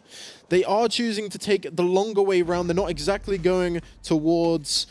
S5: They are choosing to take the longer way round. They're not exactly going towards...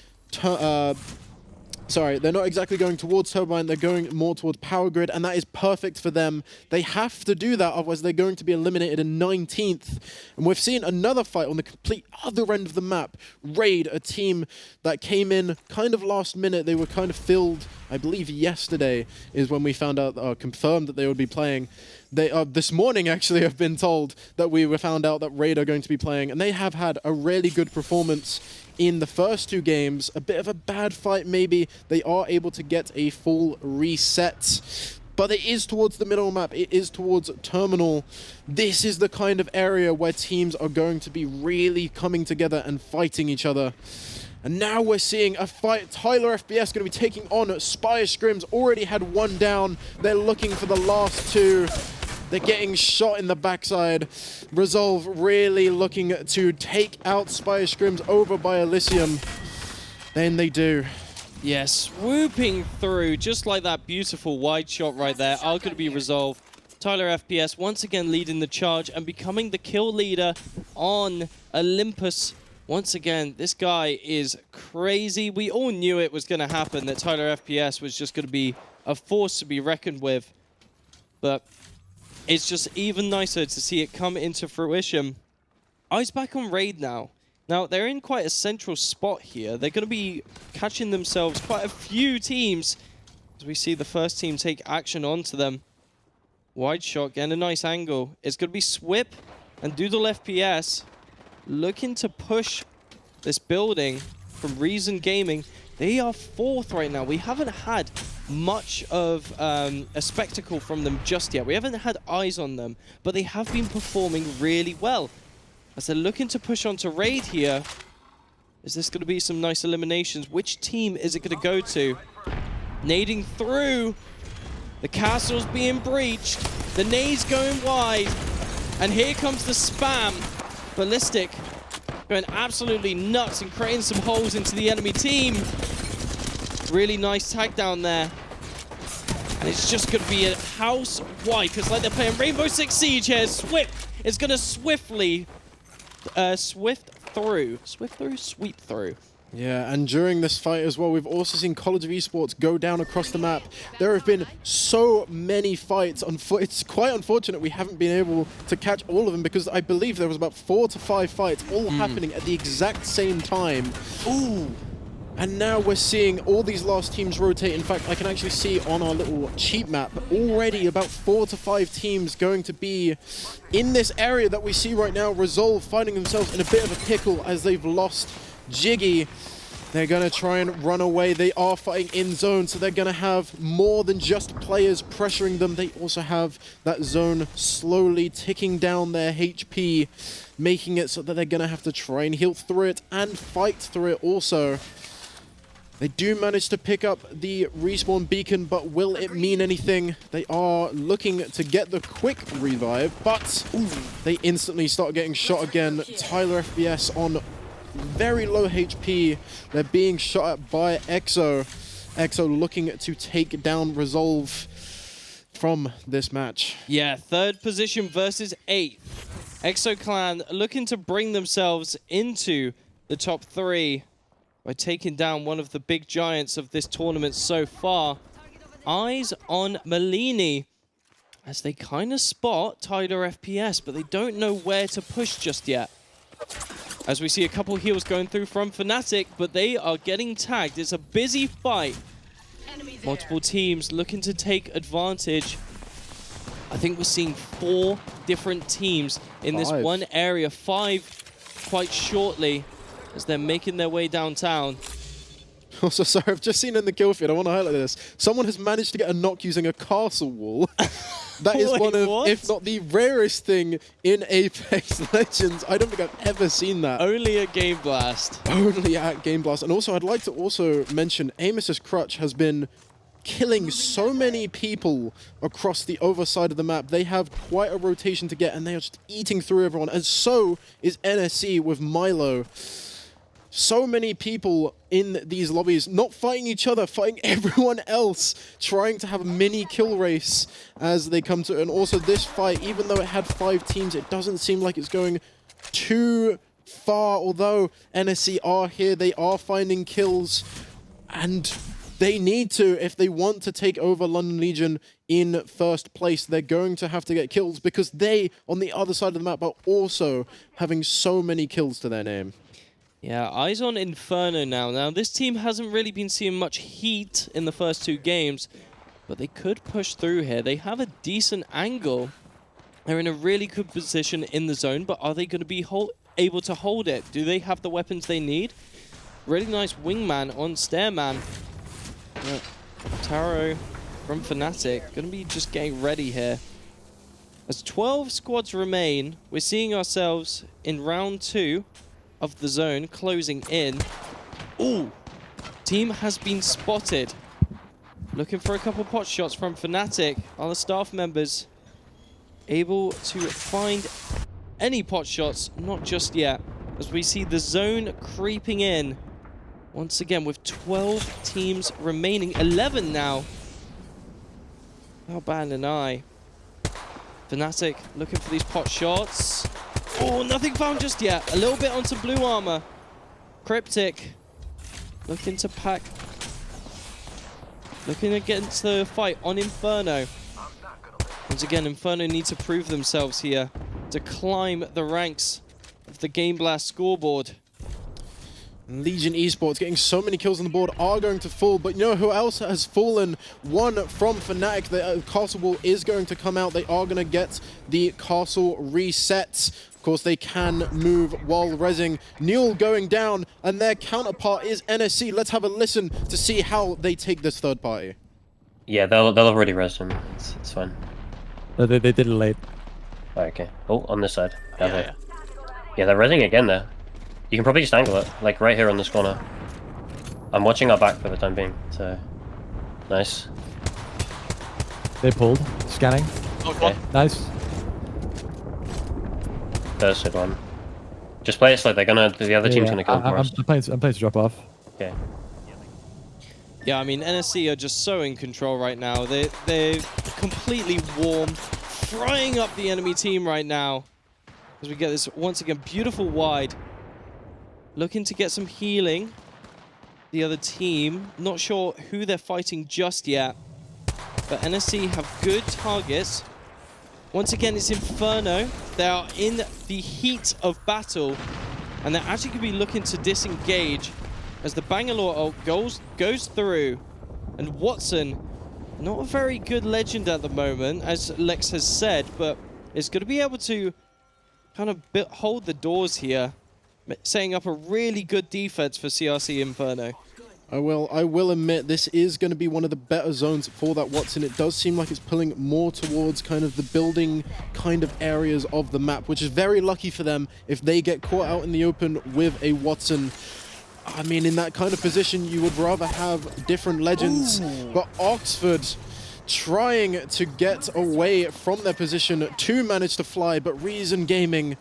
S5: Sorry, they're not exactly going towards Turbine, they're going more towards Power Grid, and that is perfect for them. They have to do that, otherwise they're going to be eliminated in 19th. And we've seen another fight on the complete other end of the map. Raid, a team that came in kind of last minute. They were kind of filled, I believe yesterday is when we found out, confirmed that they would be playing. They this morning actually have been told that we were found out that Raid are going to be playing, and they have had a really good performance in the first 2 games. A bit of a bad fight maybe. They are able to get a full reset. But it is towards the middle map. It is towards Terminal. This is the kind of area where teams are going to be really coming together and fighting each other. And now we're seeing a fight. Tyler FPS going to be taking on Spire Scrims. Already had 1 down. They're looking for the last 2. They're getting shot in the backside. Resolve really looking to take out Spire Scrims over by Elysium. Then they do.
S4: Yeah, swooping through, just like that beautiful wide shot right there, are going to be Resolve. Tyler FPS once again leading the charge and becoming the kill leader on Olympus. Once again, this guy is crazy. We all knew it was going to happen, that Tyler FPS was just going to be a force to be reckoned with. But it's just even nicer to see it come into fruition. Eyes back on Raid now. Now, they're in quite a central spot here. They're going to be catching themselves quite a few teams as we see the first team take action onto them. Wide shot, getting a nice angle. It's going to be Swip and Doodle FPS looking to push this building from Reason Gaming. They are 4th right now. We haven't had much of a spectacle from them just yet. We haven't had eyes on them, but they have been performing really well. As they're looking to push onto Raid here, is this going to be some nice eliminations? Which team is it going to go to? Nading through. The castle's being breached. The nade's going wide. And here comes the spam. Ballistic going absolutely nuts and creating some holes into the enemy team. Really nice tag down there. And it's just going to be a house wipe. It's like they're playing Rainbow Six Siege here. Swift is going to swiftly sweep through.
S5: Yeah, and during this fight as well, we've also seen College of Esports go down across the map. There have been so many fights. It's quite unfortunate we haven't been able to catch all of them, because I believe there was about 4 to 5 fights all happening at the exact same time. Ooh! And now we're seeing all these last teams rotate. In fact, I can actually see on our little cheat map already about 4 to 5 teams going to be in this area that we see right now. Resolve finding themselves in a bit of a pickle as they've lost Jiggy. They're going to try and run away. They are fighting in zone, so they're going to have more than just players pressuring them. They also have that zone slowly ticking down their HP, making it so that they're going to have to try and heal through it and fight through it also. They do manage to pick up the respawn beacon, but will it mean anything? They are looking to get the quick revive, but they instantly start getting shot again. Tyler FPS on very low HP. They're being shot at by Exo. Exo looking to take down Resolve from this match.
S4: Yeah, 3rd position versus 8th. Exo Clan looking to bring themselves into the top 3 by taking down one of the big giants of this tournament so far. Eyes on Malini as they kind of spot Tyler FPS, but they don't know where to push just yet. As we see a couple heals going through from Fnatic, but they are getting tagged. It's a busy fight. Multiple teams looking to take advantage. I think we're seeing 4 different teams in this one area. 5 quite shortly as they're making their way downtown.
S5: Also, sorry, I've just seen in the kill feed, I want to highlight this. Someone has managed to get a knock using a castle wall. That is one of, if not the rarest thing in Apex Legends. I don't think I've ever seen that.
S4: Only at Gameblast.
S5: Only at Gameblast. And also, I'd like to also mention Amos's Crutch has been killing so many people across the overside of the map. They have quite a rotation to get, and they are just eating through everyone. And so is NSC with Milo. So many people in these lobbies, not fighting each other, fighting everyone else, trying to have a mini kill race as they come to. And also this fight, even though it had 5 teams, it doesn't seem like it's going too far. Although NSC are here, they are finding kills, and they need to, if they want to take over London Legion in first place. They're going to have to get kills, because they, on the other side of the map, are also having so many kills to their name.
S4: Yeah, eyes on Inferno now. Now, this team hasn't really been seeing much heat in the first 2 games, but they could push through here. They have a decent angle. They're in a really good position in the zone, but are they going to be able to hold it? Do they have the weapons they need? Really nice wingman on Stairman. Taro from Fnatic going to be just getting ready here. As 12 squads remain, we're seeing ourselves in round 2 of the zone closing in. Ooh, team has been spotted. Looking for a couple pot shots from Fnatic. Are the staff members able to find any pot shots? Not just yet, as we see the zone creeping in. Once again, with 12 teams remaining, 11 now. Not bad an eye. Fnatic looking for these pot shots. Oh, nothing found just yet. A little bit onto blue armor. Cryptic looking to pack. Looking against the fight on Inferno. Once again, Inferno need to prove themselves here to climb the ranks of the Game Blast scoreboard.
S5: Legion Esports getting so many kills on the board are going to fall, but you know who else has fallen? One from Fnatic. The castle wall is going to come out. They are going to get the castle reset. Of course, they can move while rezzing. Neil going down, and their counterpart is NSC. Let's have a listen to see how they take this third party.
S2: Yeah, they'll already res him. It's fine.
S22: No, they did it late.
S2: Oh, okay. Oh, on this side. Yeah, they're rezzing again there. You can probably just angle it, like right here on this corner. I'm watching our back for the time being, so... Nice.
S22: They pulled. Scanning.
S2: Okay.
S22: Nice.
S2: There's good one. Just play it slow, they're gonna... The other team's gonna kill for us.
S22: I'm playing to drop off.
S2: Okay.
S4: Yeah, I mean, NSC are just so in control right now. They're completely warm, frying up the enemy team right now. As we get this, once again, beautiful wide. Looking to get some healing. The other team, not sure who they're fighting just yet. But NSC have good targets. Once again, it's Inferno. They are in the heat of battle. And they're actually going to be looking to disengage as the Bangalore ult goes through. And Watson, not a very good legend at the moment, as Lex has said, but is going to be able to kind of hold the doors here, setting up a really good defense for CRC Inferno.
S5: I will admit this is going to be one of the better zones for that Watson. It does seem like it's pulling more towards kind of the building kind of areas of the map, which is very lucky for them if they get caught out in the open with a Watson. I mean, in that kind of position, you would rather have different legends. Ooh. But Oxford trying to get away from their position to manage to fly, but Reason Gaming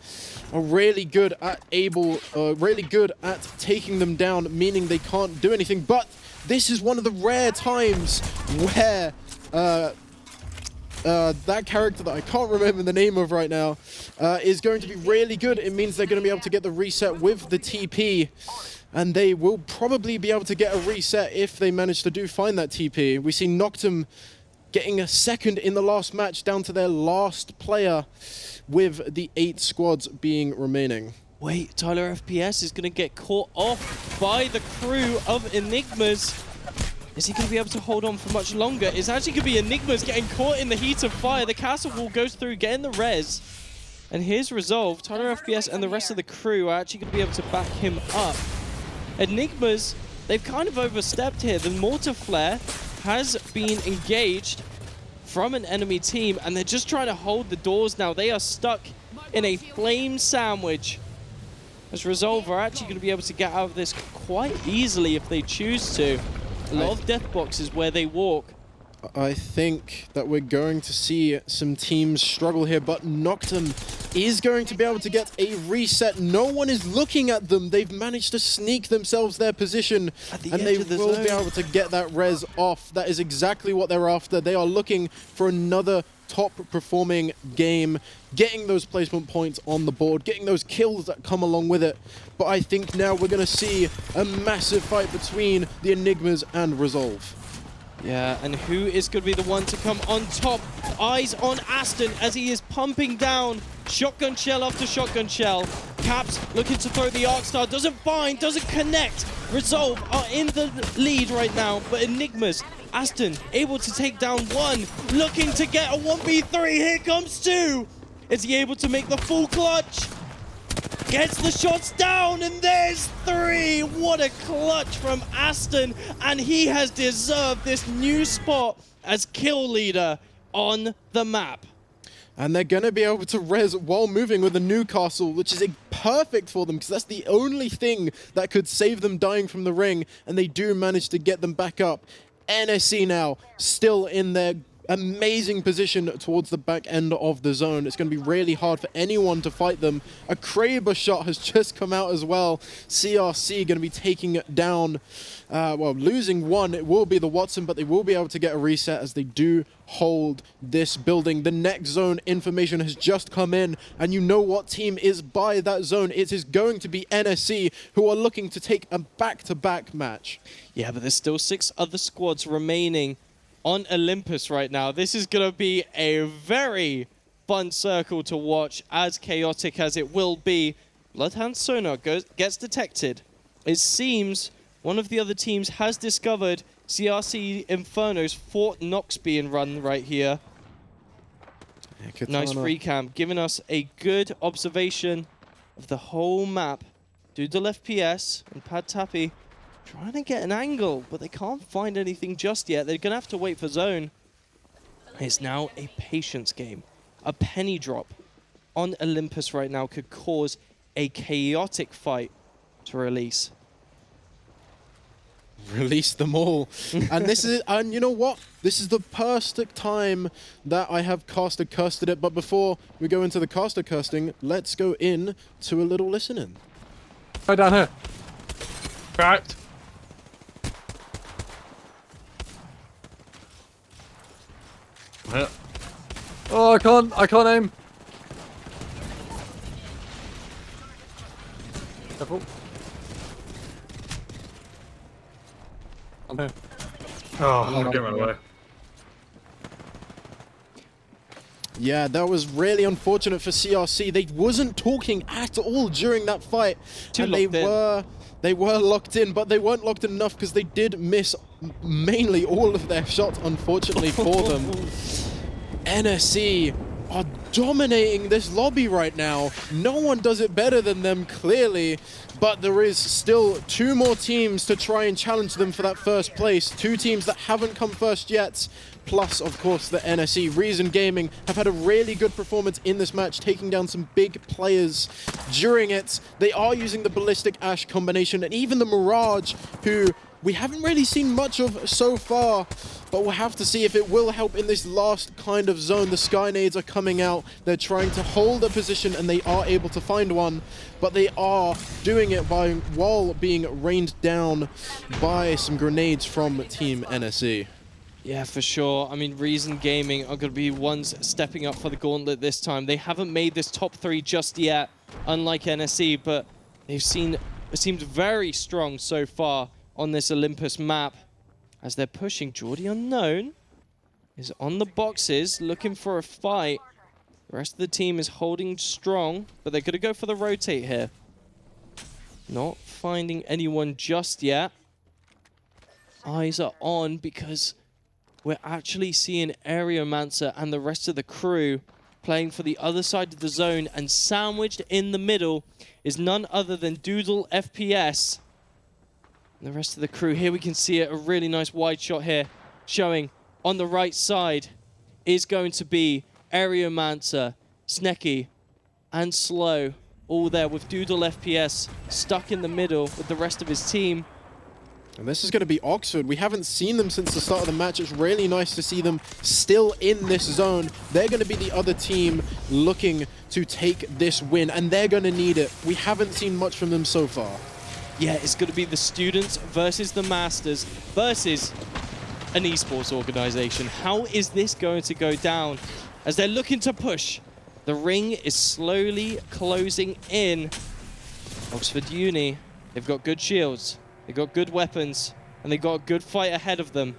S5: are really good at taking them down, meaning they can't do anything. But this is one of the rare times where that character that I can't remember the name of right now is going to be really good. It means they're going to be able to get the reset with the TP. And they will probably be able to get a reset if they manage to find that TP. We see Noctum getting a second in the last match, down to their last player, with the 8 squads being remaining.
S4: Wait, Tyler FPS is going to get caught off by the crew of Enigmas. Is he going to be able to hold on for much longer? It's actually going to be Enigmas getting caught in the heat of fire. The castle wall goes through, getting the res. And here's Resolve. Tyler FPS and the rest of the crew are actually going to be able to back him up. Enigmas, they've kind of overstepped here. The mortar flare has been engaged from an enemy team, and they're just trying to hold the doors now. They are stuck in a flame sandwich. As Resolve are actually going to be able to get out of this quite easily if they choose to. A lot of death boxes where they walk.
S5: I think that we're going to see some teams struggle here, but Noctum is going to be able to get a reset. No one is looking at them. They've managed to sneak themselves their position, and they will be able to get that res off. That is exactly what they're after. They are looking for another top-performing game, getting those placement points on the board, getting those kills that come along with it. But I think now we're going to see a massive fight between the Enigmas and Resolve.
S4: Yeah, and who is going to be the one to come on top? Eyes on Aston as he is pumping down shotgun shell after shotgun shell. Caps looking to throw the Arc Star, doesn't find, doesn't connect. Resolve are in the lead right now, but Enigmas, Aston able to take down one, looking to get a 1v3. Here comes two. Is he able to make the full clutch? Gets the shots down, and there's three. What a clutch from Aston, and he has deserved this new spot as kill leader on the map.
S5: And they're going to be able to res while moving with the Newcastle, which is perfect for them because that's the only thing that could save them dying from the ring, and they do manage to get them back up. NSC now still in their amazing position towards the back end of the zone. It's going to be really hard for anyone to fight them. A Kraber shot has just come out as well. CRC going to be taking down, well, losing one. It will be the Watson, but they will be able to get a reset as they do hold this building. The next zone information has just come in, and you know what team is by that zone. It is going to be NSC, who are looking to take a back-to-back match.
S4: Yeah, but there's still 6 other squads remaining on Olympus right now. This is going to be a very fun circle to watch, as chaotic as it will be. Bloodhound sonar gets detected. It seems one of the other teams has discovered CRC Inferno's Fort Knox being run right here.
S5: Yeah,
S4: nice free camp, giving us a good observation of the whole map. Doodle FPS and Pad Tappy trying to get an angle, but they can't find anything just yet. They're going to have to wait for zone. It's now a patience game. A penny drop on Olympus right now could cause a chaotic fight to release.
S5: Release them all. And this is, and you know what? This is the perfect time that I have caster cursed it. But before we go into the caster cursing, let's go in to a little listening.
S20: Go down here. Right.
S22: Oh, I can't aim. Careful. I'm here.
S20: Oh, get right away.
S5: Yeah, that was really unfortunate for CRC. They wasn't talking at all during that fight. And they were locked in, but they weren't locked in enough because they did miss mainly all of their shots, unfortunately for them. NSC are dominating this lobby right now. No one does it better than them, clearly, but there is still 2 more teams to try and challenge them for that first place. 2 teams that haven't come first yet, plus, of course, the NSC. Reason Gaming have had a really good performance in this match, taking down some big players during it. They are using the Ballistic Ash combination, and even the Mirage, who we haven't really seen much of so far, but we'll have to see if it will help in this last kind of zone. The Skynades are coming out. They're trying to hold a position, and they are able to find one, but they are doing it while being rained down by some grenades from Team NSC.
S4: Yeah, for sure. I mean, Reason Gaming are going to be ones stepping up for the gauntlet this time. They haven't made this top 3 just yet, unlike NSC, but they've seemed very strong so far on this Olympus map as they're pushing. Geordie Unknown is on the boxes looking for a fight. The rest of the team is holding strong, but they're going to go for the rotate here. Not finding anyone just yet. Eyes are on because we're actually seeing Aeromancer and the rest of the crew playing for the other side of the zone, and sandwiched in the middle is none other than Doodle FPS. And the rest of the crew, here we can see it, a really nice wide shot here, showing on the right side is going to be Aeromancer, Snecky, and Slow, all there with Doodle FPS stuck in the middle with the rest of his team.
S5: And this is going to be Oxford. We haven't seen them since the start of the match. It's really nice to see them still in this zone. They're going to be the other team looking to take this win, and they're going to need it. We haven't seen much from them so far.
S4: Yeah, it's going to be the students versus the masters versus an esports organization. How is this going to go down as they're looking to push? The ring is slowly closing in. Oxford Uni, they've got good shields. They've got good weapons, and they've got a good fight ahead of them.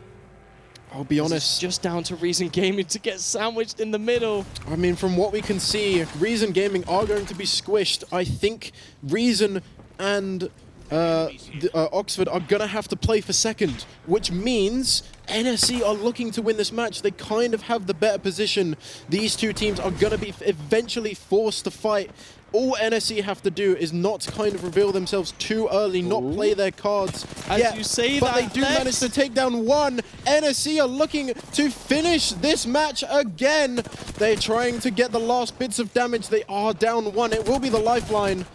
S5: I'll be honest.
S4: It's just down to Reason Gaming to get sandwiched in the middle.
S5: I mean, from what we can see, Reason Gaming are going to be squished. I think Reason and Oxford are going to have to play for second, which means NSC are looking to win this match. They kind of have the better position. These two teams are going to be eventually forced to fight. All NSC have to do is not kind of reveal themselves too early, not play their cards.
S4: As you say
S5: but
S4: that,
S5: they do manage to take down one. NSC are looking to finish this match again. They're trying to get the last bits of damage. They are down one. It will be the lifeline.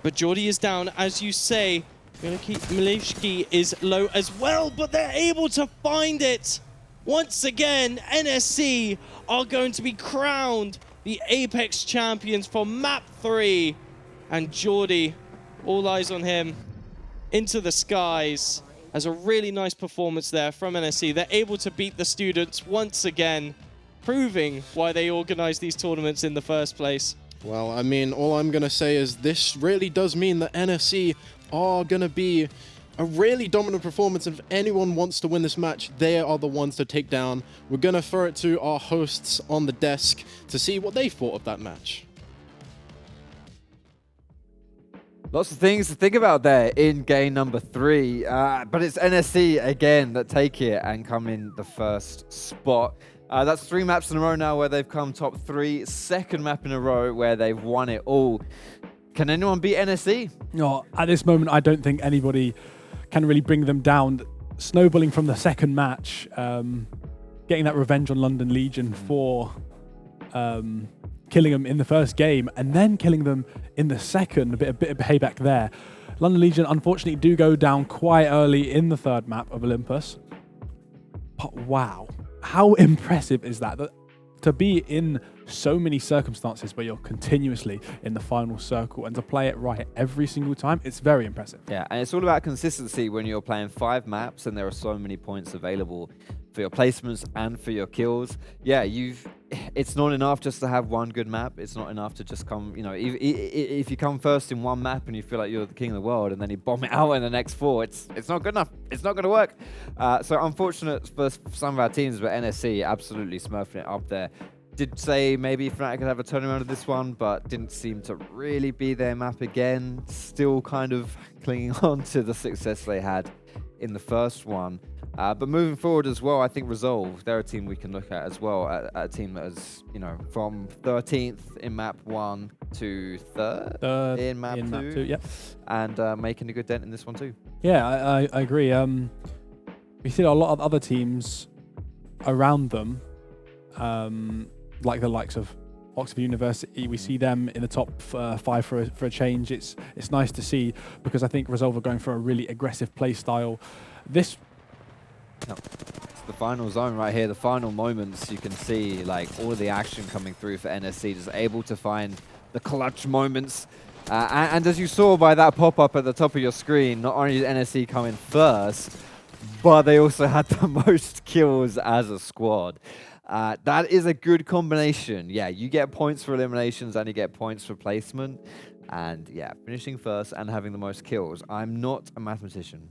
S4: But Jordy is down, as you say. Milishki is low as well, but they're able to find it. Once again, NSC are going to be crowned the Apex champions for map 3. And Jordy, all eyes on him, into the skies. As a really nice performance there from NSC. They're able to beat the students once again, proving why they organize these tournaments in the first place.
S5: Well, I mean, all I'm going to say is this really does mean that NSC are going to be a really dominant performance, and if anyone wants to win this match, they are the ones to take down. We're going to throw it to our hosts on the desk to see what they thought of that match.
S1: Lots of things to think about there in game number 3, but it's NSC again that take it and come in the first spot. That's 3 maps in a row now where they've come top 3, second map in a row where they've won it all. Can anyone beat NSC?
S3: No, at this moment, I don't think anybody can really bring them down. Snowballing from the second match, getting that revenge on London Legion for killing them in the first game, and then killing them in the second, a bit of payback there. London Legion, unfortunately, do go down quite early in the third map of Olympus. But wow, how impressive is that? To be in so many circumstances where you're continuously in the final circle and to play it right every single time, it's very impressive.
S1: Yeah, and it's all about consistency when you're playing 5 maps and there are so many points available for your placements and for your kills. Yeah, it's not enough just to have one good map. It's not enough to just come, you know, if you come first in one map and you feel like you're the king of the world and then you bomb it out in the next 4, it's not good enough. It's not going to work. So unfortunate for some of our teams, but NSC absolutely smurfing it up there. Did say maybe Fnatic could have a turnaround of this one, but didn't seem to really be their map again. Still kind of clinging on to the success they had in the first one. But moving forward as well, I think Resolve, they're a team we can look at as well. A team that is, you know, from 13th in map 1 to 3rd in map 2.
S3: Yep.
S1: And making a good dent in this one too.
S3: Yeah, I agree. We see a lot of other teams around them, like the likes of Oxford University. We see them in the top 5 for a change. It's nice to see, because I think Resolve are going for a really aggressive play style. It's
S1: the final zone right here, the final moments. You can see like all of the action coming through for NSC, just able to find the clutch moments. And as you saw by that pop-up at the top of your screen, not only did NSC come in first, but they also had the most kills as a squad. That is a good combination. Yeah, you get points for eliminations and you get points for placement. And yeah, finishing first and having the most kills. I'm not a mathematician.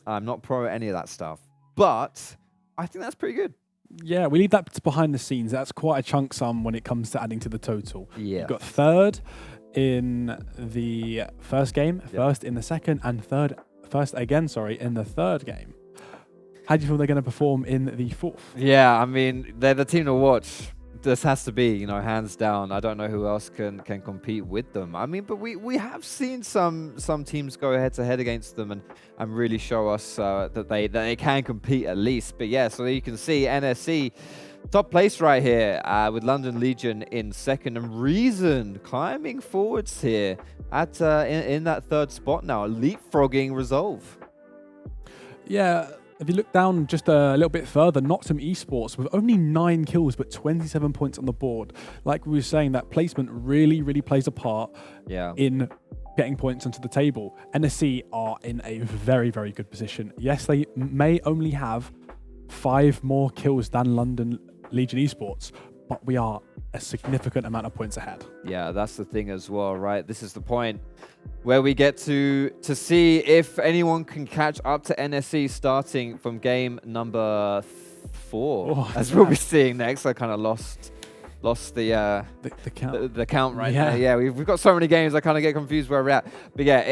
S1: I'm not pro at any of that stuff. But I think that's pretty good.
S3: Yeah, we leave that to behind the scenes. That's quite a chunk sum when it comes to adding to the total.
S1: Yeah.
S3: You've got 3rd in the first game, first in the second, and first again, in the third game. How do you feel they're going to perform in the 4th?
S1: Yeah, I mean, they're the team to watch. This has to be, you know, hands down. I don't know who else can compete with them. I mean, but we have seen some teams go head-to-head against them and really show us that they can compete at least. But yeah, so you can see NSC top place right here with London Legion in second, and Reason climbing forwards here at in that 3rd spot now, leapfrogging Resolve.
S3: Yeah, if you look down just a little bit further, Noctum Esports with only 9 kills but 27 points on the board. Like we were saying, that placement really, really plays a part in getting points onto the table. NSC are in a very, very good position. Yes, they may only have 5 more kills than London Legion Esports, but we are a significant amount of points ahead.
S1: Yeah, that's the thing as well, right? This is the point where we get to see if anyone can catch up to NSC starting from game number 4, as we'll be seeing next. I kind of lost the count. The count right now. Yeah, we've got so many games. I kind of get confused where we're at. But yeah,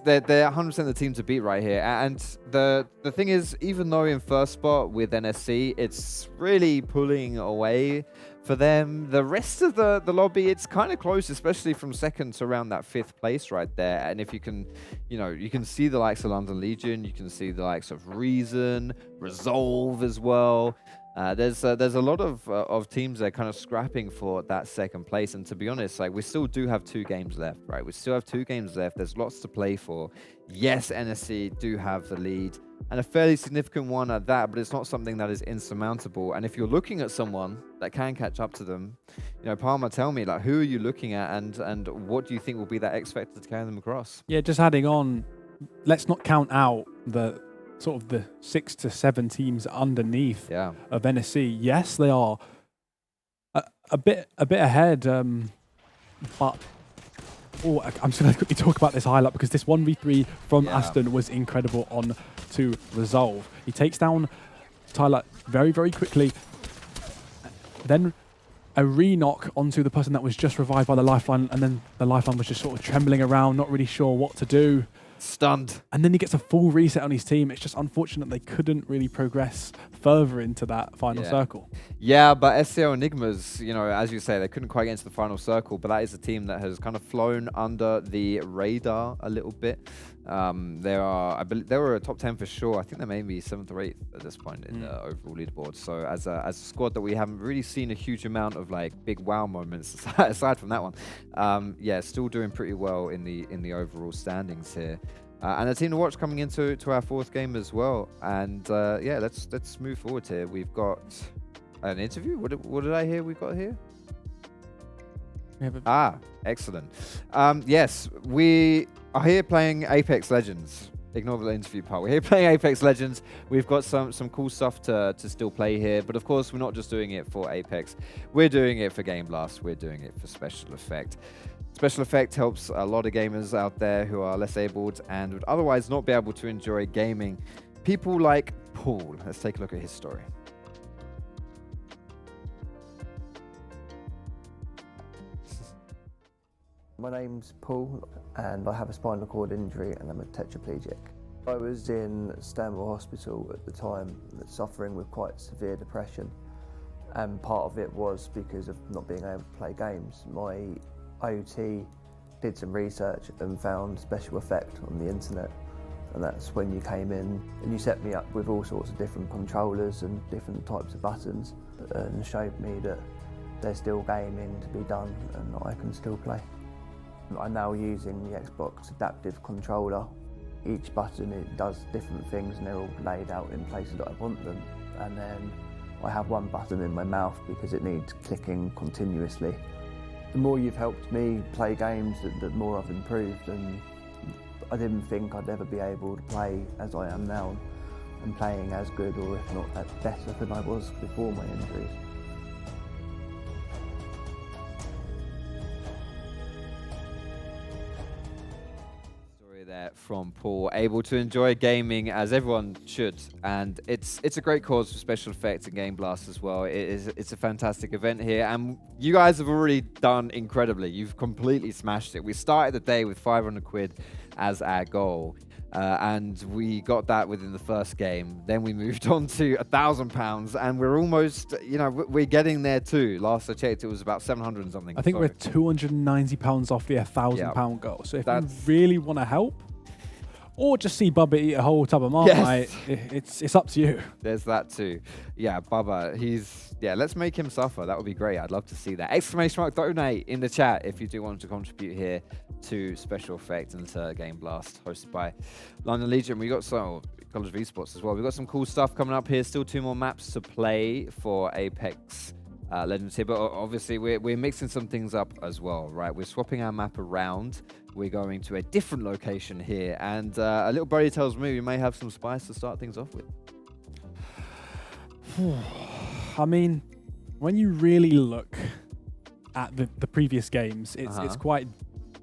S1: they're 100% the team to beat right here. And the thing is, even though in first spot with NSC, it's really pulling away for them. The rest of the lobby, it's kind of close, especially from second to around that 5th place right there. And if you can, you can see the likes of London Legion, you can see the likes of Reason, Resolve as well. There's a lot of teams that are kind of scrapping for that 2nd place, and to be honest, like we still do have 2 games left, right? We still have 2 games left. There's lots to play for. Yes, NSC do have the lead, and a fairly significant one at that, but it's not something that is insurmountable. And if you're looking at someone that can catch up to them, Palmer, tell me, like, who are you looking at, and what do you think will be that X factor to carry them across?
S3: Yeah, just adding on, let's not count out the 6 to 7 teams underneath of NSC. Yes, they are a bit ahead, but I'm just going to quickly talk about this highlight because this 1v3 from Aston was incredible on to Resolve. He takes down Tyler very, very quickly. Then a re-knock onto the person that was just revived by the lifeline, and then the lifeline was just sort of trembling around, not really sure what to do.
S1: Stunned.
S3: And then he gets a full reset on his team. It's just unfortunate they couldn't really progress further into that final circle.
S1: Yeah, but SCO Enigmas, as you say, they couldn't quite get into the final circle, but that is a team that has kind of flown under the radar a little bit. I believe they were a top 10 for sure. I think they may be 7th or 8th at this point in the overall leaderboard. So as a squad that we haven't really seen a huge amount of like big wow moments aside from that one. Still doing pretty well in the overall standings here. And a team to watch coming into our 4th game as well. And let's move forward here. We've got an interview. What did I hear we've got here? Excellent. Yes, we are here playing Apex Legends. Ignore the interview part. We're here playing Apex Legends. We've got some cool stuff to still play here. But of course, we're not just doing it for Apex. We're doing it for Game Blast. We're doing it for Special Effect. Special Effect helps a lot of gamers out there who are less abled and would otherwise not be able to enjoy gaming. People like Paul. Let's take a look at his story.
S7: My name's Paul and I have a spinal cord injury and I'm a tetraplegic. I was in Stanmore Hospital at the time, suffering with quite severe depression, and part of it was because of not being able to play games. My OT did some research and found Special Effect on the internet, and that's when you came in and you set me up with all sorts of different controllers and different types of buttons and showed me that there's still gaming to be done and I can still play. I'm now using the Xbox adaptive controller. Each button, it does different things and they're all laid out in places that I want them. And then I have one button in my mouth because it needs clicking continuously. The more you've helped me play games, the more I've improved, and I didn't think I'd ever be able to play as I am now. I'm playing as good, or if not better than I was before my injuries.
S1: From Paul, able to enjoy gaming as everyone should, and it's a great cause for Special Effects and Game Blast as well. It's a fantastic event here, and you guys have already done incredibly. You've completely smashed it. We started the day with 500 quid as our goal, and we got that within the first game. Then we moved on to £1,000, and we're almost, we're getting there too. Last I checked, it was about 700 and something.
S3: I think we're £290 off the £1,000 goal. So if you really want to help, or just see Bubba eat a whole tub of Marmite. It's up to you.
S1: There's that too. Yeah, Bubba, let's make him suffer. That would be great. I'd love to see that. ! Donate in the chat if you do want to contribute here to Special Effect and to Game Blast, hosted by London Legion. We got some College of Esports as well. We've got some cool stuff coming up here. Still 2 more maps to play for Apex Legends here, but obviously we're mixing some things up as well, right? We're swapping our map around. We're going to a different location here, and a little birdie tells me we may have some spice to start things off with.
S3: I mean, when you really look at the previous games, it's quite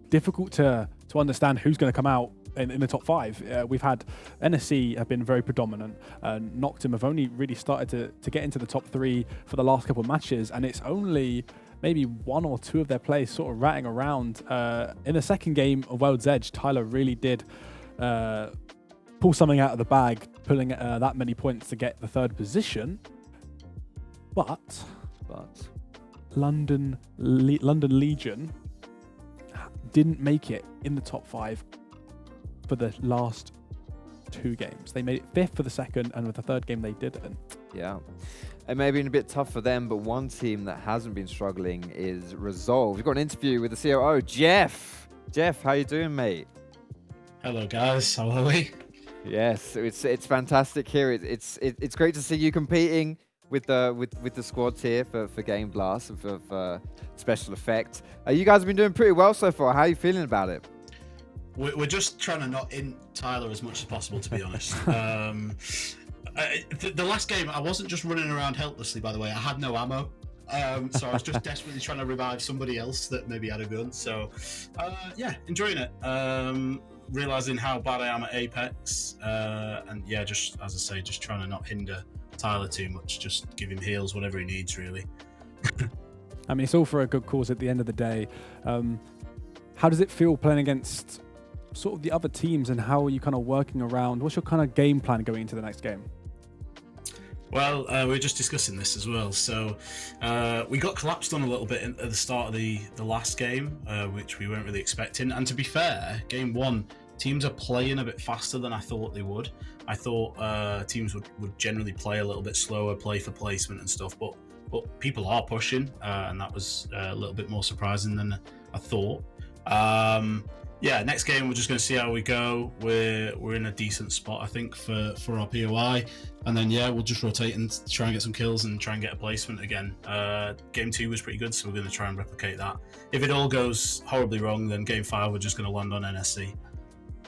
S3: difficult to understand who's going to come out in the top 5. We've had NSC have been very predominant. Noctum have only really started to get into the top 3 for the last couple of matches, and it's only maybe 1 or 2 of their players sort of ratting around. In the second game of World's Edge, Tyler really did pull something out of the bag, pulling that many points to get the 3rd position. But London Legion didn't make it in the top 5 for the last 2 games. They made it 5th for the second, and with the 3rd game they didn't.
S1: Yeah. It may have been a bit tough for them, but one team that hasn't been struggling is Resolve. We've got an interview with the COO, Jeff. Jeff, how you doing, mate?
S8: Hello, guys. How are we?
S1: Yes, it's fantastic here. It's great to see you competing with the squads here for Game Blast and for Special Effect. You guys have been doing pretty well so far. How are you feeling about it?
S8: We're just trying to not in Tyler as much as possible, to be honest. The last game, I wasn't just running around helplessly, by the way. I had no ammo. So I was just desperately trying to revive somebody else that maybe had a gun. So, yeah, enjoying it. Realizing how bad I am at Apex. And yeah, just, as I say, just trying to not hinder Tyler too much. Just give him heals, whatever he needs, really.
S3: I mean, it's all for a good cause at the end of the day. How does it feel playing against sort of the other teams, and how are you kind of working around? What's your kind of game plan going into the next game?
S8: Well, we were just discussing this as well. So we got collapsed on a little bit at the start of the last game, which we weren't really expecting. And to be fair, game 1, teams are playing a bit faster than I thought they would. I thought teams would generally play a little bit slower, play for placement and stuff, but people are pushing, and that was a little bit more surprising than I thought. Yeah, next game we're just going to see how we go. We're in a decent spot, I think, for our POI, and then yeah, we'll just rotate and try and get some kills and try and get a placement again. Game 2 was pretty good, so we're going to try and replicate that. If it all goes horribly wrong, then game 5 we're just going to land on NSC.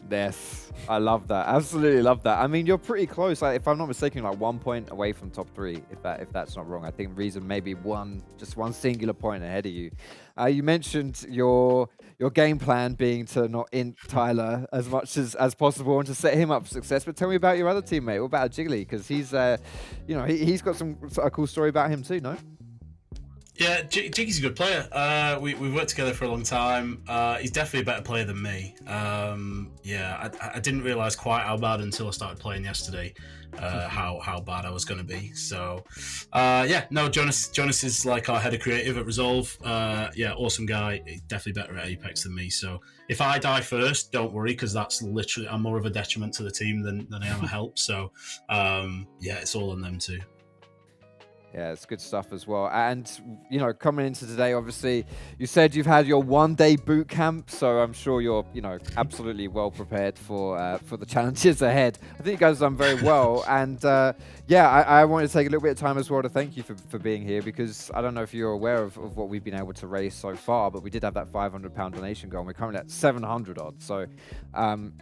S1: Yes, I love that. Absolutely love that. I mean, you're pretty close. Like, if I'm not mistaken, like 1 point away from top 3. If that's not wrong, I think Reason maybe just one singular point ahead of you. You mentioned your game plan being to not int Tyler as much as possible and to set him up for success. But tell me about your other teammate. What about Jiggly? Because he's he's got a cool story about him too. No.
S8: Yeah, Jiggy's a good player. We've worked together for a long time. He's definitely a better player than me. Yeah, I didn't realise quite how bad until I started playing yesterday, how bad I was going to be. So, yeah, no, Jonas is like our head of creative at Resolve. Yeah, awesome guy. He's definitely better at Apex than me. So if I die first, don't worry, because that's literally, I'm more of a detriment to the team than I am a help. So, yeah, it's all on them too.
S1: Yeah, it's good stuff as well. And, coming into today, obviously, you said you've had your 1-day boot camp, so I'm sure you're, absolutely well prepared for the challenges ahead. I think you guys have done very well. And, yeah, I wanted to take a little bit of time as well to thank you for being here, because I don't know if you're aware of what we've been able to raise so far, but we did have that £500 donation goal, and we're currently at 700 odd. So,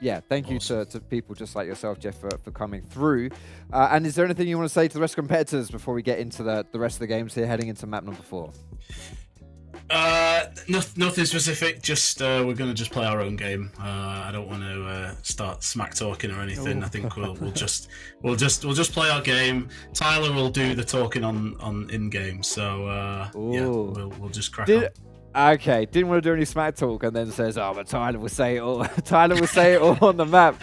S1: yeah, thank you to people just like yourself, Jeff, for coming through. And is there anything you want to say to the rest of competitors before we get into the rest of the games here, heading into map number 4?
S8: Nothing specific. Just we're going to just play our own game. I don't want to start smack talking or anything. I think we'll just play our game. Tyler will do the talking on in game. So yeah, we'll just crack on.
S1: Okay, didn't want to do any smack talk and then says, oh, but Tyler will say it all. Tyler will say it all on the map.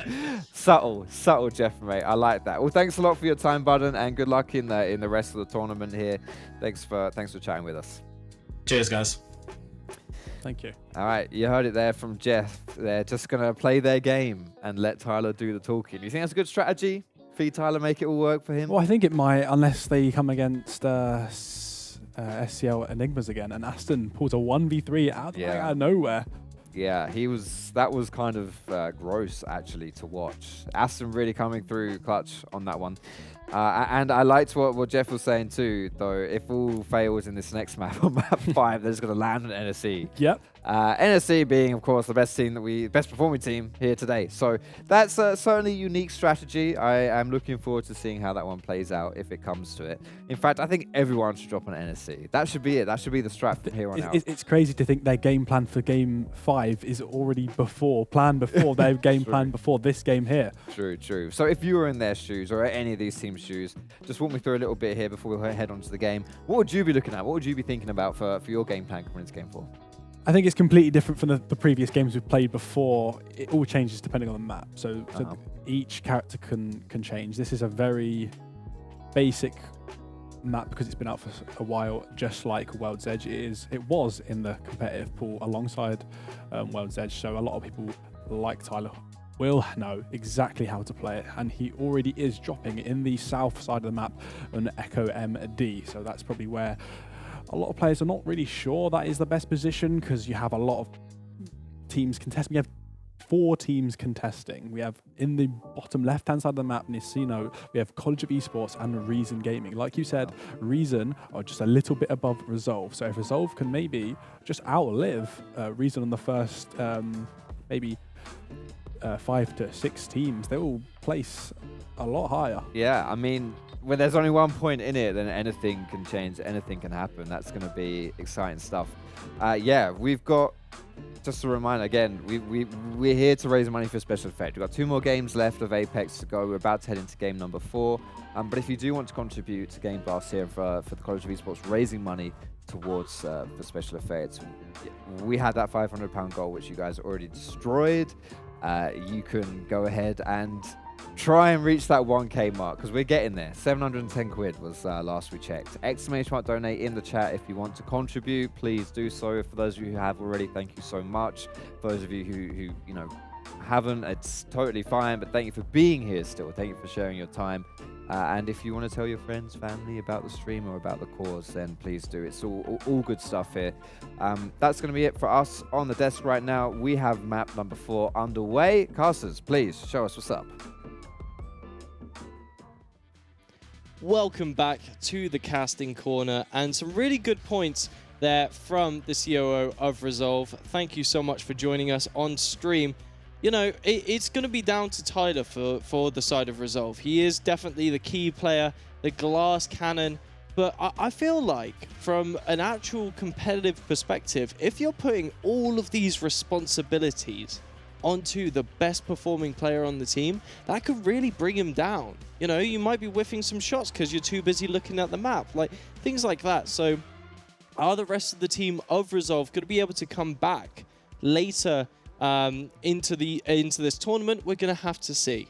S1: Subtle, Jeff, mate. I like that. Well, thanks a lot for your time, Budden, and good luck in the rest of the tournament here. Thanks for chatting with us.
S8: Cheers, guys.
S3: Thank you.
S1: All right, you heard it there from Jeff. They're just going to play their game and let Tyler do the talking. You think that's a good strategy? For Tyler, make it all work for him?
S3: Well, I think it might, unless they come against SCL Enigmas again, and Aston pulls a 1v3 out of nowhere.
S1: Yeah, that was kind of gross, actually, to watch. Aston really coming through clutch on that one. And I liked what Jeff was saying too, though. If all fails in this next map, on map 5, they're just going to land on NSC.
S3: Yep.
S1: NSC being, of course, the best performing team here today. So that's certainly a unique strategy. I am looking forward to seeing how that one plays out if it comes to it. In fact, I think everyone should drop on NSC. That should be it. That should be the strat from here on out.
S3: It's crazy to think their game plan for game 5 is already planned before their game plan before this game here.
S1: True. So if you were in their shoes or any of these teams' shoes, just walk me through a little bit here before we head on to the game. What would you be looking at? What would you be thinking about for your game plan coming into game 4?
S3: I think it's completely different from the previous games we've played before. It all changes depending on the map. So each character can change. This is a very basic map because it's been out for a while, just like World's Edge it was in the competitive pool alongside World's Edge. So a lot of people like Tyler will know exactly how to play it, and he already is dropping in the south side of the map on Echo MD. So that's probably where a lot of players are not really sure that is the best position, because you have a lot of teams contesting. We have 4 teams contesting. We have in the bottom left-hand side of the map, Nicino, we have College of Esports and Reason Gaming. Like you said, Reason are just a little bit above Resolve. So if Resolve can maybe just outlive Reason on the first maybe 5 to 6 teams, they will place a lot higher.
S1: Yeah, I mean, when there's only 1 point in it, then anything can change, anything can happen. That's going to be exciting stuff. Yeah, we've got, just a reminder again, we're here to raise money for Special Effect. We've got 2 more games left of Apex to go. We're about to head into game number 4. But if you do want to contribute to Game Blast here for the College of Esports, raising money towards for Special Effects, we had that £500 goal, which you guys already destroyed. You can go ahead and try and reach that 1K mark, because we're getting there. 710 quid was last we checked. Exclamation mark donate in the chat if you want to contribute. Please do so. For those of you who have already, thank you so much. For those of you who you know haven't, it's totally fine, but thank you for being here still. Thank you for sharing your time. And if you want to tell your friends, family about the stream or about the cause, then please do. It's all good stuff here. That's going to be it for us on the desk right now. We have map number 4 underway. Casters, please show us what's up.
S4: Welcome back to the casting corner, and some really good points there from the COO of Resolve. Thank you so much for joining us on stream. You know, it's going to be down to Tyler for the side of Resolve. He is definitely the key player, the glass cannon, but I feel like from an actual competitive perspective, if you're putting all of these responsibilities onto the best performing player on the team, that could really bring him down. You know, you might be whiffing some shots because you're too busy looking at the map, like things like that. So are the rest of the team of Resolve going to be able to come back later into this tournament? We're going to have to see.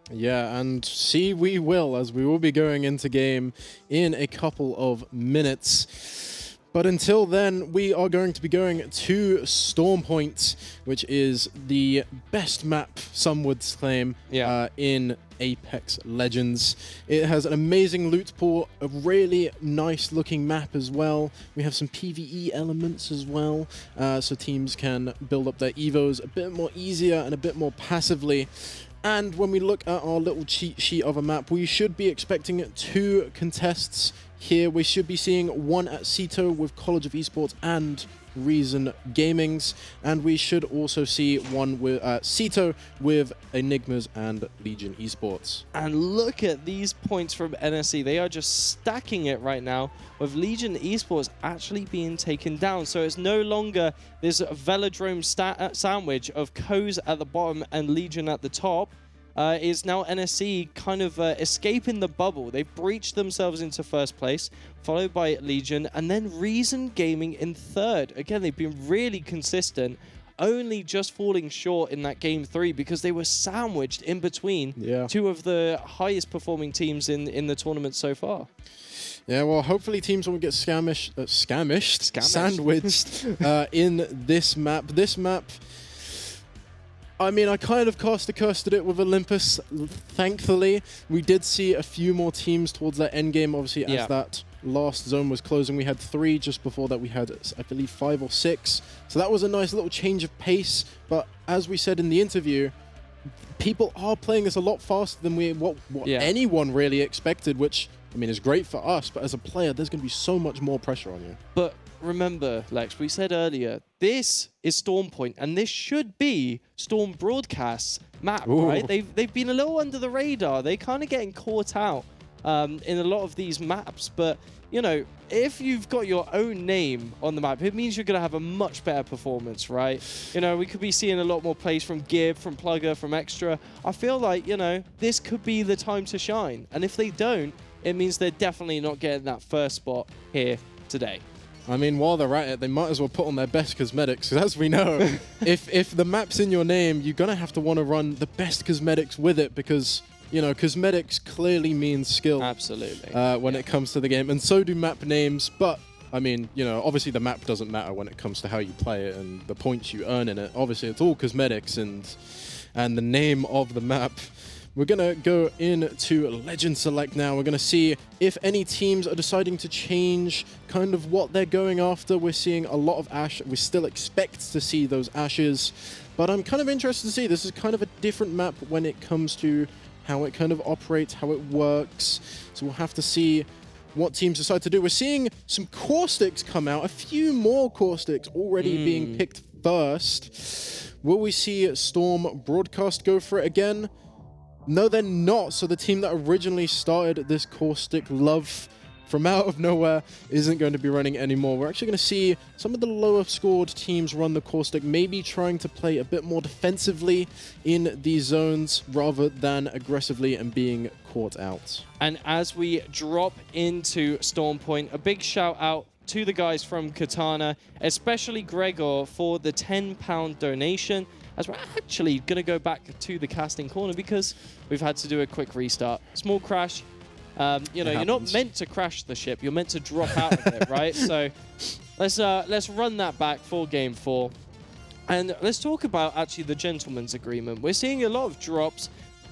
S5: Yeah, and see we will, as we will be going into game in a couple of minutes. But until then, we are going to be going to Storm Point, which is the best map, some would claim, in Apex Legends. It has an amazing loot pool, a really nice looking map as well. We have some PvE elements as well, so teams can build up their evos a bit more easier and a bit more passively. And when we look at our little cheat sheet of a map, we should be expecting 2 contests here. We should be seeing one at Cito with College of Esports and Reason Gaming's, and we should also see one with Cito with Enigmas and Legion Esports.
S4: And look at these points from NSC. They are just stacking it right now, with Legion Esports actually being taken down. So it's no longer this velodrome sandwich of Co's at the bottom and Legion at the top. Is now NSC kind of escaping the bubble. They've breached themselves into first place, followed by Legion, and then Reason Gaming in third. Again, they've been really consistent, only just falling short in that game 3 because they were sandwiched in between 2 of the highest performing teams in the tournament so far.
S5: Yeah, well, hopefully teams won't get sandwiched in this map. This map, I mean, I kind of cursed it with Olympus. Thankfully, we did see a few more teams towards that end game, obviously, as that last zone was closing. We had 3. Just before that, we had, I believe, 5 or 6. So that was a nice little change of pace. But as we said in the interview, people are playing this a lot faster than what anyone really expected, which, I mean, is great for us. But as a player, there's going to be so much more pressure on you.
S4: But remember, Lex, we said earlier, this is Storm Point, and this should be Storm Broadcast's map, right? They've been a little under the radar. They're kind of getting caught out in a lot of these maps. But, you know, if you've got your own name on the map, it means you're going to have a much better performance, right? You know, we could be seeing a lot more plays from Gib, from Plugger, from Extra. I feel like, you know, this could be the time to shine. And if they don't, it means they're definitely not getting that first spot here today.
S5: I mean, while they're at it, they might as well put on their best cosmetics, because as we know, if the map's in your name, you're going to have to want to run the best cosmetics with it, because, you know, cosmetics clearly means skill.
S4: Absolutely.
S5: When it comes to the game, and so do map names, but, I mean, you know, obviously the map doesn't matter when it comes to how you play it and the points you earn in it. Obviously, it's all cosmetics and the name of the map. We're going to go into Legend Select now. We're going to see if any teams are deciding to change kind of what they're going after. We're seeing a lot of Ash. We still expect to see those Ashes, but I'm kind of interested to see. This is kind of a different map when it comes to how it kind of operates, how it works. So we'll have to see what teams decide to do. We're seeing some caustics come out, a few more caustics already being picked first. Will we see Storm Broadcast go for it again? No, they're not. So the team that originally started this caustic love from out of nowhere isn't going to be running anymore. We're actually going to see some of the lower scored teams run the caustic, maybe trying to play a bit more defensively in these zones rather than aggressively and being caught out.
S4: And as we drop into Storm Point, a big shout out to the guys from Katana, especially Gregor, for the £10 donation, as we're actually going to go back to the casting corner because we've had to do a quick restart. Small crash. You know, you're not meant to crash the ship. You're meant to drop out of it, right? So let's run that back for Game 4. And let's talk about actually the gentleman's agreement. We're seeing a lot of drops,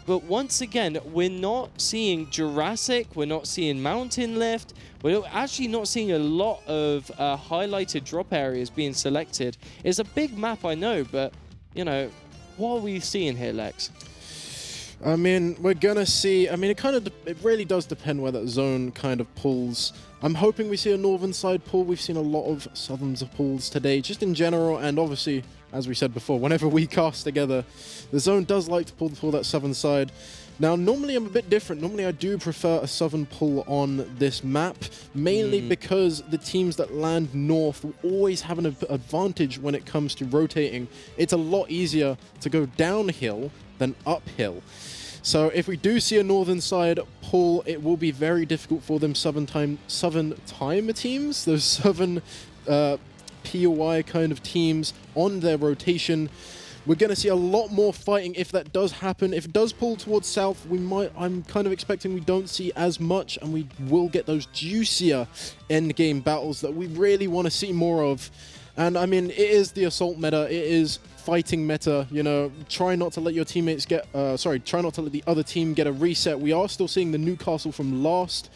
S4: but once again, we're not seeing Jurassic. We're not seeing Mountain Lift. We're actually not seeing a lot of highlighted drop areas being selected. It's a big map, I know, but, you know, what are we seeing here, Lex?
S5: I mean, we're gonna see. I mean, it really does depend where that zone kind of pulls. I'm hoping we see a northern side pull. We've seen a lot of southern pulls today, just in general, and obviously, as we said before, whenever we cast together, the zone does like to pull that southern side. Now, normally I'm a bit different. Normally I do prefer a southern pull on this map, mainly because the teams that land north will always have an advantage when it comes to rotating. It's a lot easier to go downhill than uphill. So if we do see a northern side pull, it will be very difficult for them southern timer teams, those southern POI kind of teams on their rotation. We're going to see a lot more fighting if that does happen. If it does pull towards south, I'm kind of expecting we don't see as much, and we will get those juicier endgame battles that we really want to see more of. And I mean, it is the assault meta, it is fighting meta, you know, try not to let your teammates get, try not to let the other team get a reset. We are still seeing the Newcastle from last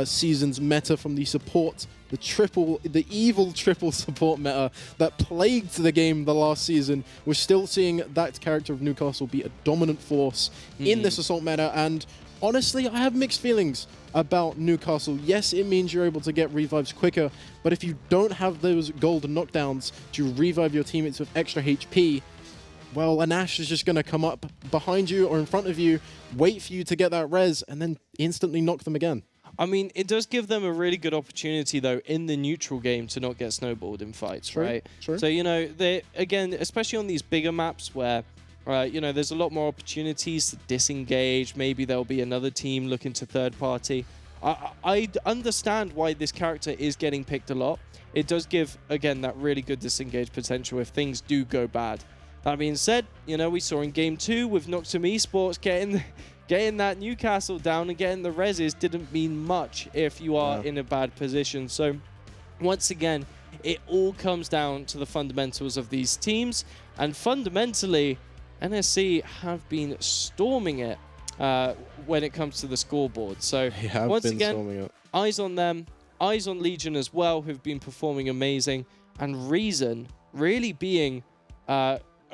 S5: season's meta from the support, the evil triple support meta that plagued the game the last season. We're still seeing that character of Newcastle be a dominant force in this assault meta, and honestly, I have mixed feelings about Newcastle. Yes, it means you're able to get revives quicker, but if you don't have those golden knockdowns to revive your teammates with extra HP, well, an Ashe is just going to come up behind you or in front of you, wait for you to get that res, and then instantly knock them again.
S4: I mean, it does give them a really good opportunity, though, in the neutral game to not get snowballed in fights, right?
S5: True.
S4: So, you know, again, especially on these bigger maps where, you know, there's a lot more opportunities to disengage. Maybe there'll be another team looking to third party. I understand why this character is getting picked a lot. It does give, again, that really good disengage potential if things do go bad. That being said, you know, we saw in Game 2 with Noctum Esports getting that Newcastle down and getting the reses didn't mean much if you are in a bad position. So once again, it all comes down to the fundamentals of these teams, and fundamentally, NSC have been storming it when it comes to the scoreboard. So once again, eyes on them, eyes on Legion as well, who've been performing amazing, and Reason really being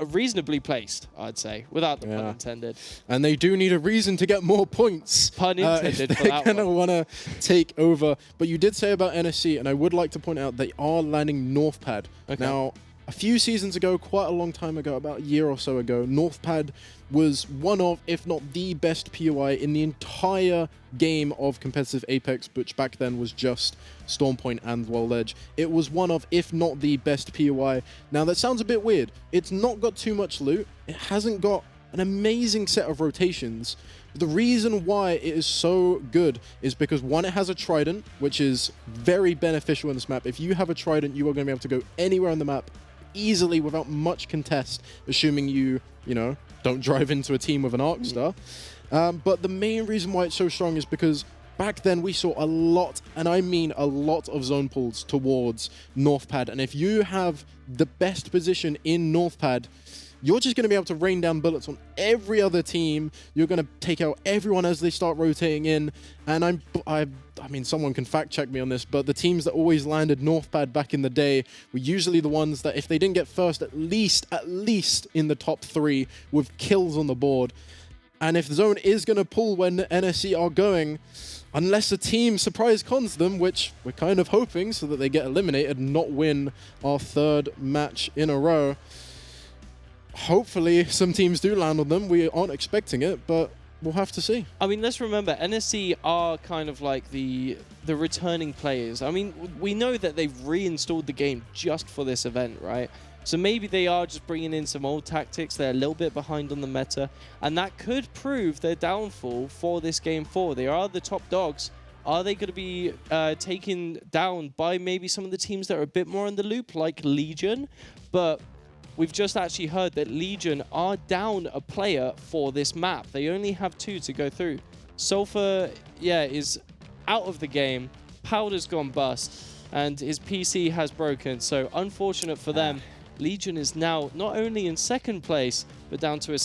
S4: reasonably placed, I'd say, without the pun intended.
S5: And they do need a reason to get more points.
S4: Pun intended
S5: if
S4: for
S5: they're
S4: that
S5: gonna want to take over. But you did say about NSC, and I would like to point out they are landing Northpad.
S4: Okay.
S5: Now, a few seasons ago, quite a long time ago, about a year or so ago, Northpad was one of, if not the best POI in the entire game of competitive Apex, which back then was just Stormpoint and World Edge. It was one of, if not the best POI. Now, that sounds a bit weird. It's not got too much loot. It hasn't got an amazing set of rotations. The reason why it is so good is because, one, it has a trident, which is very beneficial in this map. If you have a trident, you are going to be able to go anywhere on the map easily without much contest, assuming you know, don't drive into a team with an Arcstar. But the main reason why it's so strong is because back then we saw a lot, and I mean a lot, of zone pulls towards Northpad. And if you have the best position in Northpad, you're just going to be able to rain down bullets on every other team. You're going to take out everyone as they start rotating in. And I mean, someone can fact check me on this, but the teams that always landed Northpad back in the day were usually the ones that, if they didn't get first, at least in the top 3 with kills on the board. And if Zone is going to pull when NSC are going, unless a team surprise cons them, which we're kind of hoping so that they get eliminated and not win our 3rd match in a row, hopefully some teams do land on them. We aren't expecting it, but we'll have to see.
S4: I mean, let's remember, NSC are kind of like the returning players. I mean, we know that they've reinstalled the game just for this event, right? So maybe they are just bringing in some old tactics. They're a little bit behind on the meta, and that could prove their downfall for this game 4. They are the top dogs. Are they going to be taken down by maybe some of the teams that are a bit more in the loop, like Legion? But we've just actually heard that Legion are down a player for this map. They only have 2 to go through. Sulfur, is out of the game. Powder's gone bust, and his PC has broken. So unfortunate for them. Legion is now not only in 2nd place, but down to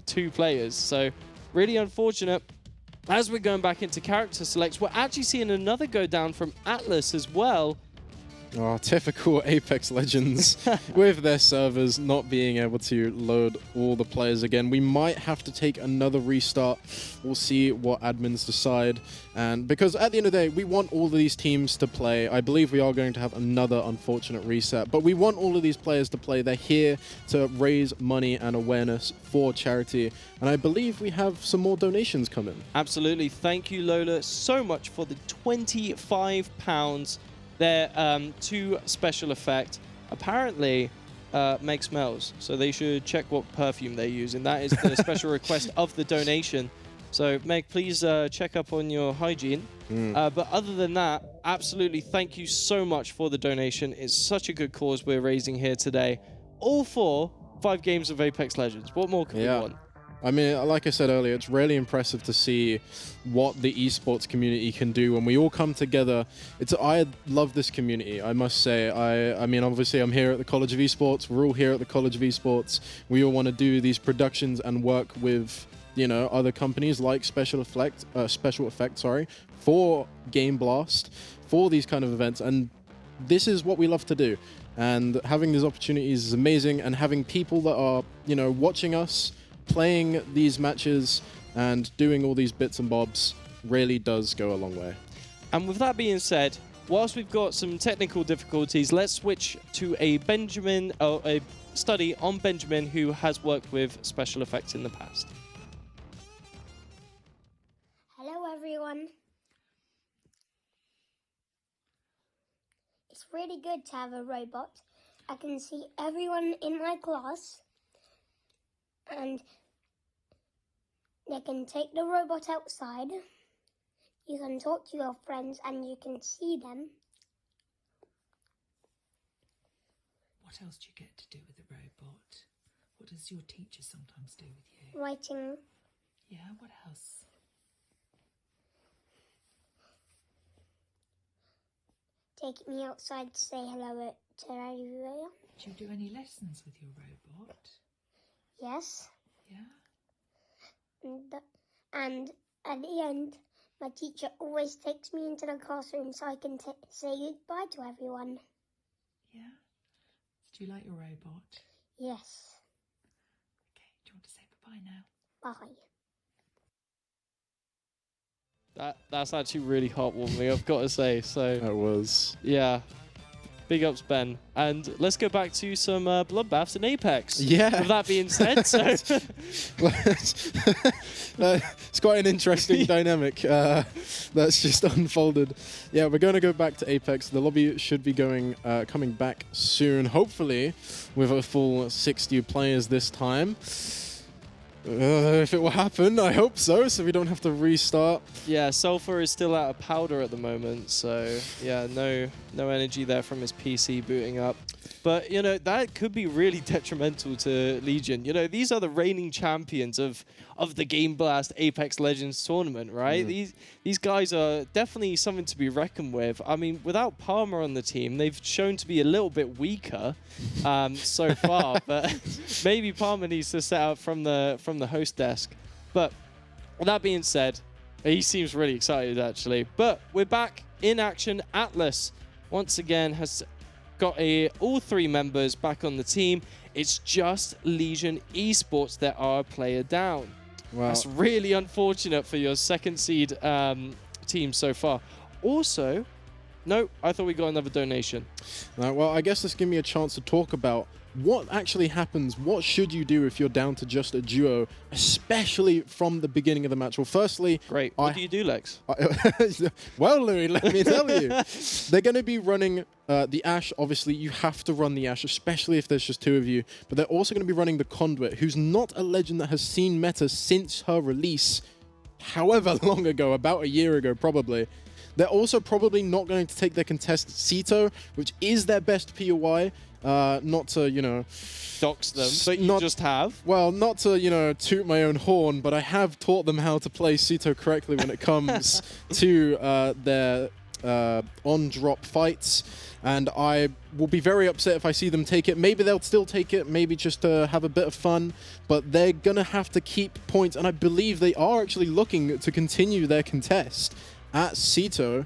S4: 2 players. So really unfortunate. As we're going back into character selects, we're actually seeing another go down from Atlas as well.
S5: Oh, typical Apex Legends with their servers not being able to load all the players again. We might have to take another restart. We'll see what admins decide. And because at the end of the day, we want all of these teams to play. I believe we are going to have another unfortunate reset, but we want all of these players to play. They're here to raise money and awareness for charity. And I believe we have some more donations coming.
S4: Absolutely. Thank you, Lola, so much for the £25. Their to special effect apparently Meg smells, so they should check what perfume they use, and that is the special request of the donation. So Meg, please check up on your hygiene. But other than that, absolutely thank you so much for the donation. It's such a good cause we're raising here today, all for 5 games of Apex Legends. What more can we want?
S5: I mean, like I said earlier, it's really impressive to see what the esports community can do when we all come together. I love this community, I must say. I mean, obviously, I'm here at the College of Esports. We're all here at the College of Esports. We all want to do these productions and work with, you know, other companies like Special Effect, for Gameblast, for these kind of events. And this is what we love to do. And having these opportunities is amazing. And having people that are, you know, watching us, playing these matches and doing all these bits and bobs really does go a long way.
S4: And with that being said, whilst we've got some technical difficulties, let's switch to a study on Benjamin, who has worked with special effects in the past.
S9: Hello everyone. It's really good to have a robot. I can see everyone in my class, and they can take the robot outside. You can talk to your friends and you can see them.
S16: What else do you get to do with the robot? What does your teacher sometimes do with you?
S9: Writing
S16: Yeah, what else?
S9: Take me outside to say hello to everyone.
S16: Do you do any lessons with your robot?
S9: Yes.
S16: Yeah.
S9: And at the end, my teacher always takes me into the classroom so I can say goodbye to everyone.
S16: Yeah. Do you like your robot?
S9: Yes.
S16: Okay, do you want to say bye-bye now?
S9: Bye.
S4: That's actually really heartwarming, I've got to say. So
S5: that was.
S4: Yeah. Big ups, Ben. And let's go back to some bloodbaths in Apex.
S5: Yeah.
S4: With that being said, so
S5: it's quite an interesting dynamic that's just unfolded. Yeah, we're going to go back to Apex. The lobby should be coming back soon, hopefully with a full 60 players this time. If it will happen, I hope so we don't have to restart.
S4: yeah, Sulfur is still out of powder at the moment, so yeah, no energy there from his PC booting up. But, you know, that could be really detrimental to Legion. You know, these are the reigning champions of the Gameblast Apex Legends tournament, right? These guys are definitely something to be reckoned with. I mean, without Palmer on the team, they've shown to be a little bit weaker so far. But maybe Palmer needs to set out from the host desk. But with that being said, he seems really excited, actually. But we're back in action. Atlas, once again, has got all 3 members back on the team. It's just Legion Esports that are a player down.
S5: Wow.
S4: That's really unfortunate for your second seed team so far. Also, no, I thought we got another donation.
S5: Well, I guess this gives me a chance to talk about what actually happens. What should you do if you're down to just a duo, especially from the beginning of the match? Well, firstly...
S4: Great. What do you do, Lex?
S5: Well, Louis, let me tell you. They're going to be running the Ashe. Obviously, you have to run the Ashe, especially if there's just 2 of you. But they're also going to be running the Conduit, who's not a legend that has seen meta since her release, however long ago, about a year ago, probably. They're also probably not going to take their contest Cito, which is their best POI. Not to, you know...
S4: dox them, but you just have.
S5: Well, not to, you know, toot my own horn, but I have taught them how to play Cito correctly when it comes to their on-drop fights. And I will be very upset if I see them take it. Maybe they'll still take it, maybe just to have a bit of fun. But they're going to have to keep points, and I believe they are actually looking to continue their contest at Cito.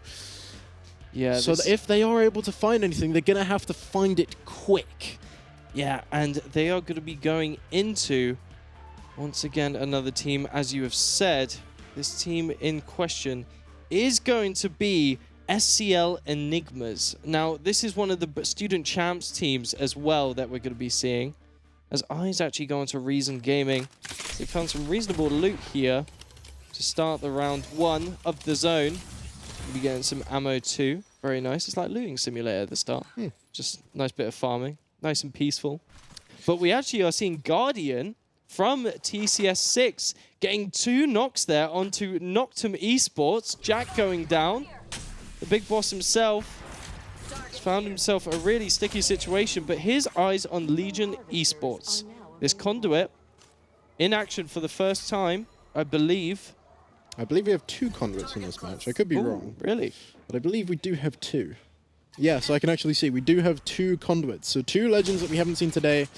S4: Yeah.
S5: So that if they are able to find anything, they're going to have to find it quick.
S4: Yeah, and they are going to be going into, once again, another team. As you have said, this team in question is going to be SCL Enigmas. Now, this is one of the student champs teams as well that we're going to be seeing. As Eyes actually go into Reason Gaming. They found some reasonable loot here to start the round 1 of the zone. We'll be getting some ammo too. Very nice. It's like looting simulator at the start. Just nice bit of farming. Nice and peaceful. But we actually are seeing Guardian from TCS6 getting 2 knocks there onto Noctum Esports. Jack going down. The big boss himself has found himself a really sticky situation, but his eyes on Legion Esports. This Conduit in action for the first time, I believe.
S5: I believe we have 2 Conduits in this match. I could be wrong.
S4: Really?
S5: But I believe we do have 2. Yeah, so I can actually see we do have 2 Conduits. So 2 legends that we haven't seen today.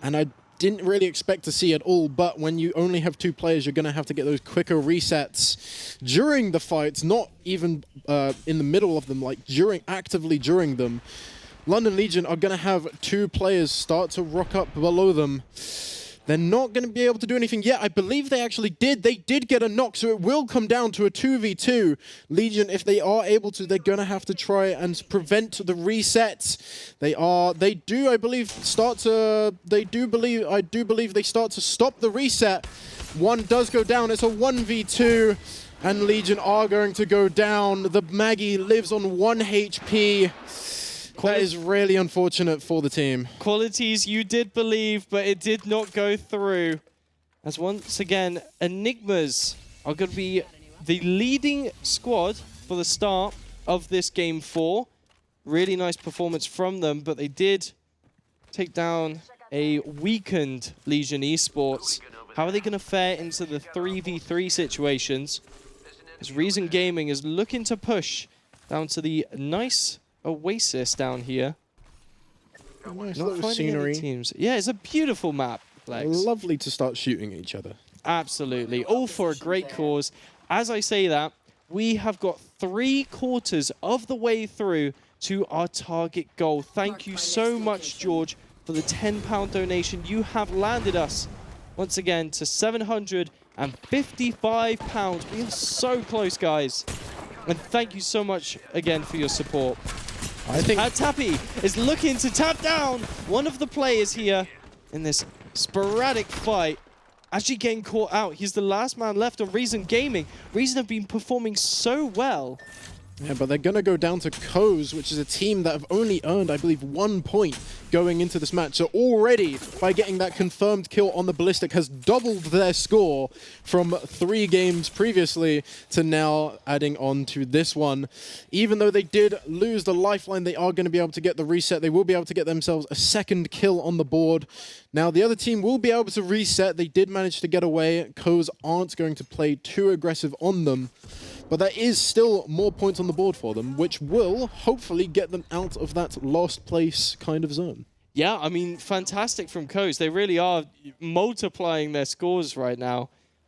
S5: And I didn't really expect to see at all, but when you only have 2 players, you're going to have to get those quicker resets during the fights, not even in the middle of them, like actively during them. London Legion are going to have 2 players start to rock up below them. They're not going to be able to do anything yet. I believe they actually did. They did get a knock, so it will come down to a 2v2. Legion, if they are able to, they're going to have to try and prevent the resets. I do believe they start to stop the reset. One does go down. It's a 1v2, and Legion are going to go down. The Maggie lives on 1 HP. That is really unfortunate for the team.
S4: Qualities you did believe, but it did not go through. As once again, Enigmas are going to be the leading squad for the start of this Game 4. Really nice performance from them, but they did take down a weakened Legion Esports. How are they going to fare into the 3v3 situations? As Reason Gaming is looking to push down to the nice oasis down here.
S5: Nice
S4: Not
S5: little
S4: finding any
S5: scenery.
S4: teams. Yeah, it's a beautiful map, Lex.
S5: Lovely to start shooting at each other.
S4: Absolutely. All for a great cause. As I say that, we have got 3/4 of the way through to our target goal. Thank you so much, George, for the £10 donation. You have landed us once again to £755. We are so close, guys. And thank you so much again for your support.
S5: I think
S4: Tappy is looking to tap down one of the players here in this sporadic fight. Actually getting caught out. He's the last man left on Reason Gaming. Reason have been performing so well.
S5: Yeah, but they're going to go down to Coz, which is a team that have only earned, I believe, 1 point going into this match. So already, by getting that confirmed kill on the Ballistic, has doubled their score from 3 games previously to now adding on to this one. Even though they did lose the lifeline, they are going to be able to get the reset. They will be able to get themselves a 2nd kill on the board. Now, the other team will be able to reset. They did manage to get away. Coz aren't going to play too aggressive on them. But there is still more points on the board for them, which will hopefully get them out of that last place kind of zone.
S4: Yeah, I mean, fantastic from Coz. They really are multiplying their scores right now.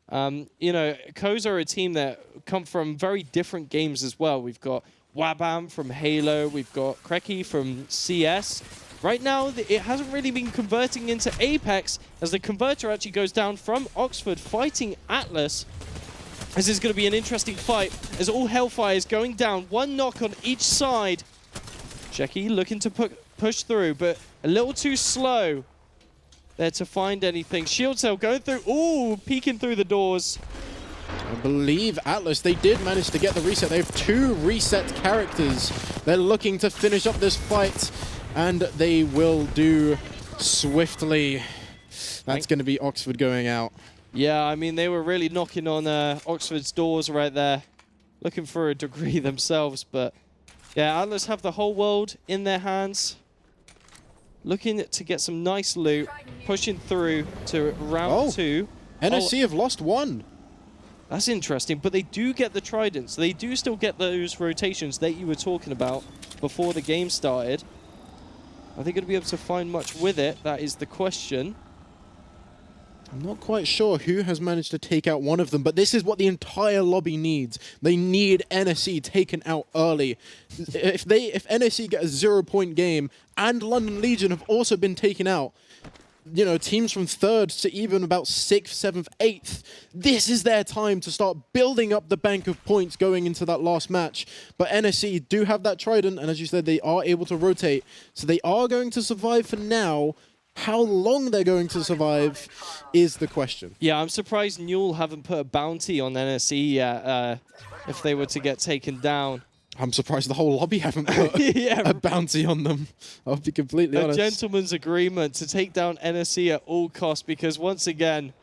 S4: You know, Coz are a team that come from very different games as well. We've got Wabam from Halo. We've got Kreki from CS. Right now, it hasn't really been converting into Apex, as the converter actually goes down from Oxford fighting Atlas. This is going to be an interesting fight as all Hellfire is going down. 1 knock on each side. Jackie looking to push through, but a little too slow there to find anything. Shield Cell going through. Ooh, peeking through the doors.
S5: I believe Atlas, they did manage to get the reset. They have 2 reset characters. They're looking to finish up this fight, and they will do swiftly. That's going to be Oxford going out.
S4: Yeah, I mean, they were really knocking on Oxford's doors right there, looking for a degree themselves. But yeah, Atlas have the whole world in their hands, looking to get some nice loot, pushing through to round 2.
S5: NSC have lost 1.
S4: That's interesting, but they do get the Trident, so they do still get those rotations that you were talking about before the game started. Are they going to be able to find much with it? That is the question.
S5: I'm not quite sure who has managed to take out one of them, but this is what the entire lobby needs. They need NSC taken out early. If NSC get a 0-point game, and London Legion have also been taken out, you know, teams from 3rd to even about 6th, 7th, 8th, this is their time to start building up the bank of points going into that last match. But NSC do have that Trident, and as you said, they are able to rotate, so they are going to survive for now. How long they're going to survive is the question.
S4: Yeah, I'm surprised Newell haven't put a bounty on NSE yet if they were to get taken down.
S5: I'm surprised the whole lobby haven't put a bounty on them. I'll be completely honest.
S4: A gentleman's agreement to take down NSE at all costs, because once again,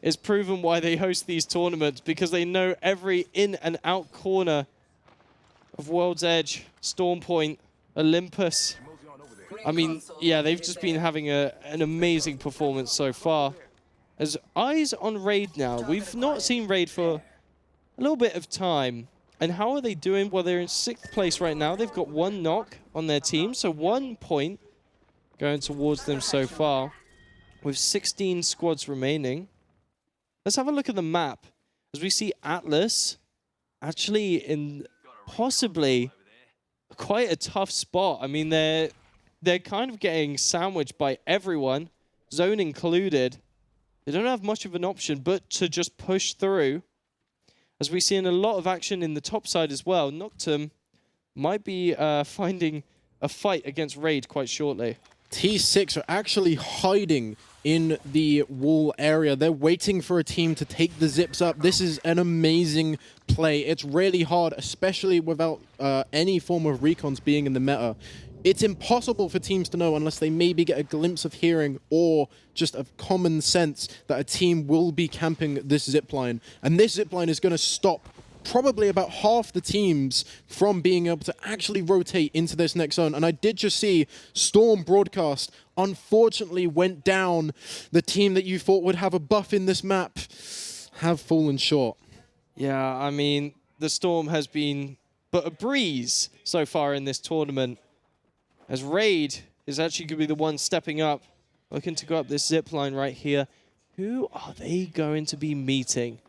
S4: it's proven why they host these tournaments, because they know every in and out corner of World's Edge, Storm Point, Olympus. I mean, yeah, they've just been having an amazing performance so far. As eyes on Raid now, we've not seen Raid for a little bit of time. And how are they doing? Well, they're in 6th place right now. They've got 1 knock on their team, so 1 point going towards them so far, with 16 squads remaining. Let's have a look at the map, as we see Atlas actually in possibly quite a tough spot. I mean, they're kind of getting sandwiched by everyone, zone included. They don't have much of an option but to just push through. As we see in a lot of action in the top side as well, Noctum might be finding a fight against Raid quite shortly.
S5: T6 are actually hiding in the wall area. They're waiting for a team to take the zips up. This is an amazing play. It's really hard, especially without any form of recons being in the meta. It's impossible for teams to know unless they maybe get a glimpse of hearing or just of common sense that a team will be camping this zipline. And this zipline is going to stop probably about half the teams from being able to actually rotate into this next zone. And I did just see Storm Broadcast unfortunately went down. The team that you thought would have a buff in this map have fallen short.
S4: Yeah, I mean, the Storm has been but a breeze so far in this tournament, as Raid is actually going to be the one stepping up, looking to go up this zip line right here. Who are they going to be meeting?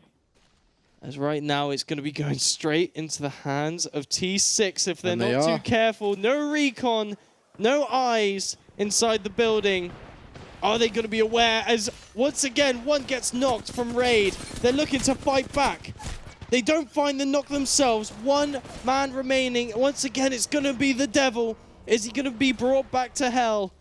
S4: As right now, it's going to be going straight into the hands of T6 if they're not too careful. No recon, no eyes inside the building. Are they going to be aware as, once again, one gets knocked from Raid? They're looking to fight back. They don't find the knock themselves. One man remaining. Once again, it's going to be the Devil. Is he going to be brought back to hell?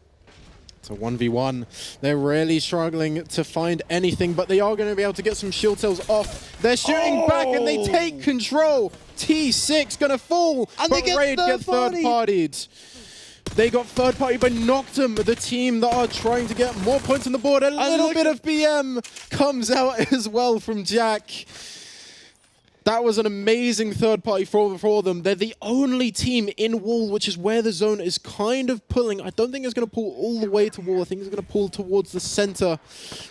S5: It's a 1v1. They're really struggling to find anything, but they are going to be able to get some shield cells off. They're shooting back and they take control. T6 going to fall,
S4: and
S5: but Raid get third-partied. They got third-party by Noctum, the team that are trying to get more points on the board. A little bit of BM comes out as well from Jack. That was an amazing third party for them. They're the only team in wall, which is where the zone is kind of pulling. I don't think it's going to pull all the way to wall. I think it's going to pull towards the center,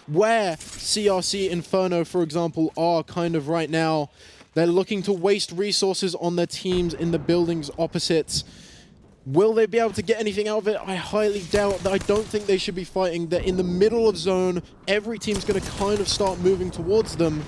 S5: where CRC Inferno, for example, are kind of right now. They're looking to waste resources on their teams in the buildings opposite. Will they be able to get anything out of it? I highly doubt. I don't think they should be fighting. They're in the middle of zone. Every team's going to kind of start moving towards them.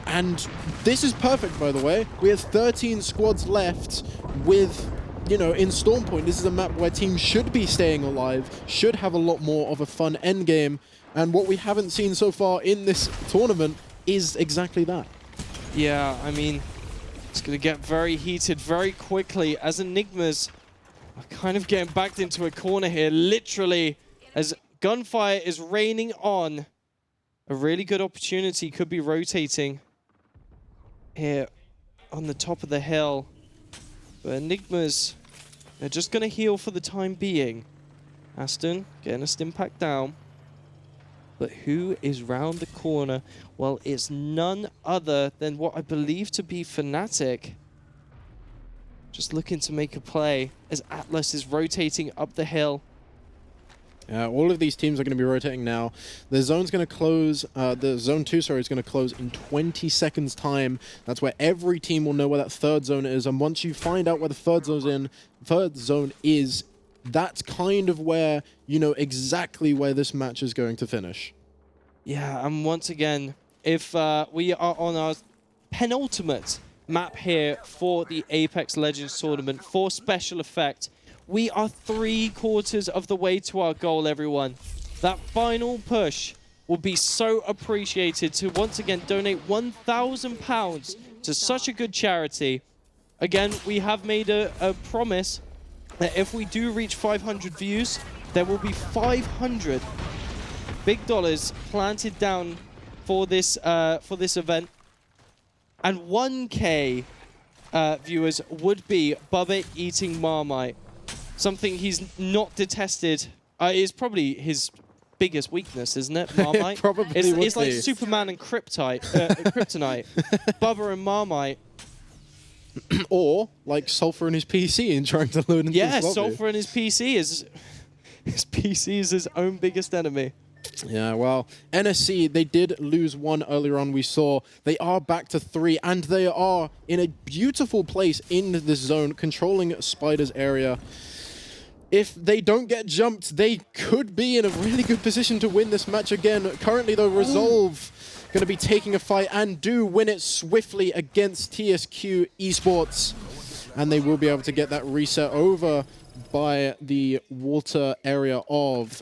S5: And this is perfect, by the way. We have 13 squads left with, you know, in Storm Point, this is a map where teams should be staying alive, should have a lot more of a fun endgame. And what we haven't seen so far in this tournament is exactly that.
S4: Yeah, I mean, it's going to get very heated very quickly as Enigmas are kind of getting backed into a corner here, literally, as gunfire is raining on. A really good opportunity could be rotating here on the top of the hill. But Enigmas, they're just going to heal for the time being. Aston getting a stim pack down. But who is round the corner? Well, it's none other than what I believe to be Fnatic. Just looking to make a play as Atlas is rotating up the hill.
S5: All of these teams are going to be rotating now. The zone's going to close, the zone 2, sorry, is going to close in 20 seconds time. That's where every team will know where that third zone is. And once you find out where the third zone is, that's kind of where you know exactly where this match is going to finish.
S4: Yeah, and once again, if we are on our penultimate map here for the Apex Legends tournament for special effect, we are 3/4 of the way to our goal, everyone. That final push will be so appreciated to once again donate £1,000 to such a good charity. Again, we have made a promise that if we do reach 500 views, there will be 500 big dollars planted down for this event. And 1K viewers would be Bubba eating Marmite. Something he's not detested. Is probably his biggest weakness, isn't it? Marmite.
S5: Probably
S4: it's like Superman and Kryptonite. Bubba and Marmite.
S5: Or like Sulfur in his PC and trying to load into his lobby.
S4: Sulfur in his PC is his own biggest enemy.
S5: Yeah, well, NSC, they did lose one earlier on, we saw. They are back to 3, and they are in a beautiful place in this zone, controlling Spider's area. If they don't get jumped, they could be in a really good position to win this match again. Currently, though, Resolve going to be taking a fight and do win it swiftly against TSQ Esports. And they will be able to get that reset over by the water area of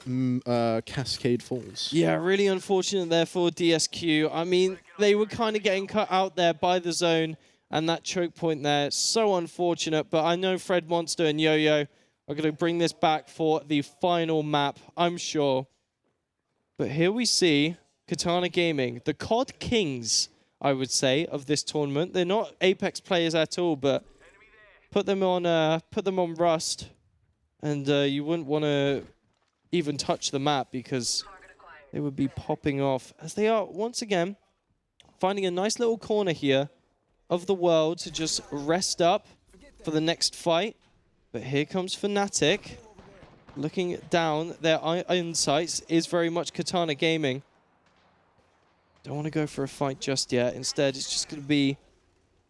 S5: Cascade Falls.
S4: Yeah, really unfortunate there for DSQ. I mean, they were kind of getting cut out there by the zone, and that choke point there, so unfortunate. But I know Fred Monster and Yo-Yo are going to bring this back for the final map, I'm sure. But here we see Katana Gaming, the COD Kings, I would say, of this tournament. They're not Apex players at all, but put them on Rust, and you wouldn't want to even touch the map because they would be popping off. As they are, once again, finding a nice little corner here of the world to just rest up for the next fight. But here comes Fnatic. Looking down, their iron sights is very much Katana Gaming. Don't want to go for a fight just yet. Instead, it's just going to be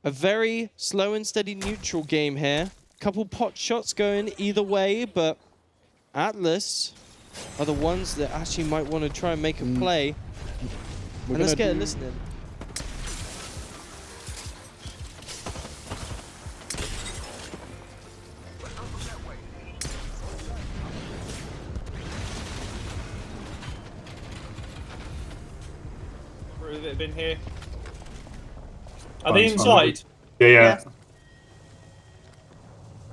S4: a very slow and steady neutral game here. Couple pot shots going either way, but Atlas are the ones that actually might want to try and make a play. And let's get a listen in.
S14: Have been here. Are they inside?
S15: Yeah.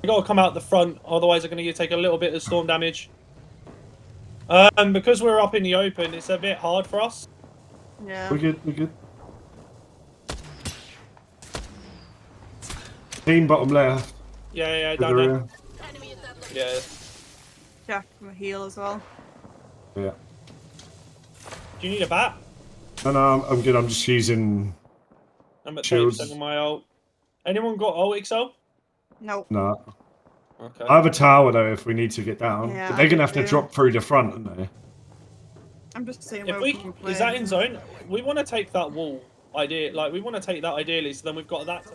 S14: You gotta come out the front, otherwise they're gonna take a little bit of storm damage. Because we're up in the open, it's a bit hard for us.
S15: Yeah. We're good. Team bottom left.
S14: Yeah, down there. Yeah.
S23: Jack from a heal as well.
S15: Yeah.
S14: Do you need a bat?
S15: No, I'm good. I'm just using.
S14: I'm at
S15: shields.
S14: 30% of my ult. Anyone got ult XL?
S23: No.
S15: No.
S14: Okay.
S15: I have a tower though if we need to get down.
S23: Yeah,
S15: but they're gonna
S23: I
S15: have to
S23: do.
S15: drop through the front, aren't they?
S23: I'm just saying.
S14: If we is that in zone? We want to take that wall. We want to take that ideally. So then we've got that.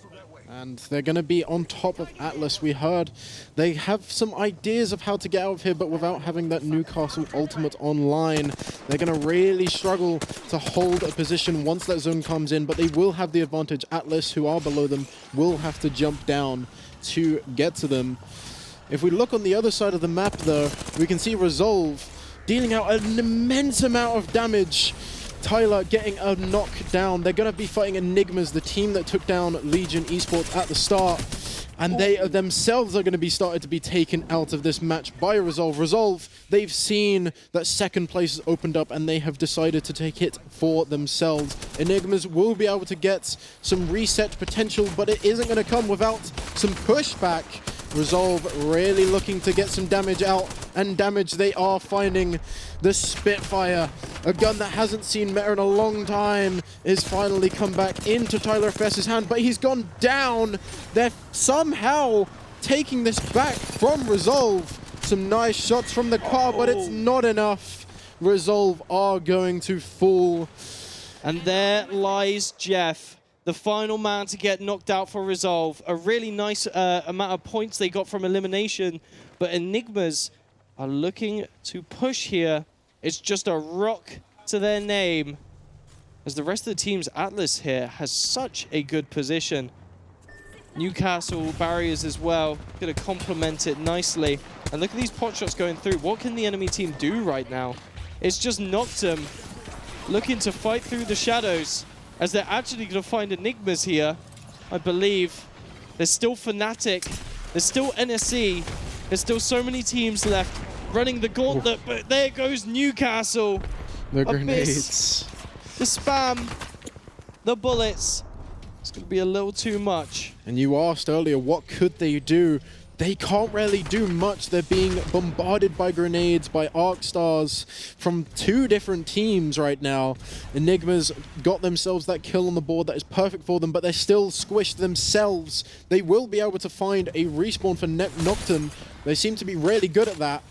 S5: And they're going to be on top of Atlas. We heard they have some ideas of how to get out of here, but without having that Newcastle ultimate online, they're going to really struggle to hold a position once that zone comes in, but they will have the advantage. Atlas, who are below them, will have to jump down to get to them. If we look on the other side of the map, though, we can see Resolve dealing out an immense amount of damage. Tyler getting a knockdown. They're going to be fighting Enigmas, the team that took down Legion Esports at the start. And they themselves are going to be started to be taken out of this match by Resolve. Resolve, they've seen that second place has opened up and they have decided to take it for themselves. Enigmas will be able to get some reset potential, but it isn't going to come without some pushback. Resolve really looking to get some damage out, and damage they are finding. The Spitfire, a gun that hasn't seen meta in a long time, is finally come back into Tyler FS's hand, but he's gone down. They're somehow taking this back from Resolve. Some nice shots from the car, but it's not enough. Resolve are going to fall.
S4: And there lies Jeff, the final man to get knocked out for Resolve. A really nice amount of points they got from elimination, but Enigmas are looking to push here. It's just a rock to their name. As the rest of the team's Atlas here has such a good position. Newcastle barriers as well, gonna complement it nicely. And look at these pot shots going through. What can the enemy team do right now? It's just Noctum looking to fight through the shadows, as they're actually gonna find Enigmas here, I believe. There's still Fnatic, there's still NSC, there's still so many teams left running the gauntlet, but there goes Newcastle.
S5: The
S4: Abyss,
S5: grenades.
S4: the spam, the bullets. It's going to be a little too much.
S5: And you asked earlier, what could they do? They can't really do much. They're being bombarded by grenades, by arc stars from two different teams right now. Enigma's got themselves that kill on the board that is perfect for them, but they're still squished themselves. They will be able to find a respawn for Noctum. They seem to be really good at that.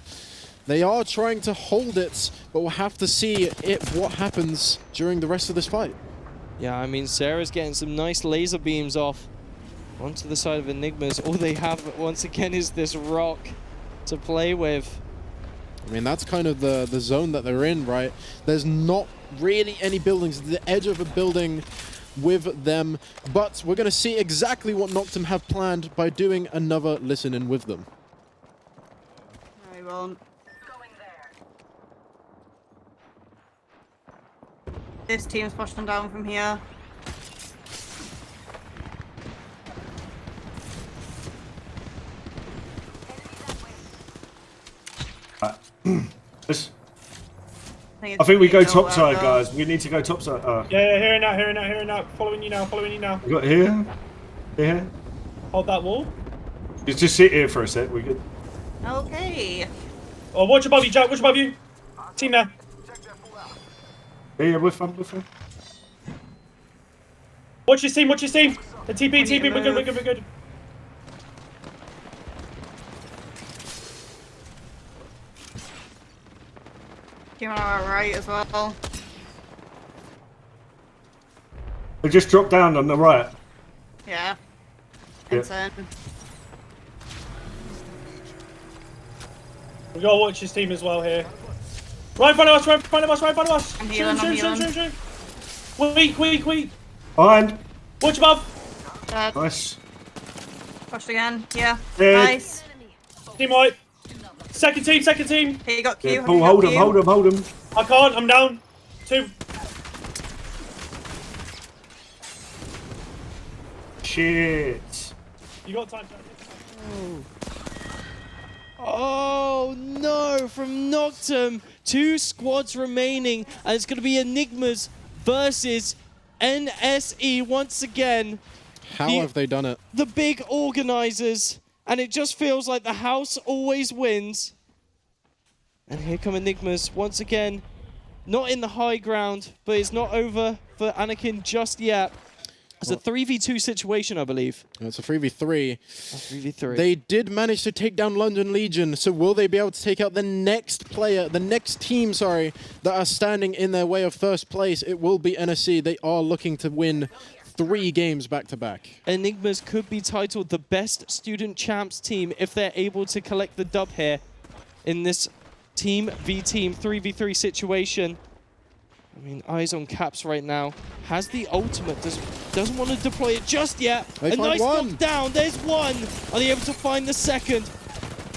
S5: They are trying to hold it, but we'll have to see what happens during the rest of this fight.
S4: Yeah, I mean, Sarah's getting some nice laser beams off onto the side of Enigmas. All they have, once again, is this rock to play with.
S5: I mean, that's kind of the zone that they're in, right? There's not really any buildings. The edge of a building with them, but we're going to see exactly what Noctum have planned by doing another listen-in with them.
S23: I won't. This team's pushing down from here.
S15: I think we go topside, guys. We need to go topside.
S14: Yeah, hearing out. Following you now.
S15: We got here. Here.
S14: Hold that wall.
S15: Just sit here for a sec. We good.
S23: Okay.
S14: Oh, watch above you, Jack. Watch above you. Team there.
S15: Yeah, we're fine.
S14: Watch his team. The TP, we're good.
S23: Came on our right as well.
S15: They just dropped down on the right.
S23: Yeah.
S15: Yep.
S23: Insane.
S14: We gotta watch his team as well here. Right in front of us,
S23: I'm healing.
S14: Shoot. Weak.
S15: Behind.
S14: Watch above.
S23: Dead.
S15: Nice.
S23: Pushed again. Yeah.
S15: Dead.
S23: Nice.
S14: Team white. Second team.
S23: He got Q.
S15: Yeah, hold him.
S14: I can't, I'm down. 2.
S15: Shit.
S14: You got time.
S4: Oh no, from Noctum. 2 squads remaining, and it's going to be Enigmas versus NSE once again.
S5: How have they done it?
S4: The big organizers, and it just feels like the house always wins. And here come Enigmas once again. Not in the high ground, but it's not over for Anakin just yet. It's a 3v2 situation, I believe.
S5: It's a 3v3.
S4: 3v3.
S5: They did manage to take down London Legion, so will they be able to take out the next player, the next team, sorry, that are standing in their way of first place? It will be NSC. They are looking to win 3 games back-to-back.
S4: Enigmas could be titled the best student champs team if they're able to collect the dub here in this team v team 3v3 situation. I mean, eyes on Caps right now. Has the ultimate, doesn't want to deploy it just yet.
S5: They
S4: A
S5: find
S4: nice
S5: one.
S4: knockdown. There's one. Are they able to find the second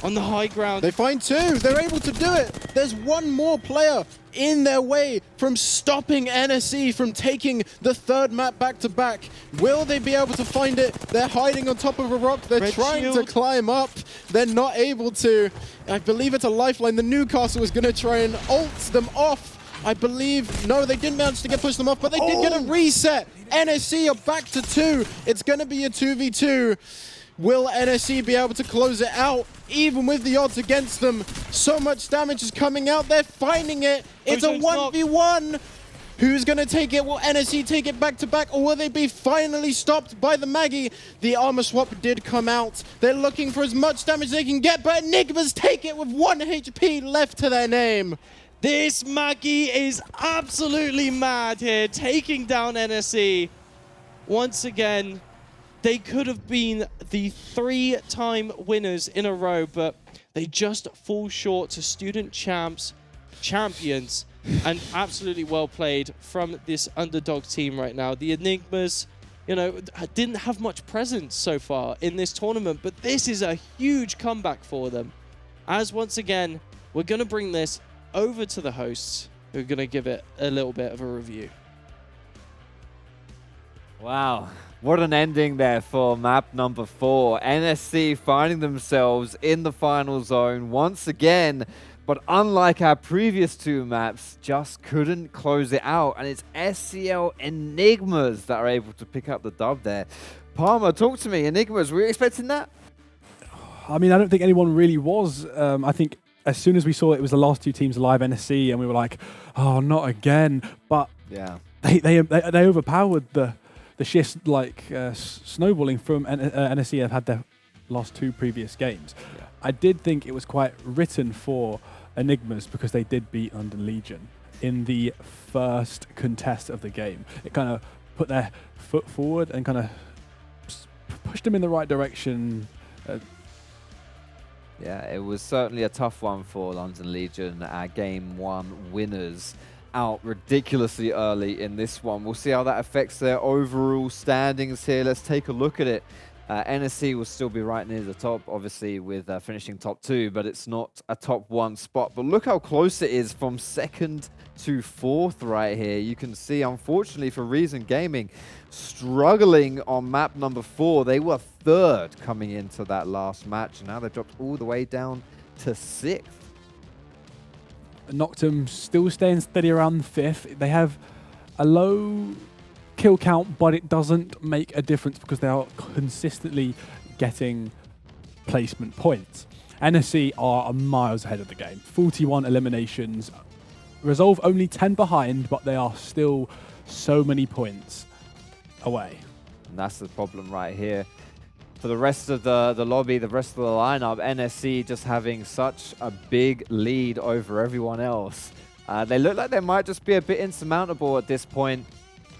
S4: on the high ground?
S5: They find 2. They're able to do it. There's one more player in their way from stopping NSC from taking the 3rd map back-to-back. Will they be able to find it? They're hiding on top of a rock. They're
S4: Red
S5: trying
S4: shield.
S5: to climb up. They're not able to. I believe it's a lifeline. The Newcastle is going to try and ult them off. I believe, no, they didn't manage to push them off, but they did get a reset. NSC are back to 2. It's going to be a 2v2. Will NSC be able to close it out, even with the odds against them? So much damage is coming out. They're finding it. It's a 1v1. Who's going to take it? Will NSC take it back-to-back, or will they be finally stopped by the Maggie? The armor swap did come out. They're looking for as much damage as they can get, but Enigmas take it with 1 HP left to their name.
S4: This Maggie is absolutely mad here, taking down NSE. Once again, they could have been the 3-time winners in a row, but they just fall short to student champions, and absolutely well played from this underdog team right now. The Enigmas, you know, didn't have much presence so far in this tournament, but this is a huge comeback for them. As once again, we're going to bring this over to the hosts, who are going to give it a little bit of a review.
S1: Wow, what an ending there for map number 4. NSC finding themselves in the final zone once again, but unlike our previous 2 maps, just couldn't close it out, and it's SCL Enigmas that are able to pick up the dub there. Palmer, talk to me. Enigmas, were you expecting that?
S3: I mean, I don't think anyone really was. I think as soon as we saw it was the last 2 teams alive, NSC, and we were like, oh, not again. But
S1: yeah,
S3: they overpowered the shifts, like snowballing from NSC have had their last 2 previous games. Yeah. I did think it was quite written for Enigmas because they did beat London Legion in the first contest of the game. It kind of put their foot forward and kind of pushed them in the right direction.
S1: Yeah, it was certainly a tough one for London Legion. Our Game 1 winners out ridiculously early in this one. We'll see how that affects their overall standings here. Let's take a look at it. NSC will still be right near the top, obviously, with finishing top 2, but it's not a top 1 spot. But look how close it is from 2nd to 4th right here. You can see, unfortunately, for Reason Gaming, struggling on map number 4. They were 3rd coming into that last match, and now they've dropped all the way down to 6th.
S3: Noctum still staying steady around 5th. They have a low kill count, but it doesn't make a difference because they are consistently getting placement points. NSC are miles ahead of the game. 41 eliminations. Resolve only 10 behind, but they are still so many points away.
S1: And that's the problem right here. For the rest of the lobby, the rest of the lineup, NSC just having such a big lead over everyone else. They look like they might just be a bit insurmountable at this point.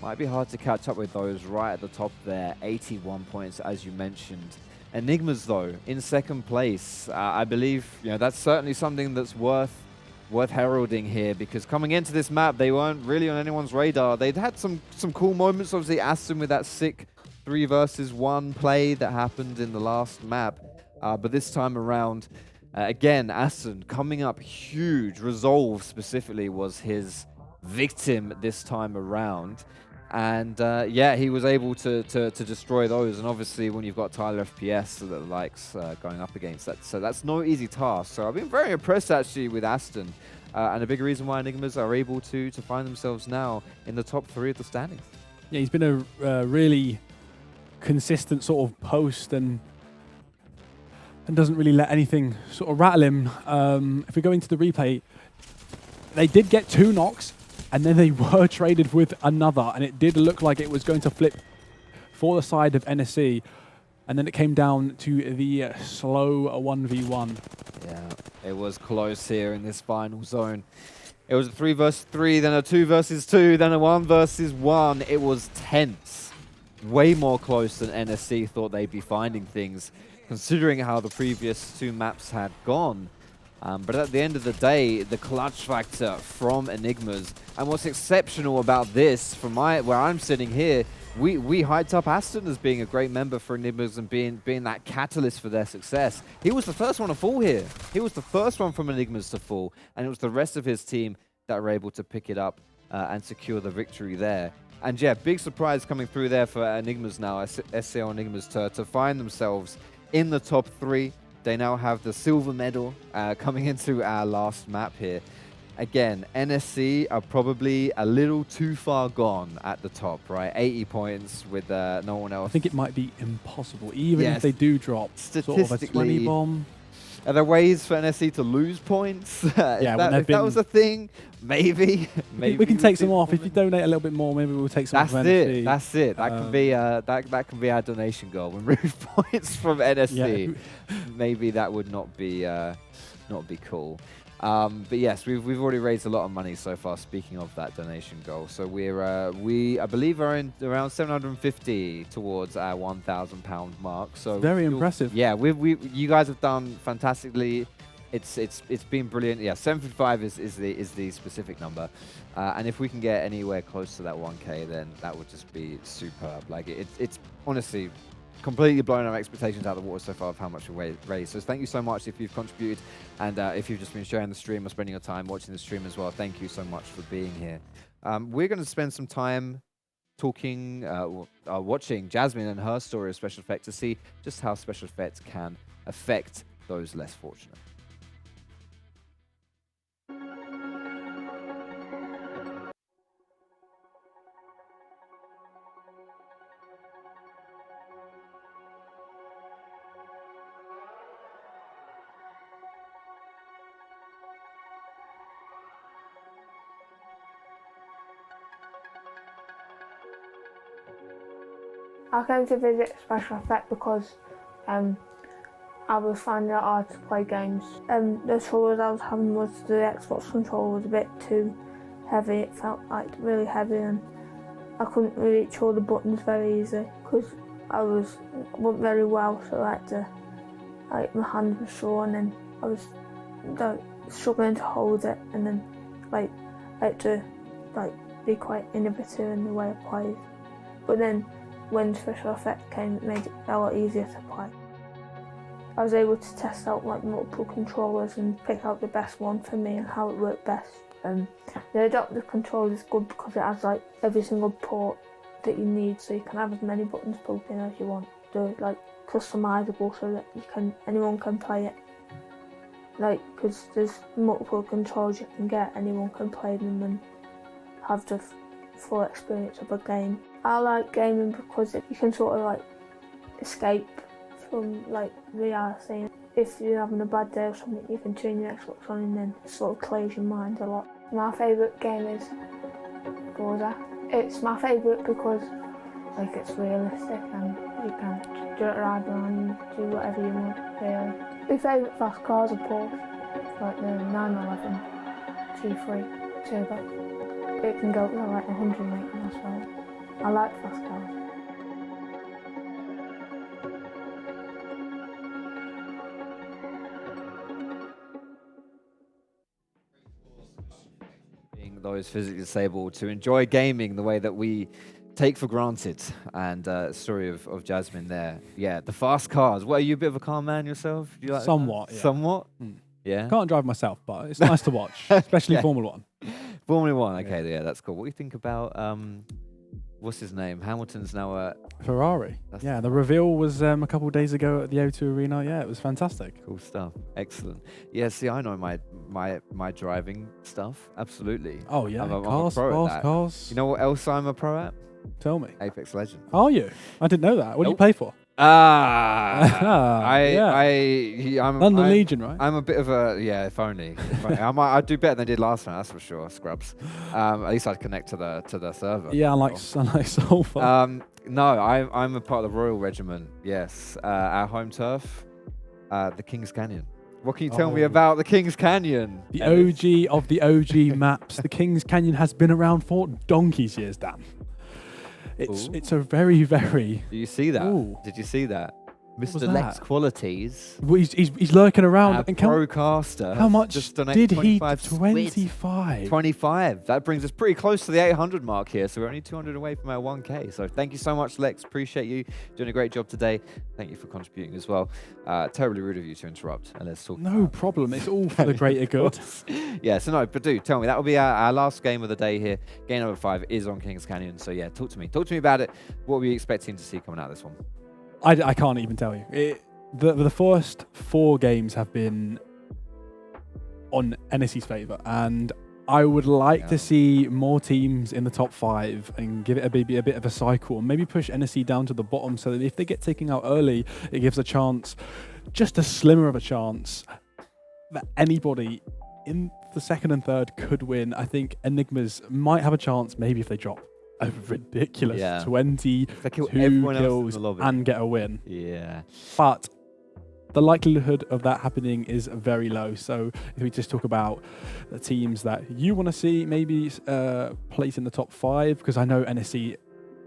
S1: Might be hard to catch up with those right at the top there. 81 points, as you mentioned. Enigmas, though, in second place. I believe that's certainly something that's worth heralding here, because coming into this map, they weren't really on anyone's radar. They'd had some cool moments. Obviously, Aston with that sick 3 versus 1 play that happened in the last map. But this time around, again, Aston coming up huge. Resolve specifically was his victim this time around. And yeah, he was able to destroy those. And obviously, when you've got Tyler FPS the likes going up against that, so that's no easy task. So I've been very impressed actually with Aston, and a big reason why Enigmas are able to find themselves now in the top 3 of the standings.
S3: Yeah, he's been a really consistent sort of post and doesn't really let anything sort of rattle him. If we go into the replay, they did get 2 knocks. And then they were traded with another, and it did look like it was going to flip for the side of NSC. And then it came down to the slow 1v1.
S1: Yeah, it was close here in this final zone. It was a 3 versus 3, then a 2 versus 2, then a 1 versus 1. It was tense. Way more close than NSC thought they'd be finding things, considering how the previous 2 maps had gone. But at the end of the day, the clutch factor from Enigmas, and what's exceptional about this, from where I'm sitting here, we hyped up Aston as being a great member for Enigmas and being that catalyst for their success. He was the first one to fall here. He was the first one from Enigmas to fall, and it was the rest of his team that were able to pick it up and secure the victory there. And yeah, big surprise coming through there for Enigmas now, SCL Enigmas, to find themselves in the top 3. They now have the silver medal coming into our last map here. Again, NSC are probably a little too far gone at the top, right? 80 points with no one else.
S3: I think it might be impossible, even if they do drop sort of a 20 bomb.
S1: Are there ways for NSC to lose points?
S3: Yeah,
S1: if that was a thing, maybe.
S3: We can take some off. If you donate a little bit more, maybe we'll take some off NSC.
S1: That's it. That can be that can be our donation goal. Remove points from NSC. Yeah. Maybe that would not be cool. But yes, we've already raised a lot of money so far. Speaking of that donation goal, so I believe are in around 750 towards our £1,000 mark. So
S3: very impressive.
S1: Yeah, you guys have done fantastically. It's been brilliant. Yeah, 755 is the specific number, and if we can get anywhere close to that 1K, then that would just be superb. Like it's honestly completely blown our expectations out of the water so far of how much we raised. So thank you so much if you've contributed, and if you've just been sharing the stream or spending your time watching the stream as well. Thank you so much for being here. We're going to spend some time talking, watching Jasmine and her story of special effects to see just how special effects can affect those less fortunate.
S11: I came to visit Special Effect because I was finding it hard to play games. The troubles I was having was the Xbox controller was a bit too heavy. It felt like really heavy, and I couldn't reach all the buttons very easy because I wasn't very well, so I had to, my hand was sore, and then I was struggling to hold it, and then I had to be quite innovative in the way I played. But then when Special Effect came, it made it a lot easier to play. I was able to test out multiple controllers and pick out the best one for me and how it worked best. The adaptive controller is good because it has every single port that you need, so you can have as many buttons plugged in as you want. They're customizable so that anyone can play it. Because there's multiple controls you can get, anyone can play them and have the full experience of a game. I like gaming because you can sort of escape from reality. If you're having a bad day or something, you can turn your Xbox on and then it sort of clears your mind a lot. My favourite game is Forza. It's my favourite because like it's realistic and you can ride around and do whatever you want, really. My favourite fast cars are Porsche, like the 911 T3 Turbo. It can go to like 108 miles per hour. I like fast cars.
S1: Being those physically disabled to enjoy gaming the way that we take for granted. And story of Jasmine there. Yeah, the fast cars. What, are you a bit of a car man yourself? Do you like
S3: Somewhat,
S1: that?
S3: yeah.
S1: Somewhat? Yeah.
S3: Can't drive myself, but it's nice to watch, especially
S1: Okay.
S3: Formula 1.
S1: Formula 1, okay, yeah, that's cool. What do you think about, what's his name? Hamilton's now at...
S3: Ferrari. Yeah, the reveal was a couple of days ago at the O2 Arena. Yeah, it was fantastic.
S1: Cool stuff. Excellent. Yeah, see, I know my driving stuff. Absolutely.
S3: Oh, yeah.
S1: I'm a
S3: Cars,
S1: pro at
S3: cars,
S1: that.
S3: cars.
S1: You know what else I'm a pro at?
S3: Tell me.
S1: Apex Legends.
S3: Are you? I didn't know that. What do you play for?
S1: I'm
S3: London Legion, right?
S1: I'm a bit of a if only. I'd do better than I did last time. That's for sure. Scrubs. At least I'd connect to the server.
S3: Yeah, unlike Sulfur.
S1: No, I'm a part of the Royal Regiment. Yes, our home turf, the King's Canyon. What can you tell me about the King's Canyon?
S3: The OG of the OG maps. The King's Canyon has been around for donkey's years, Dan. It's a very, very...
S1: Do you see that?
S3: Ooh.
S1: Did you see that?
S3: was
S1: Mr. Lex
S3: that?
S1: Qualities.
S3: Well, he's lurking around.
S1: And Procaster.
S3: How much
S1: just donate
S3: did he?
S1: 25. 25. That brings us pretty close to the 800 mark here. So we're only 200 away from our 1K. So thank you so much, Lex. Appreciate you doing a great job today. Thank you for contributing as well. Terribly rude of you to interrupt. And let's talk.
S3: No problem. It's all for the greater good.
S1: Yeah, so no, but do tell me. That will be our last game of the day here. Game number 5 is on King's Canyon. So yeah, talk to me. Talk to me about it. What are we expecting to see coming out of this one?
S3: I can't even tell you. The first 4 games have been on NSC's favour, and I would like to see more teams in the top 5 and give it a bit of a cycle, and maybe push NSC down to the bottom so that if they get taken out early, it gives a chance, just a slimmer of a chance, that anybody in the second and third could win. I think Enigmas might have a chance, maybe if they drop a ridiculous 22 kills and get a win.
S1: Yeah.
S3: But the likelihood of that happening is very low. So if we just talk about the teams that you want to see maybe place in the top 5, because I know NSC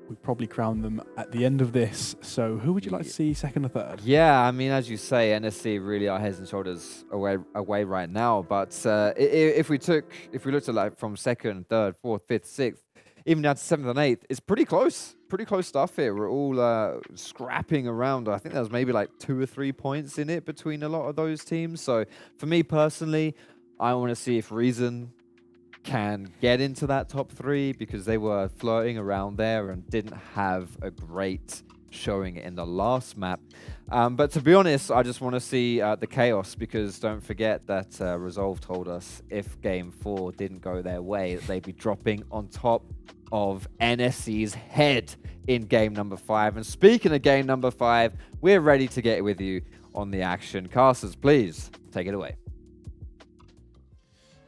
S3: would probably crown them at the end of this. So who would you like to see second or third?
S1: Yeah, I mean, as you say, NSC really are heads and shoulders away right now. But if we looked at like from second, third, fourth, fifth, sixth, even down to 7th and 8th, it's pretty close. Pretty close stuff here. We're all scrapping around. I think there's maybe like 2 or 3 points in it between a lot of those teams. So for me personally, I want to see if Reason can get into that top 3, because they were flirting around there and didn't have a great showing in the last map. But to be honest, I just want to see the chaos, because don't forget that Resolve told us if game 4 didn't go their way, that they'd be dropping on top of NSC's head in game number 5. And speaking of game number 5, we're ready to get with you on the action. Casters, please take it away.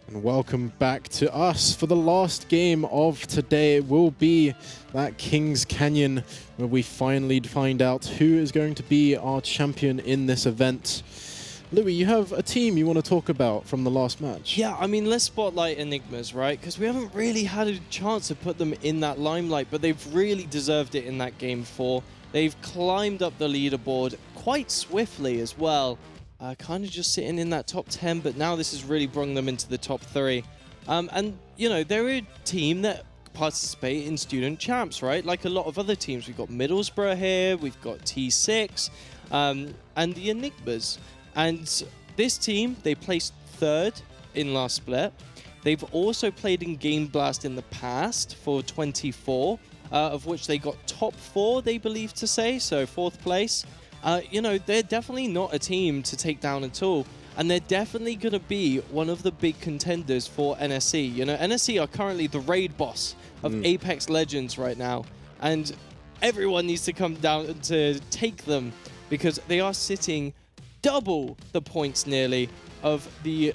S5: And welcome back to us for the last game of today. It will be that King's Canyon, where we finally find out who is going to be our champion in this event. Louis, you have a team you want to talk about from the last match.
S4: Yeah, I mean, let's spotlight Enigmas, right? Because we haven't really had a chance to put them in that limelight, but they've really deserved it in that game 4. They've climbed up the leaderboard quite swiftly as well. Kind of just sitting in that top 10, but now this has really brought them into the top 3. And, you know, they're a team that participate in student champs, right? Like a lot of other teams. We've got Middlesbrough here, we've got T6, and the Enigmas. And this team, they placed 3rd in last split. They've also played in Game Blast in the past for 24, of which they got top 4, they believe to say, so 4th place. You know, they're definitely not a team to take down at all. And they're definitely going to be one of the big contenders for NSC. You know, NSC are currently the raid boss of Apex Legends right now. And everyone needs to come down to take them, because they are sitting double the points nearly of the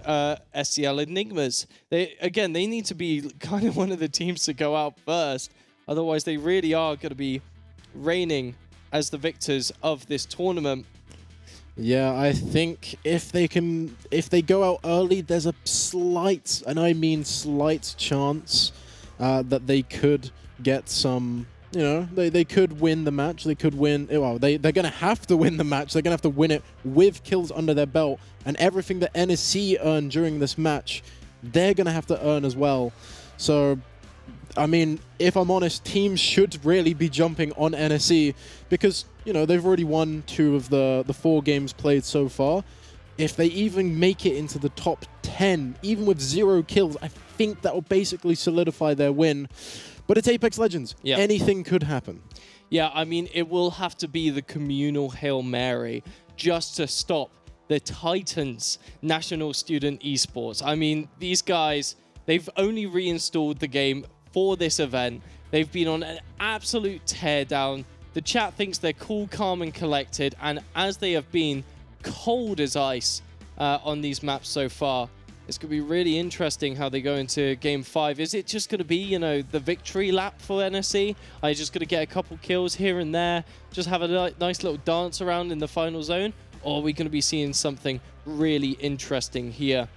S4: SCL Enigmas. They need to be kind of one of the teams to go out first. Otherwise, they really are going to be reigning as the victors of this tournament.
S5: Yeah, I think if they go out early, there's a slight, and I mean slight chance that they could get some, you know, they could win the match. They could win, well, they're going to have to win the match. They're going to have to win it with kills under their belt, and everything that NSC earned during this match, they're going to have to earn as well. So, I mean, if I'm honest, teams should really be jumping on NSC because, you know, they've already won 2 of the 4 games played so far. If they even make it into the top 10, even with 0 kills, I think that will basically solidify their win. But it's Apex Legends.
S4: Yeah.
S5: Anything could happen.
S4: Yeah, I mean, it will have to be the communal Hail Mary just to stop the Titans National Student Esports. I mean, these guys, they've only reinstalled the game for this event. They've been on an absolute teardown. The chat thinks they're cool, calm, and collected, and as they have been cold as ice on these maps so far, it's going to be really interesting how they go into Game 5. Is it just going to be, you know, the victory lap for NSC? Are you just going to get a couple kills here and there, just have a nice little dance around in the final zone? Or are we going to be seeing something really interesting here?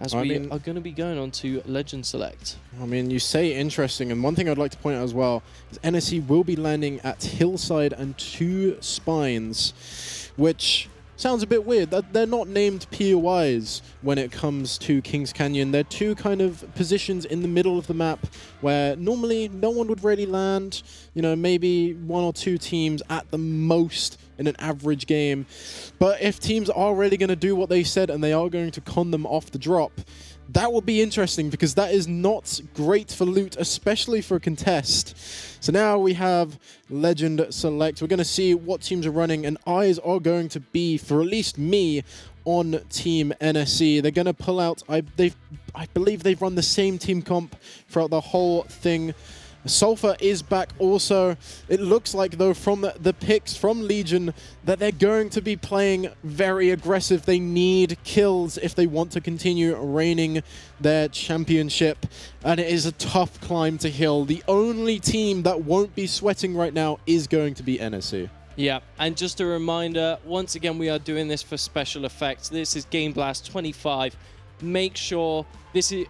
S4: As we are going to be going on to Legend Select.
S5: I mean, you say interesting, and one thing I'd like to point out as well is NSC will be landing at Hillside and 2 Spines, which sounds a bit weird. They're not named POIs when it comes to Kings Canyon. They're 2 kind of positions in the middle of the map where normally no one would really land. You know, maybe 1 or 2 teams at the most in an average game. But if teams are really going to do what they said and they are going to con them off the drop, that will be interesting because that is not great for loot, especially for a contest. So now we have Legend Select. We're going to see what teams are running, and eyes are going to be, for at least me, on Team NSC. They're going to pull out, I believe they've run the same team comp throughout the whole thing. Sulfur is back also. It looks like, though, from the picks from Legion, that they're going to be playing very aggressive. They need kills if they want to continue reigning their championship. And it is a tough climb to hill. The only team that won't be sweating right now is going to be NSC.
S4: Yeah, and just a reminder, once again, we are doing this for special effects. This is Gameblast25. Make sure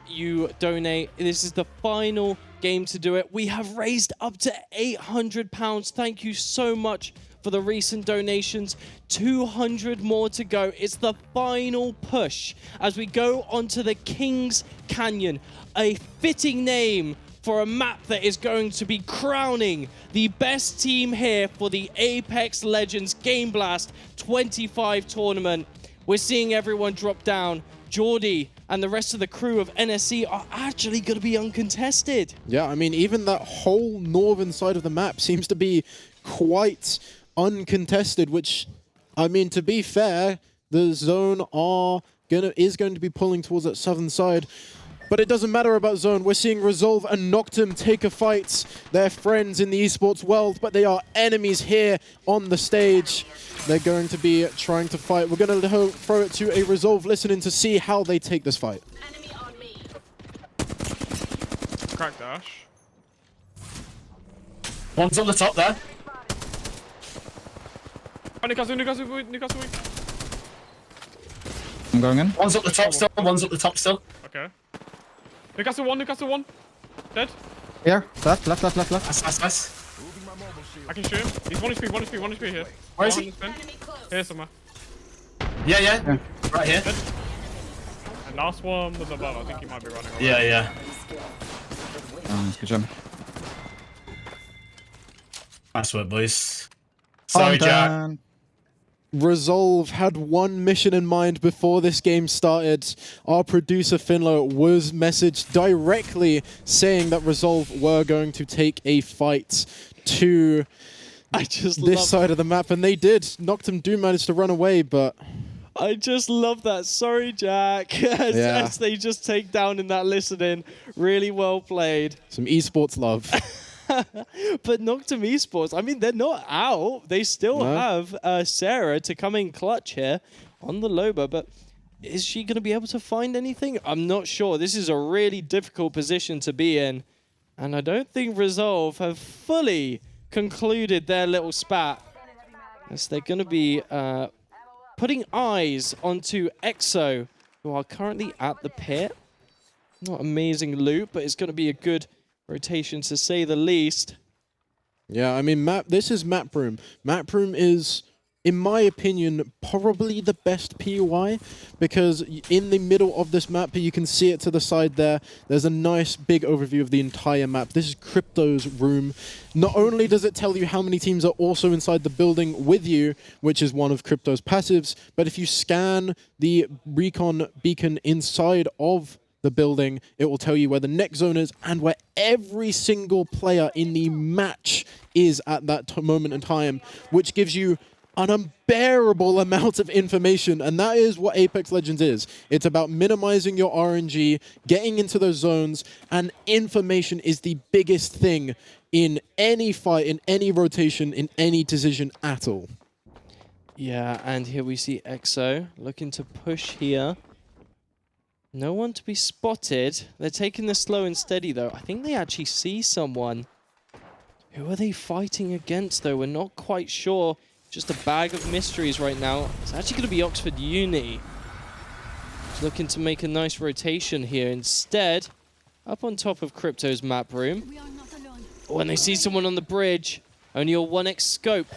S4: you donate. This is the final game to do it. We have raised up to £800. Thank you so much for the recent donations. 200 more to go. It's the final push as we go onto the Kings Canyon, a fitting name for a map that is going to be crowning the best team here for the Apex Legends Gameblast25 tournament. We're seeing everyone drop down. Jordy and the rest of the crew of NSC are actually going to be uncontested.
S5: Yeah, I mean, even that whole northern side of the map seems to be quite uncontested, which, I mean, to be fair, the zone is going to be pulling towards that southern side. But it doesn't matter about zone. We're seeing Resolve and Noctum take a fight. They're friends in the esports world, but they are enemies here on the stage. They're going to be trying to fight. We're going to throw it to a Resolve listening to see how they take this fight.
S13: Crack dash.
S8: One's on the top there.
S13: Oh, Newcastle weak.
S10: I'm going in.
S8: One's up the top still. One's up the top still.
S13: Okay. Newcastle one. Dead.
S10: Here. Left.
S8: Nice.
S13: I can shoot him. He's 1 HP here.
S8: Where is he?
S13: Here somewhere.
S8: Yeah. Right here.
S13: Dead. And last one was above. I think he might be running away.
S8: Yeah.
S10: Good job.
S8: Nice work, boys. Sorry, Jack.
S5: Resolve had one mission in mind before this game started. Our producer Finlo was messaged directly saying that Resolve were going to take a fight to this side of the map, and they did. Noctum do manage to run away, but
S4: I just love that. Sorry, Jack. as they just take down in that listening. Really well played.
S5: Some esports love.
S4: But Noctum Esports, I mean, they're not out. They still have Sarah to come in clutch here on the Loba, but is she going to be able to find anything? I'm not sure. This is a really difficult position to be in, and I don't think Resolve have fully concluded their little spat. As they're going to be putting eyes onto EXO, who are currently at the pit. Not amazing loot, but it's going to be a good rotation to say the least.
S5: Yeah, I mean, this is Map Room. Map Room is, in my opinion, probably the best POI, because in the middle of this map, you can see it to the side there, there's a nice big overview of the entire map. This is Crypto's room. Not only does it tell you how many teams are also inside the building with you, which is one of Crypto's passives, but if you scan the recon beacon inside of the building, it will tell you where the next zone is and where every single player in the match is at that moment in time, which gives you an unbearable amount of information, and that is what Apex Legends is. It's about minimizing your RNG, getting into those zones, and information is the biggest thing in any fight, in any rotation, in any decision at all.
S4: Yeah, and here we see EXO looking to push here. No one to be spotted. They're taking this slow and steady, though. I think they actually see someone. Who are they fighting against, though? We're not quite sure. Just a bag of mysteries right now. It's actually going to be Oxford Uni. It's looking to make a nice rotation here. Instead, up on top of Crypto's map room. Oh, and they see someone on the bridge. Only a 1x scope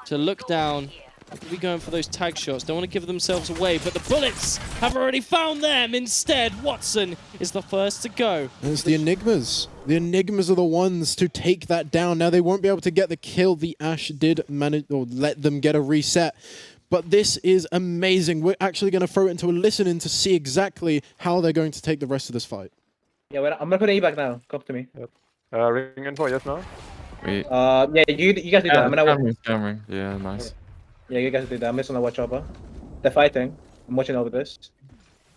S4: to look down. They could be going for those tag shots. Don't want to give themselves away, but the bullets have already found them. Instead, Watson is the first to go.
S5: And it's the Enigmas. The Enigmas are the ones to take that down. Now, they won't be able to get the kill. The Ash did manage, or let them get a reset. But this is amazing. We're actually going to throw it into a listen-in to see exactly how they're going to take the rest of this fight.
S17: Yeah, well, I'm going to put an evac now. Come to me.
S18: Yep. Ring info, yes, no?
S17: Wait. Yeah, you guys do that. I'm gonna...
S10: Camera. Yeah, nice.
S17: Yeah, you guys do that. I'm just gonna watch over. They're fighting. I'm watching over this.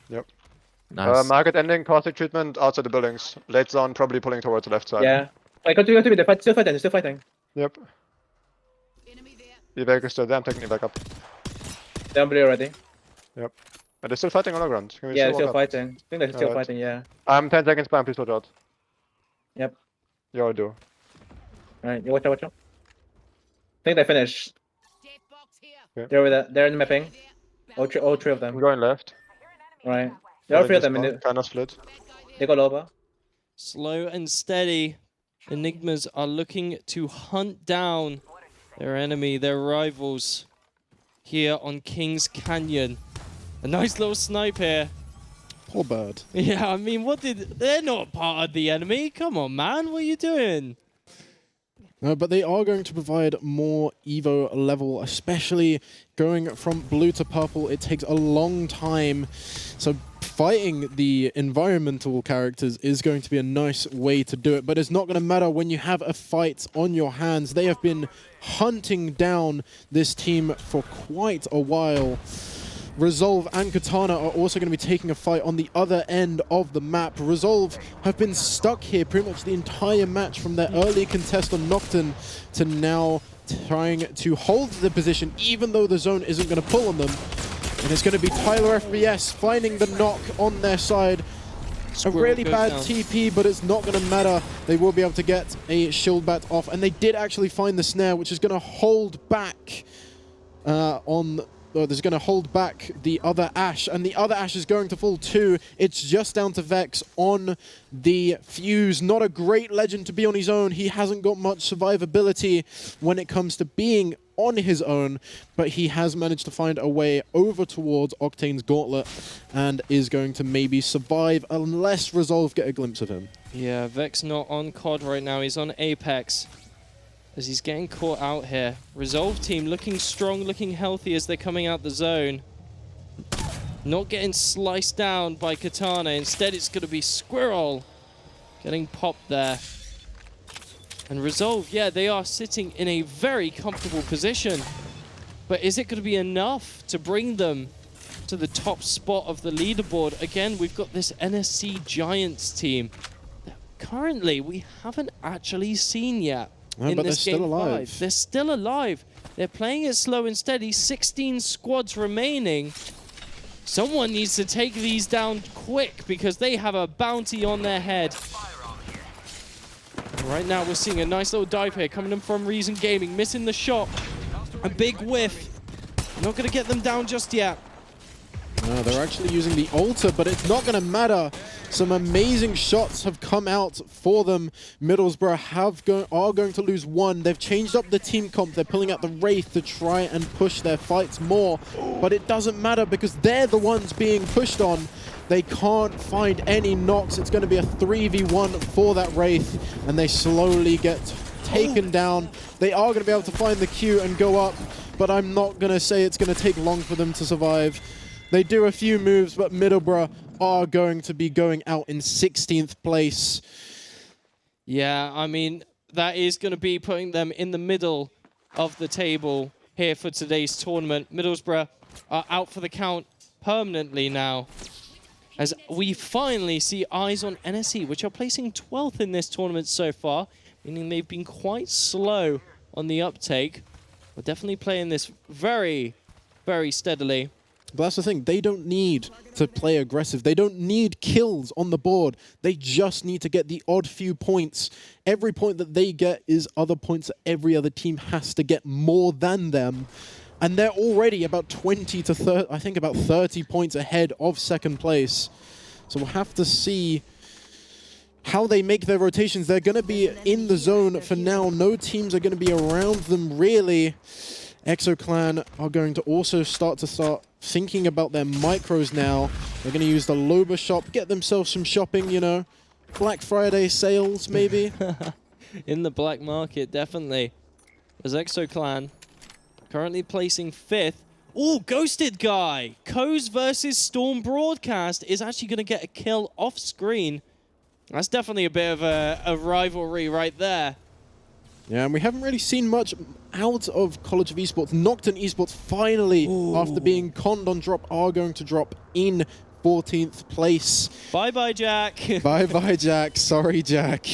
S18: Yep.
S10: Nice.
S18: Market ending, caustic treatment outside the buildings. Late zone probably pulling towards the left side.
S17: Yeah. Wait, continue. They're still fighting. They're still fighting.
S18: Yep. Evac is still there. I'm taking evac up.
S17: They're on blue already.
S18: Yep. And they're still fighting on the ground.
S17: Yeah, they're still fighting. I think they're still fighting, yeah.
S18: I'm 10 seconds behind, please watch out.
S17: Yep.
S18: Yeah, I'll do.
S17: Alright, you watch out. I think they finished.
S18: Okay.
S17: They're over there. They're in the mapping. All three of them.
S18: I'm going left.
S17: Right. There are three of them.
S18: Kind of split.
S17: They got over.
S4: Slow and steady. Enigmas are looking to hunt down their enemy, their rivals, here on Kings Canyon. A nice little snipe here.
S5: Poor bird.
S4: Yeah, I mean, they're not part of the enemy. Come on, man. What are you doing?
S5: But they are going to provide more Evo level, especially going from blue to purple. It takes a long time. So fighting the environmental characters is going to be a nice way to do it. But it's not going to matter when you have a fight on your hands. They have been hunting down this team for quite a while. Resolve and Katana are also going to be taking a fight on the other end of the map. Resolve have been stuck here pretty much the entire match from their early contest on Nocturne to now trying to hold the position even though the zone isn't going to pull on them. And it's going to be Tyler FBS finding the knock on their side. A really bad TP, but it's not going to matter. They will be able to get a shield bat off. And they did actually find the snare, which is going to hold back there's going to hold back the other Ash, and the other Ash is going to fall too. It's just down to Vex on the fuse. Not a great legend to be on his own. He hasn't got much survivability when it comes to being on his own, but he has managed to find a way over towards Octane's Gauntlet and is going to maybe survive unless Resolve get a glimpse of him.
S4: Yeah, Vex not on COD right now. He's on Apex. As he's getting caught out here. Resolve team looking strong, looking healthy as they're coming out the zone. Not getting sliced down by Katana. Instead, it's going to be Squirrel getting popped there. And Resolve, yeah, they are sitting in a very comfortable position. But is it going to be enough to bring them to the top spot of the leaderboard? Again, we've got this NSC Giants team that currently we haven't actually seen yet.
S5: No, but they're still alive.
S4: They're still alive. They're playing it slow and steady. 16 squads remaining. Someone needs to take these down quick because they have a bounty on their head. Right now, we're seeing a nice little dive here coming in from Reason Gaming, missing the shot. A big whiff. Not going to get them down just yet.
S5: No, they're actually using the altar, but it's not going to matter. Some amazing shots have come out for them. Middlesbrough are going to lose one. They've changed up the team comp. They're pulling out the Wraith to try and push their fights more. But it doesn't matter because they're the ones being pushed on. They can't find any knocks. It's going to be a 3v1 for that Wraith, and they slowly get taken down. They are going to be able to find the Q and go up, but I'm not going to say it's going to take long for them to survive. They do a few moves, but Middlesbrough are going to be going out in 16th place.
S4: Yeah, I mean, that is going to be putting them in the middle of the table here for today's tournament. Middlesbrough are out for the count permanently now, as we finally see eyes on NSE, which are placing 12th in this tournament so far, meaning they've been quite slow on the uptake. We're definitely playing this very, very steadily.
S5: But that's the thing, they don't need to play aggressive. They don't need kills on the board. They just need to get the odd few points. Every point that they get is other points that every other team has to get more than them. And they're already about 20 to 30, I think about 30 points ahead of second place. So we'll have to see how they make their rotations. They're going to be in the zone for now. No teams are going to be around them, really. ExoClan are going to also start thinking about their micros now. They're going to use the Loba shop, get themselves some shopping, you know. Black Friday sales, maybe.
S4: In the black market, definitely. As ExoClan currently placing 5th. Ooh, Ghosted Guy! Coz versus Storm Broadcast is actually going to get a kill off screen. That's definitely a bit of a rivalry right there.
S5: Yeah, and we haven't really seen much out of College of Esports. Nocturne Esports finally, after being conned on drop, are going to drop in 14th place.
S4: Bye-bye, Jack.
S5: Bye-bye, Jack. Sorry, Jack.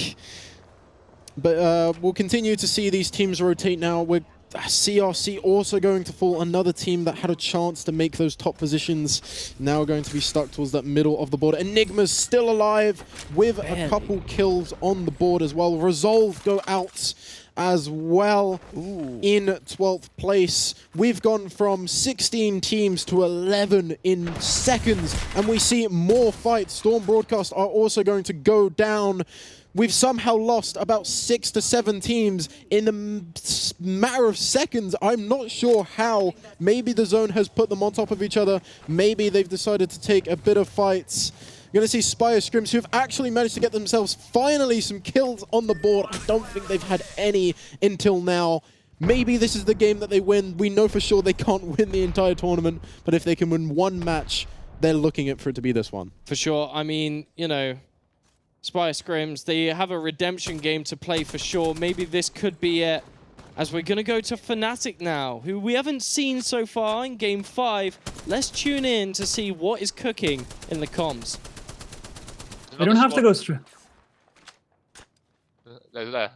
S5: But we'll continue to see these teams rotate now. We're CRC also going to fall. Another team that had a chance to make those top positions now going to be stuck towards that middle of the board. Enigma's still alive with a couple kills on the board as well. Resolve go out as well in 12th place. We've gone from 16 teams to 11 in seconds, and we see more fights. Storm Broadcast are also going to go down. We've somehow lost about 6 to 7 teams in a matter of seconds. I'm not sure how. Maybe the zone has put them on top of each other. Maybe they've decided to take a bit of fights. You're going to see Spire Scrims, who have actually managed to get themselves finally some kills on the board. I don't think they've had any until now. Maybe this is the game that they win. We know for sure they can't win the entire tournament, but if they can win one match, they're looking for it to be this one.
S4: For sure. I mean, you know, Spire Scrims, they have a redemption game to play for sure. Maybe this could be it. As we're going to go to Fnatic now, who we haven't seen so far in Game 5. Let's tune in to see what is cooking in the comms.
S6: We don't have to go straight.
S13: There.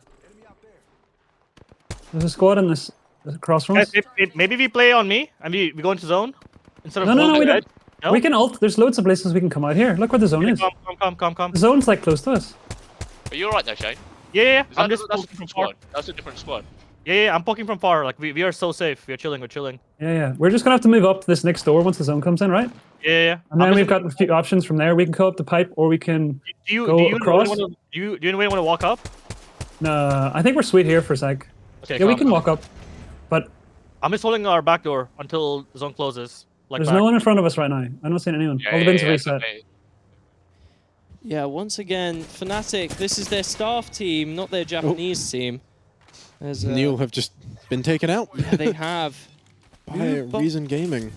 S6: There's a squad in this crossroads.
S13: Maybe we play on me and we go into zone instead of
S6: No, we
S13: red.
S6: don't. No? We can ult. There's loads of places we can come out here. Look where the zone is.
S13: Come.
S6: The zone's like close to us.
S12: Are you alright there, Shane?
S13: Yeah.
S12: I'm just that's a different squad. That's a different squad.
S13: Yeah, I'm poking from far. Like we are so safe. We're chilling.
S6: Yeah. We're just gonna have to move up to this next door once the zone comes in, right?
S13: Yeah.
S6: And then we've got a few options from there. We can go up the pipe, or we can go across.
S13: Do you want to walk up?
S6: No, I think we're sweet here for a sec.
S13: Okay,
S6: yeah, we can walk up, but
S13: I'm just holding our back door until the zone closes. Like
S6: there's no one in front of us right now. I'm not seeing anyone. All the bins are reset.
S4: Yeah, once again, Fnatic, this is their staff team, not their Japanese team.
S5: Neil have just been taken out.
S4: Yeah, they have.
S5: By Reason Gaming.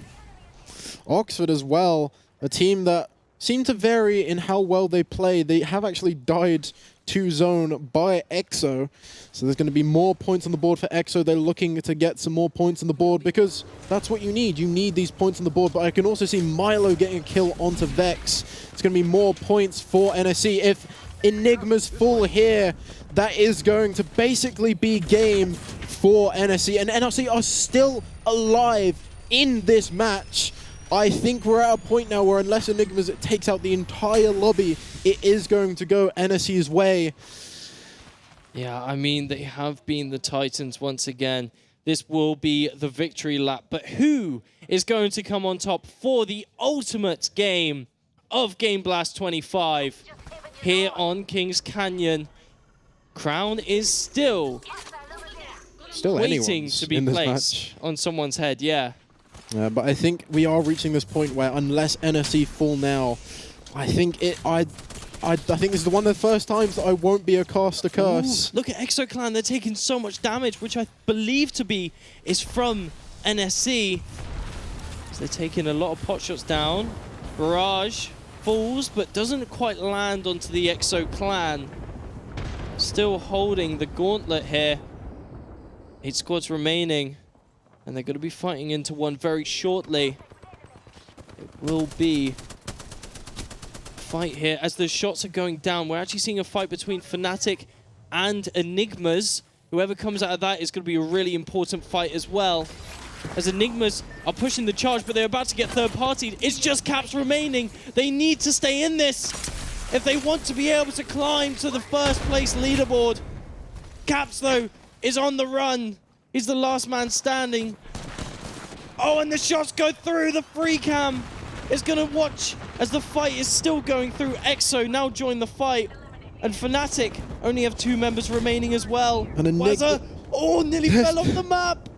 S5: Oxford as well, a team that seem to vary in how well they play. They have actually died to zone by EXO. So there's going to be more points on the board for EXO. They're looking to get some more points on the board because that's what you need. You need these points on the board. But I can also see Milo getting a kill onto Vex. It's going to be more points for NSC. If Enigma's full here, that is going to basically be game for NSC. And NSC are still alive in this match. I think we're at a point now where unless Enigma's takes out the entire lobby, it is going to go NSC's way.
S4: Yeah, I mean, they have been the Titans once again. This will be the victory lap. But who is going to come on top for the ultimate game of Gameblast25 here on Kings Canyon? Crown is still waiting to be placed on someone's head, yeah.
S5: But I think we are reaching this point where unless NSC fall now, I think I think this is one of the first times that I won't be a caster curse.
S4: Ooh, look at ExoClan, they're taking so much damage, which I believe to be is from NSC. So they're taking a lot of pot shots down. Barrage falls, but doesn't quite land onto the ExoClan. Still holding the gauntlet here. 8 squads remaining, and they're going to be fighting into one very shortly. It will be fight here as the shots are going down. We're actually seeing a fight between Fnatic and Enigmas. Whoever comes out of that is going to be a really important fight as well. As Enigmas are pushing the charge, but they're about to get third-partied. It's just Caps remaining. They need to stay in this if they want to be able to climb to the first place leaderboard. Caps, though, is on the run. He's the last man standing. Oh, and the shots go through. The free cam is going to watch as the fight is still going through. Exo now join the fight. And Fnatic only have 2 members remaining as well.
S5: And
S4: Wazza, oh, nearly fell off the map.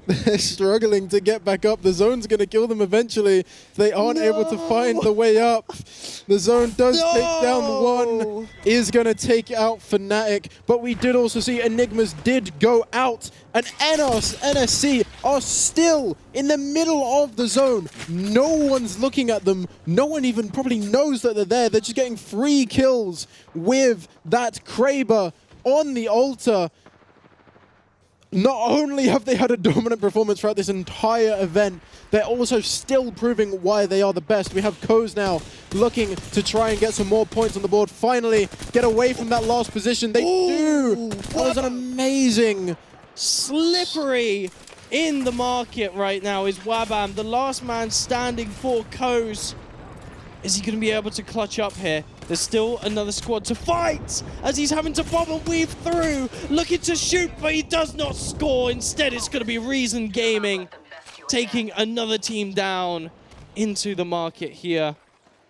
S5: They're struggling to get back up. The zone's going to kill them eventually. They aren't able to find the way up. The zone does take down one. Is going to take out Fnatic. But we did also see Enigmas did go out. And NSC are still in the middle of the zone. No one's looking at them. No one even probably knows that they're there. They're just getting free kills with that Kraber on the altar. Not only have they had a dominant performance throughout this entire event, they're also still proving why they are the best. We have Koz now looking to try and get some more points on the board. Finally, get away from that last position. They do. That was an amazing...
S4: Slippery in the market right now is Wabam, the last man standing for Koz. Is he going to be able to clutch up here? There's still another squad to fight as he's having to bob and weave through, looking to shoot, but he does not score. Instead, it's going to be Reason Gaming taking another team down into the market here.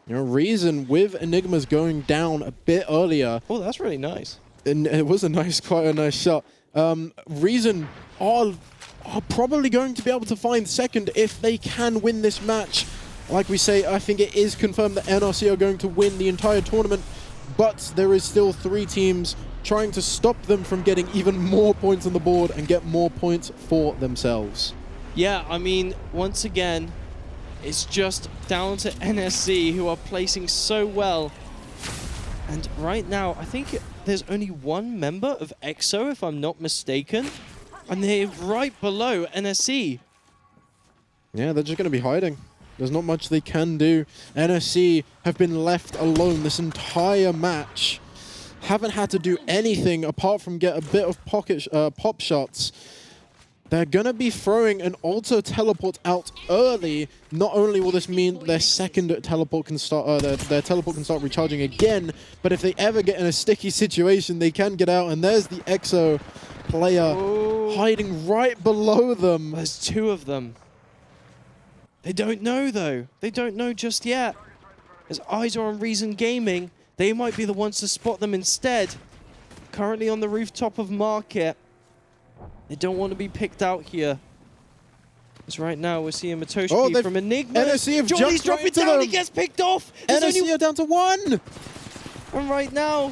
S5: You know, Reason with Enigmas going down a bit earlier.
S4: Oh, that's really nice.
S5: And it was quite a nice shot. Reason are probably going to be able to find second if they can win this match. Like we say, I think it is confirmed that NRC are going to win the entire tournament, but there is still 3 teams trying to stop them from getting even more points on the board and get more points for themselves.
S4: Yeah, I mean, once again, it's just down to NSC who are placing so well. And right now, I think there's only 1 member of EXO, if I'm not mistaken, and they're right below NSC.
S5: Yeah, they're just going to be hiding. There's not much they can do. NSC have been left alone this entire match. Haven't had to do anything apart from get a bit of pop shots. They're going to be throwing an auto teleport out early. Not only will this mean their second teleport can start, their teleport can start recharging again, but if they ever get in a sticky situation, they can get out. And there's the EXO player hiding right below them.
S4: There's 2 of them. They don't know, though. They don't know just yet. As eyes are on Reason Gaming, they might be the ones to spot them instead. Currently on the rooftop of Market. They don't want to be picked out here. Because right now we're seeing Matoshi from Enigma.
S5: NSC have
S4: Jordy's
S5: jumped
S4: dropping down, he gets picked off.
S5: NSC are down to 1.
S4: And right now,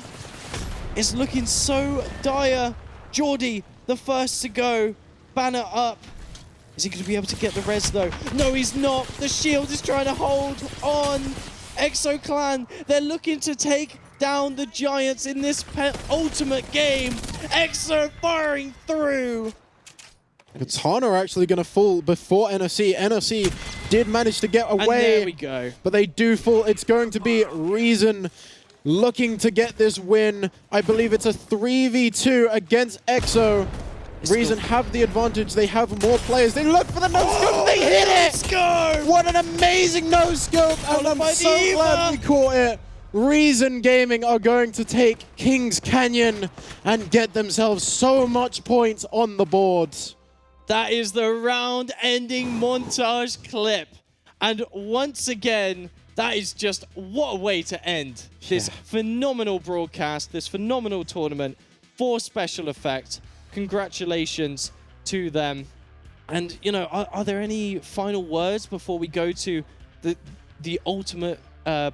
S4: it's looking so dire. Jordy, the first to go. Banner up. Is he going to be able to get the res, though? No, he's not. The shield is trying to hold on. ExoClan, they're looking to take down the Giants in this ultimate game. EXO firing through.
S5: Katana are actually going to fall before NSC. NSC did manage to get away.
S4: And there we go.
S5: But they do fall. It's going to be Reason looking to get this win. I believe it's a 3v2 against EXO. Reason have the advantage. They have more players. They look for the no-scope. They hit it!
S4: No-scope!
S5: What an amazing no-scope. And I'm so glad we caught it. Reason Gaming are going to take Kings Canyon and get themselves so much points on the board.
S4: That is the round-ending montage clip. And once again, that is just what a way to end this phenomenal broadcast, this phenomenal tournament for Special Effects. Congratulations to them. And, you know, are there any final words before we go to the ultimate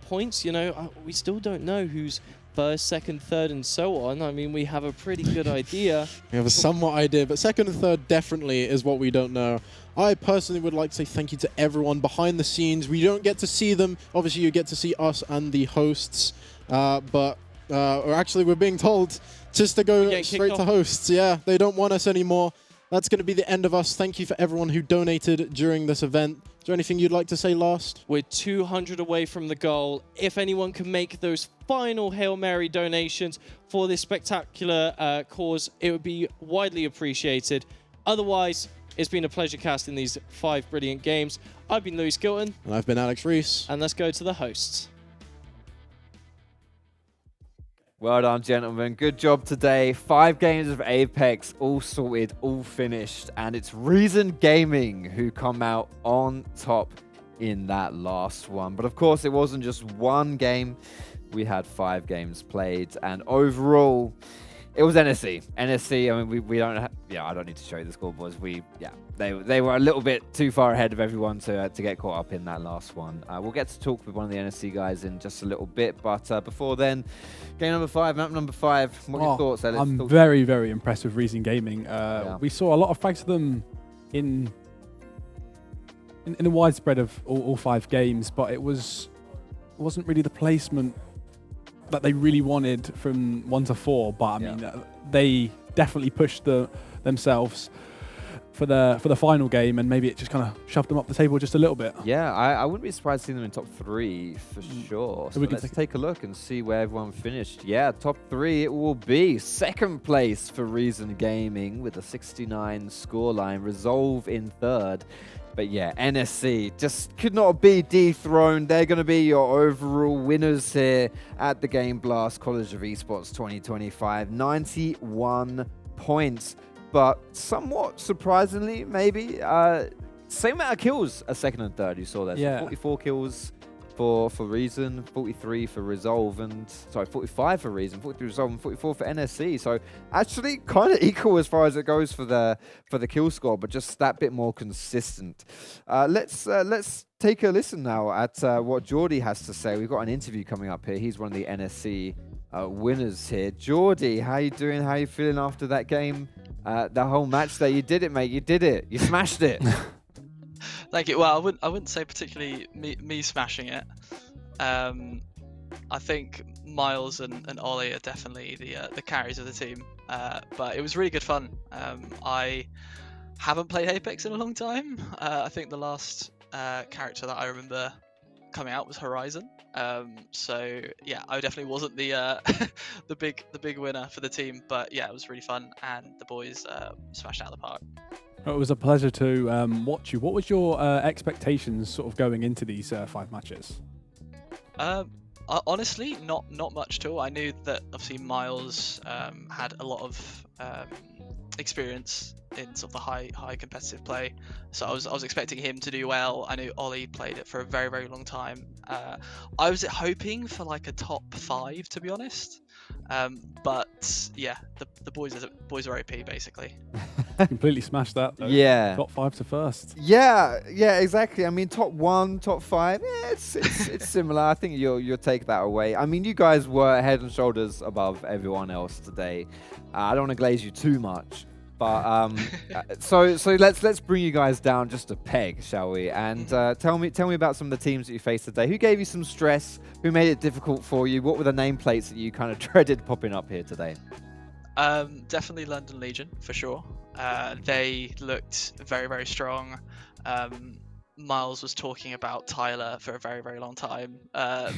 S4: points? You know, we still don't know who's first, second, third, and so on. I mean, we have a pretty good idea.
S5: We have a somewhat idea, but second and third definitely is what we don't know. I personally would like to say thank you to everyone behind the scenes. We don't get to see them. Obviously, you get to see us and the hosts, or actually, we're being told just to go straight to hosts. Yeah, they don't want us anymore. That's going to be the end of us. Thank you for everyone who donated during this event. Is there anything you'd like to say last?
S4: We're 200 away from the goal. If anyone can make those final Hail Mary donations for this spectacular cause, it would be widely appreciated. Otherwise, it's been a pleasure casting these 5 brilliant games. I've been Lewis Gilton.
S5: And I've been Alex Reese.
S4: And let's go to the hosts.
S1: Well done, gentlemen. Good job today. 5 games of Apex, all sorted, all finished. And it's Reason Gaming who come out on top in that last one. But of course, it wasn't just one game. We had 5 games played. And overall, it was NSC. NSC, I mean, we don't have... Yeah, I don't need to show you the scoreboards. They were a little bit too far ahead of everyone to get caught up in that last one. We'll get to talk with one of the NSC guys in just a little bit. But before then, game number 5, map number 5. What are your thoughts, Ellis?
S3: I'm very, very impressed with Reason Gaming. We saw a lot of frags of them in the widespread of all 5 games, but it wasn't really the placement that they really wanted from 1 to 4. But I mean, they definitely pushed themselves for the final game, and maybe it just kind of shoved them up the table just a little bit.
S1: Yeah, I wouldn't be surprised seeing them in top 3 for sure. So let's take a look and see where everyone finished. Yeah, top 3 it will be. Second place for Reason Gaming with a 69 scoreline. Resolve in third. But yeah, NSC just could not be dethroned. They're going to be your overall winners here at the Game Blast College of Esports 2025. 91 points. But somewhat surprisingly, maybe, same amount of kills as second and third. You saw that. So 44 kills for Reason, 43 for Resolve, and 45 for Reason, 43 Resolve, and 44 for NSC. So actually kind of equal as far as it goes for the kill score, but just that bit more consistent. Let's take a listen now at what Geordie has to say. We've got an interview coming up here. He's one of the NSC winners here. Geordie, how you doing? How you feeling after that game? The whole match there, you did it, mate. You did it. You smashed it.
S2: Thank you. Well, I wouldn't say particularly me smashing it. I think Miles and Ollie are definitely the carries of the team. But it was really good fun. I haven't played Apex in a long time. I think the last character that I remember coming out was Horizon. So yeah, I definitely wasn't the the big winner for the team, but yeah, it was really fun, and the boys smashed out of the park.
S3: It was a pleasure to watch you. What was your expectations sort of going into these 5 matches?
S2: Honestly, not much at all. I knew that obviously Miles had a lot of experience in sort of the high competitive play, so I was expecting him to do well. I knew Ollie played it for a very, very long time. I was hoping for like a top 5, to be honest, but yeah, the boys are OP basically.
S3: Completely smashed that though.
S1: Yeah,
S3: top 5 to first.
S1: Yeah, exactly. I mean, top 1, top 5, it's similar. I think you'll take that away. I mean, you guys were head and shoulders above everyone else today. I don't want to glaze you too much, but so let's bring you guys down just a peg, shall we? And tell me about some of the teams that you faced today. Who gave you some stress? Who made it difficult for you? What were the nameplates that you kind of dreaded popping up here today?
S2: Definitely London Legion for sure. They looked very, very strong. Miles was talking about Tyler for a very, very long time,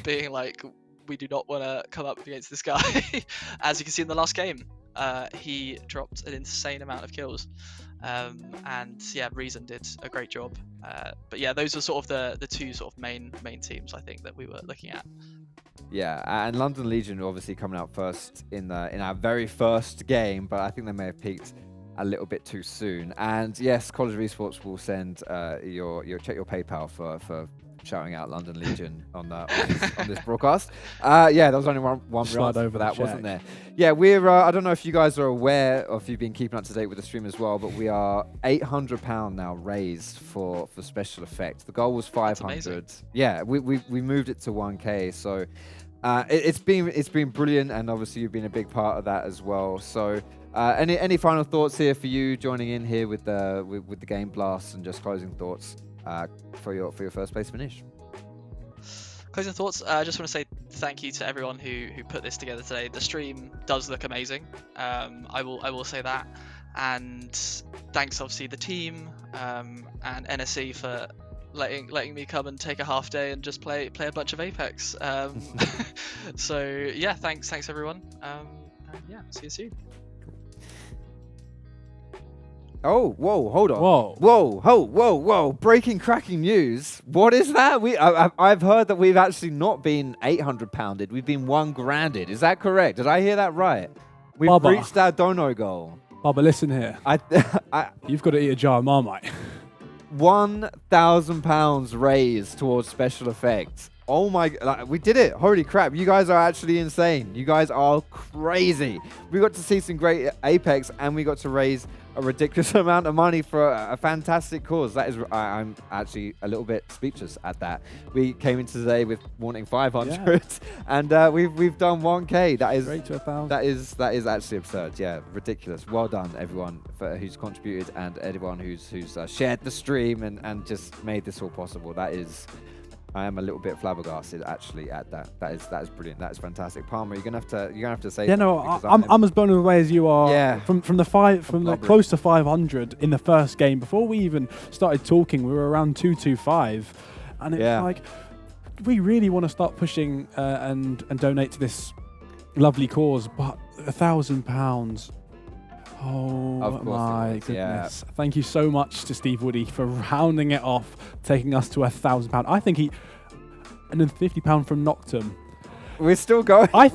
S2: being like, we do not want to come up against this guy. As you can see in the last game, he dropped an insane amount of kills. And yeah, Reason did a great job. But yeah, those are sort of the 2 sort of main teams I think that we were looking at.
S1: Yeah, and London Legion obviously coming out first in our very first game, but I think they may have peaked a little bit too soon. And yes, College of Esports will send check your PayPal for shouting out London Legion on this broadcast. Yeah, there was only one
S3: Slide
S1: answer
S3: over
S1: for
S3: the
S1: that, wasn't
S3: check.
S1: there? Yeah, we're. I don't know if you guys are aware, or if you've been keeping up to date with the stream as well, but we are £800 now raised for special effects. The goal was 500. Yeah, we moved it to 1K. So it's been brilliant, and obviously you've been a big part of that as well. So any final thoughts here for you joining in here with the Game Blast, and just closing thoughts for your first place finish?
S2: Closing thoughts. I just want to say thank you to everyone who put this together today. The stream does look amazing. I will say that, and thanks obviously the team and NSE for letting me come and take a half day and just play a bunch of Apex. So yeah, thanks everyone. And yeah, see you soon.
S1: Oh, whoa, hold on. Whoa. Breaking, cracking news. What is that? I've heard that we've actually not been 800 pounded. We've been 1 granded. Is that correct? Did I hear that right? We've
S3: Bubba.
S1: reached our dono goal.
S3: Bubba, listen here. You've got to eat a jar of Marmite.
S1: £1,000 raised towards special effects. Oh my, we did it. Holy crap. You guys are actually insane. You guys are crazy. We got to see some great Apex, and we got to raise a ridiculous amount of money for a fantastic cause. That is, I'm actually a little bit speechless at that. We came into today with wanting 500, and we've done 1K. That is
S3: straight to 1,000.
S1: That is actually absurd. Yeah, ridiculous. Well done, everyone who's contributed, and everyone who's shared the stream and just made this all possible. I am a little bit flabbergasted actually at that. That is brilliant. That is fantastic. Palmer, you're gonna have to say.
S3: Yeah, no, I'm as blown away as you are.
S1: Yeah.
S3: From the close to 500 in the first game. Before we even started talking, we were around 225, and it's like we really want to start pushing and donate to this lovely cause, but £1,000. Oh my goodness. Yeah. Thank you so much to Steve Woody for rounding it off, taking us to £1,000. I think and then £50 from Noctum.
S1: We're still going.
S3: I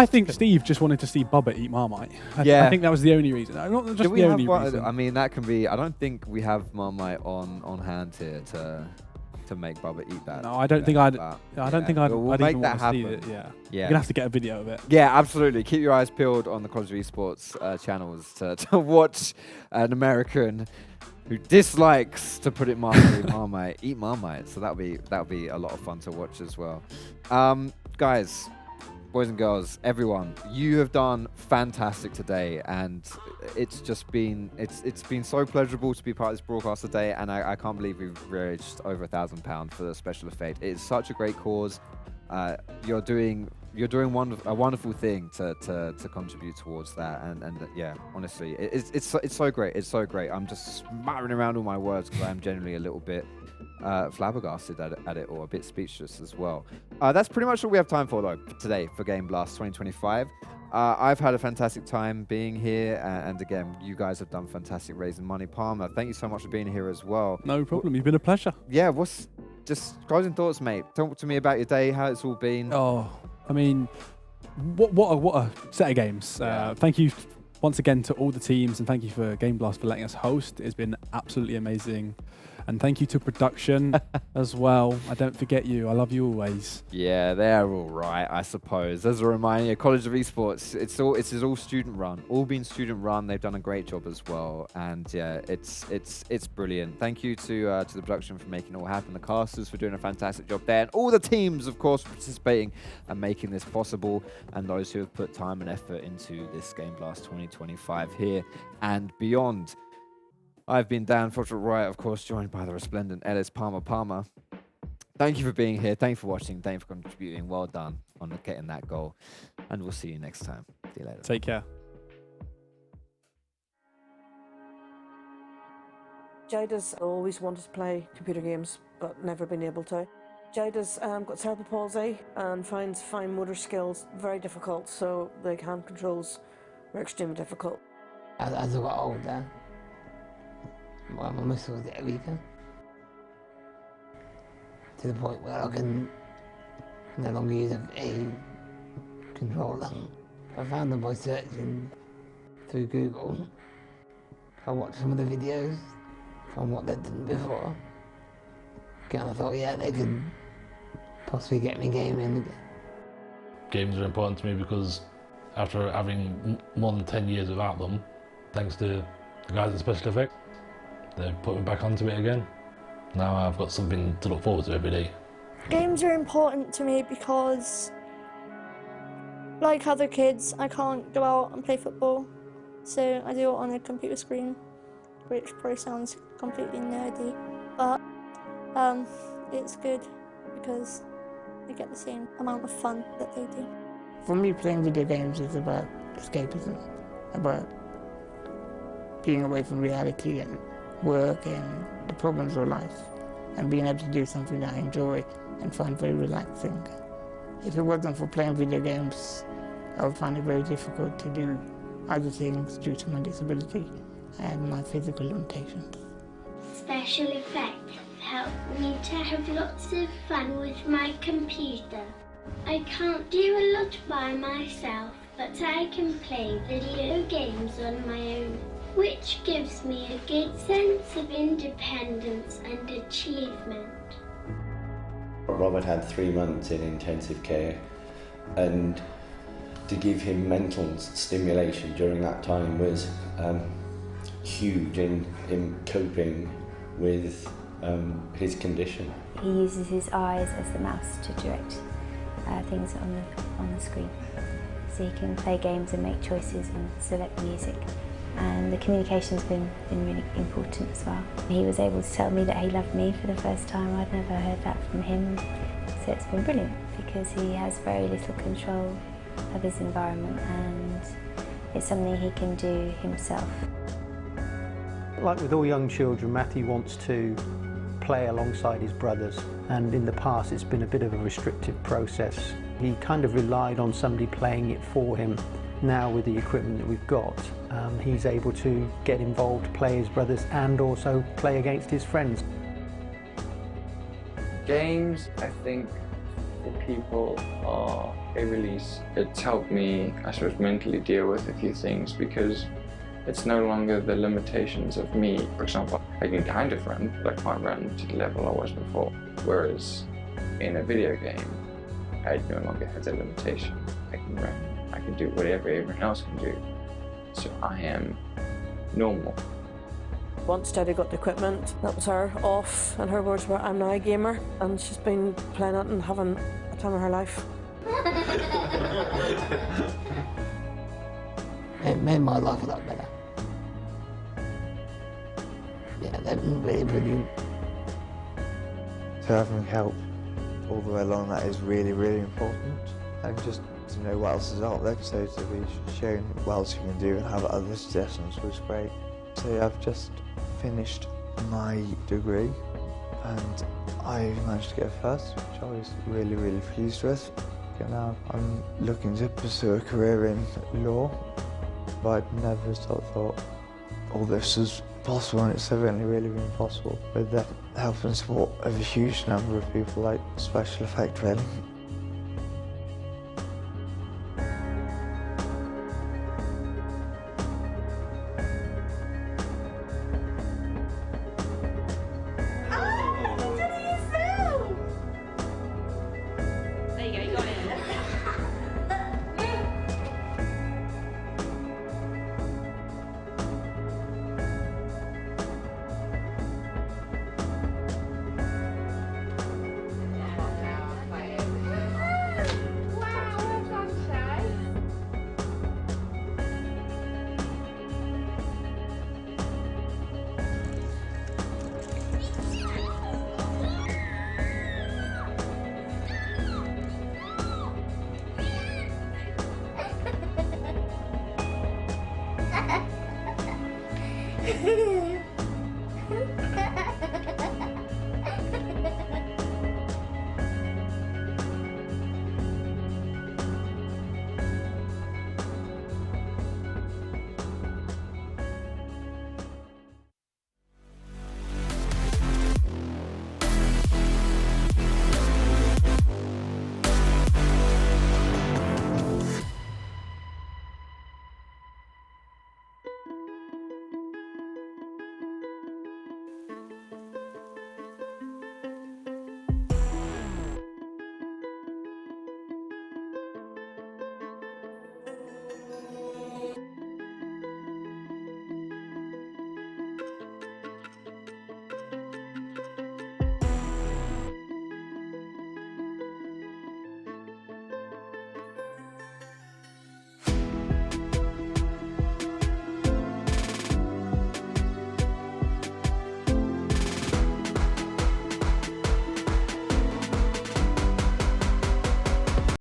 S3: think Steve just wanted to see Bubba eat Marmite. I think that was the only reason. Not just the only reason.
S1: I mean, that can be. I don't think we have Marmite on hand here to make Bubba eat that.
S3: No, I don't think I'd.
S1: We'll
S3: I'd
S1: make
S3: even
S1: that
S3: want to see
S1: happen.
S3: it. Yeah.
S1: You're
S3: gonna have to get a video of it.
S1: Yeah, absolutely. Keep your eyes peeled on the College of Esports channels to watch an American who dislikes, to put it mildly, Marmite eat Marmite. So that'll be a lot of fun to watch as well. Guys, boys and girls, everyone, you have done fantastic today, and it's been so pleasurable to be part of this broadcast today, and I can't believe we've raised over £1,000 for the special effect. It's such a great cause. You're doing a wonderful thing to contribute towards that, and yeah, honestly, it's so great. It's so great. I'm just smattering around all my words because I'm generally a little bit flabbergasted at it, or a bit speechless as well. That's pretty much all we have time for though today for Game Blast 2025. I've had a fantastic time being here, and again, you guys have done fantastic raising money. Palmer, thank you so much for being here as well.
S3: No problem. You've been a pleasure.
S1: Yeah. What's just closing thoughts, mate? Talk to me about your day, how it's all been.
S3: Oh, I mean, what a set of games. Thank you once again to all the teams, and thank you for Game Blast for letting us host. It's been absolutely amazing. And thank you to production as well. I don't forget you. I love you always.
S1: Yeah, they're all right, I suppose. As a reminder, College of Esports, it's all student run. All been student run. They've done a great job as well. And yeah, it's brilliant. Thank you to the production for making it all happen. The casters for doing a fantastic job there. And all the teams, of course, participating and making this possible. And those who have put time and effort into this Game Blast 2025 here and beyond. I've been Dan Fodrick Wright, of course, joined by the resplendent Ellis Palmer. Thank you for being here. Thank you for watching. Thank you for contributing. Well done on getting that goal. And we'll see you next time. See you later.
S3: Take care.
S19: Jada's always wanted to play computer games, but never been able to. Jada's got cerebral palsy and finds fine motor skills very difficult, so the hand controls are extremely difficult.
S21: As I got older, my muscles get weaker to the point where I can no longer use a controller. I found them by searching through Google. I watched some of the videos from what they'd done before. And I thought, yeah, they could possibly get me gaming again.
S7: Games are important to me because after having more than 10 years without them, thanks to the guys at Special Effects, they've put me back onto it again. Now I've got something to look forward to every day.
S20: Games are important to me because, like other kids, I can't go out and play football, so I do it on a computer screen, which probably sounds completely nerdy, but it's good because I get the same amount of fun that they do.
S21: For me, playing video games is about escapism, about being away from reality and work and the problems of life, and being able to do something that I enjoy and find very relaxing. If it wasn't for playing video games, I would find it very difficult to do other things due to my disability and my physical limitations.
S9: Special effects help me to have lots of fun with my computer. I can't do a lot by myself, but I can play video games on my own, which gives me a good sense of independence and achievement.
S22: Robert had 3 months in intensive care, and to give him mental stimulation during that time was huge in coping with his condition.
S24: He uses his eyes as the mouse to direct things on the screen, so he can play games and make choices and select music. And the communication's been really important as well. He was able to tell me that he loved me for the first time. I'd never heard that from him, so it's been brilliant because he has very little control of his environment and it's something he can do himself.
S25: Like with all young children, Matthew wants to play alongside his brothers, and in the past it's been a bit of a restrictive process. He kind of relied on somebody playing it for him. Now with the equipment that we've got, he's able to get involved, play his brothers and also play against his friends.
S26: Games, I think, for people are a release. It's helped me, I suppose, mentally deal with a few things because it's no longer the limitations of me. For example, I can kind of run, but I can't run to the level I was before. Whereas in a video game, I no longer have the limitation. I can run. I can do whatever everyone else can do. So I am normal.
S19: Once Daddy got the equipment, that was her off, and her words were, "I'm now a gamer," and she's been playing it and having a time of her life.
S21: It made my life a lot better. Yeah, they've been really brilliant.
S27: So having help all the way along, that is really, really important. And just to know what else is out there, so to be shown what else you can do and have other suggestions was great. So yeah, I've just finished my degree and I managed to get a first, which I was really, really pleased with. And now I'm looking to pursue a career in law, but I'd never thought all this was possible, and it's certainly really been possible with the help and support of a huge number of people like Special Effect really.
S9: Hehehe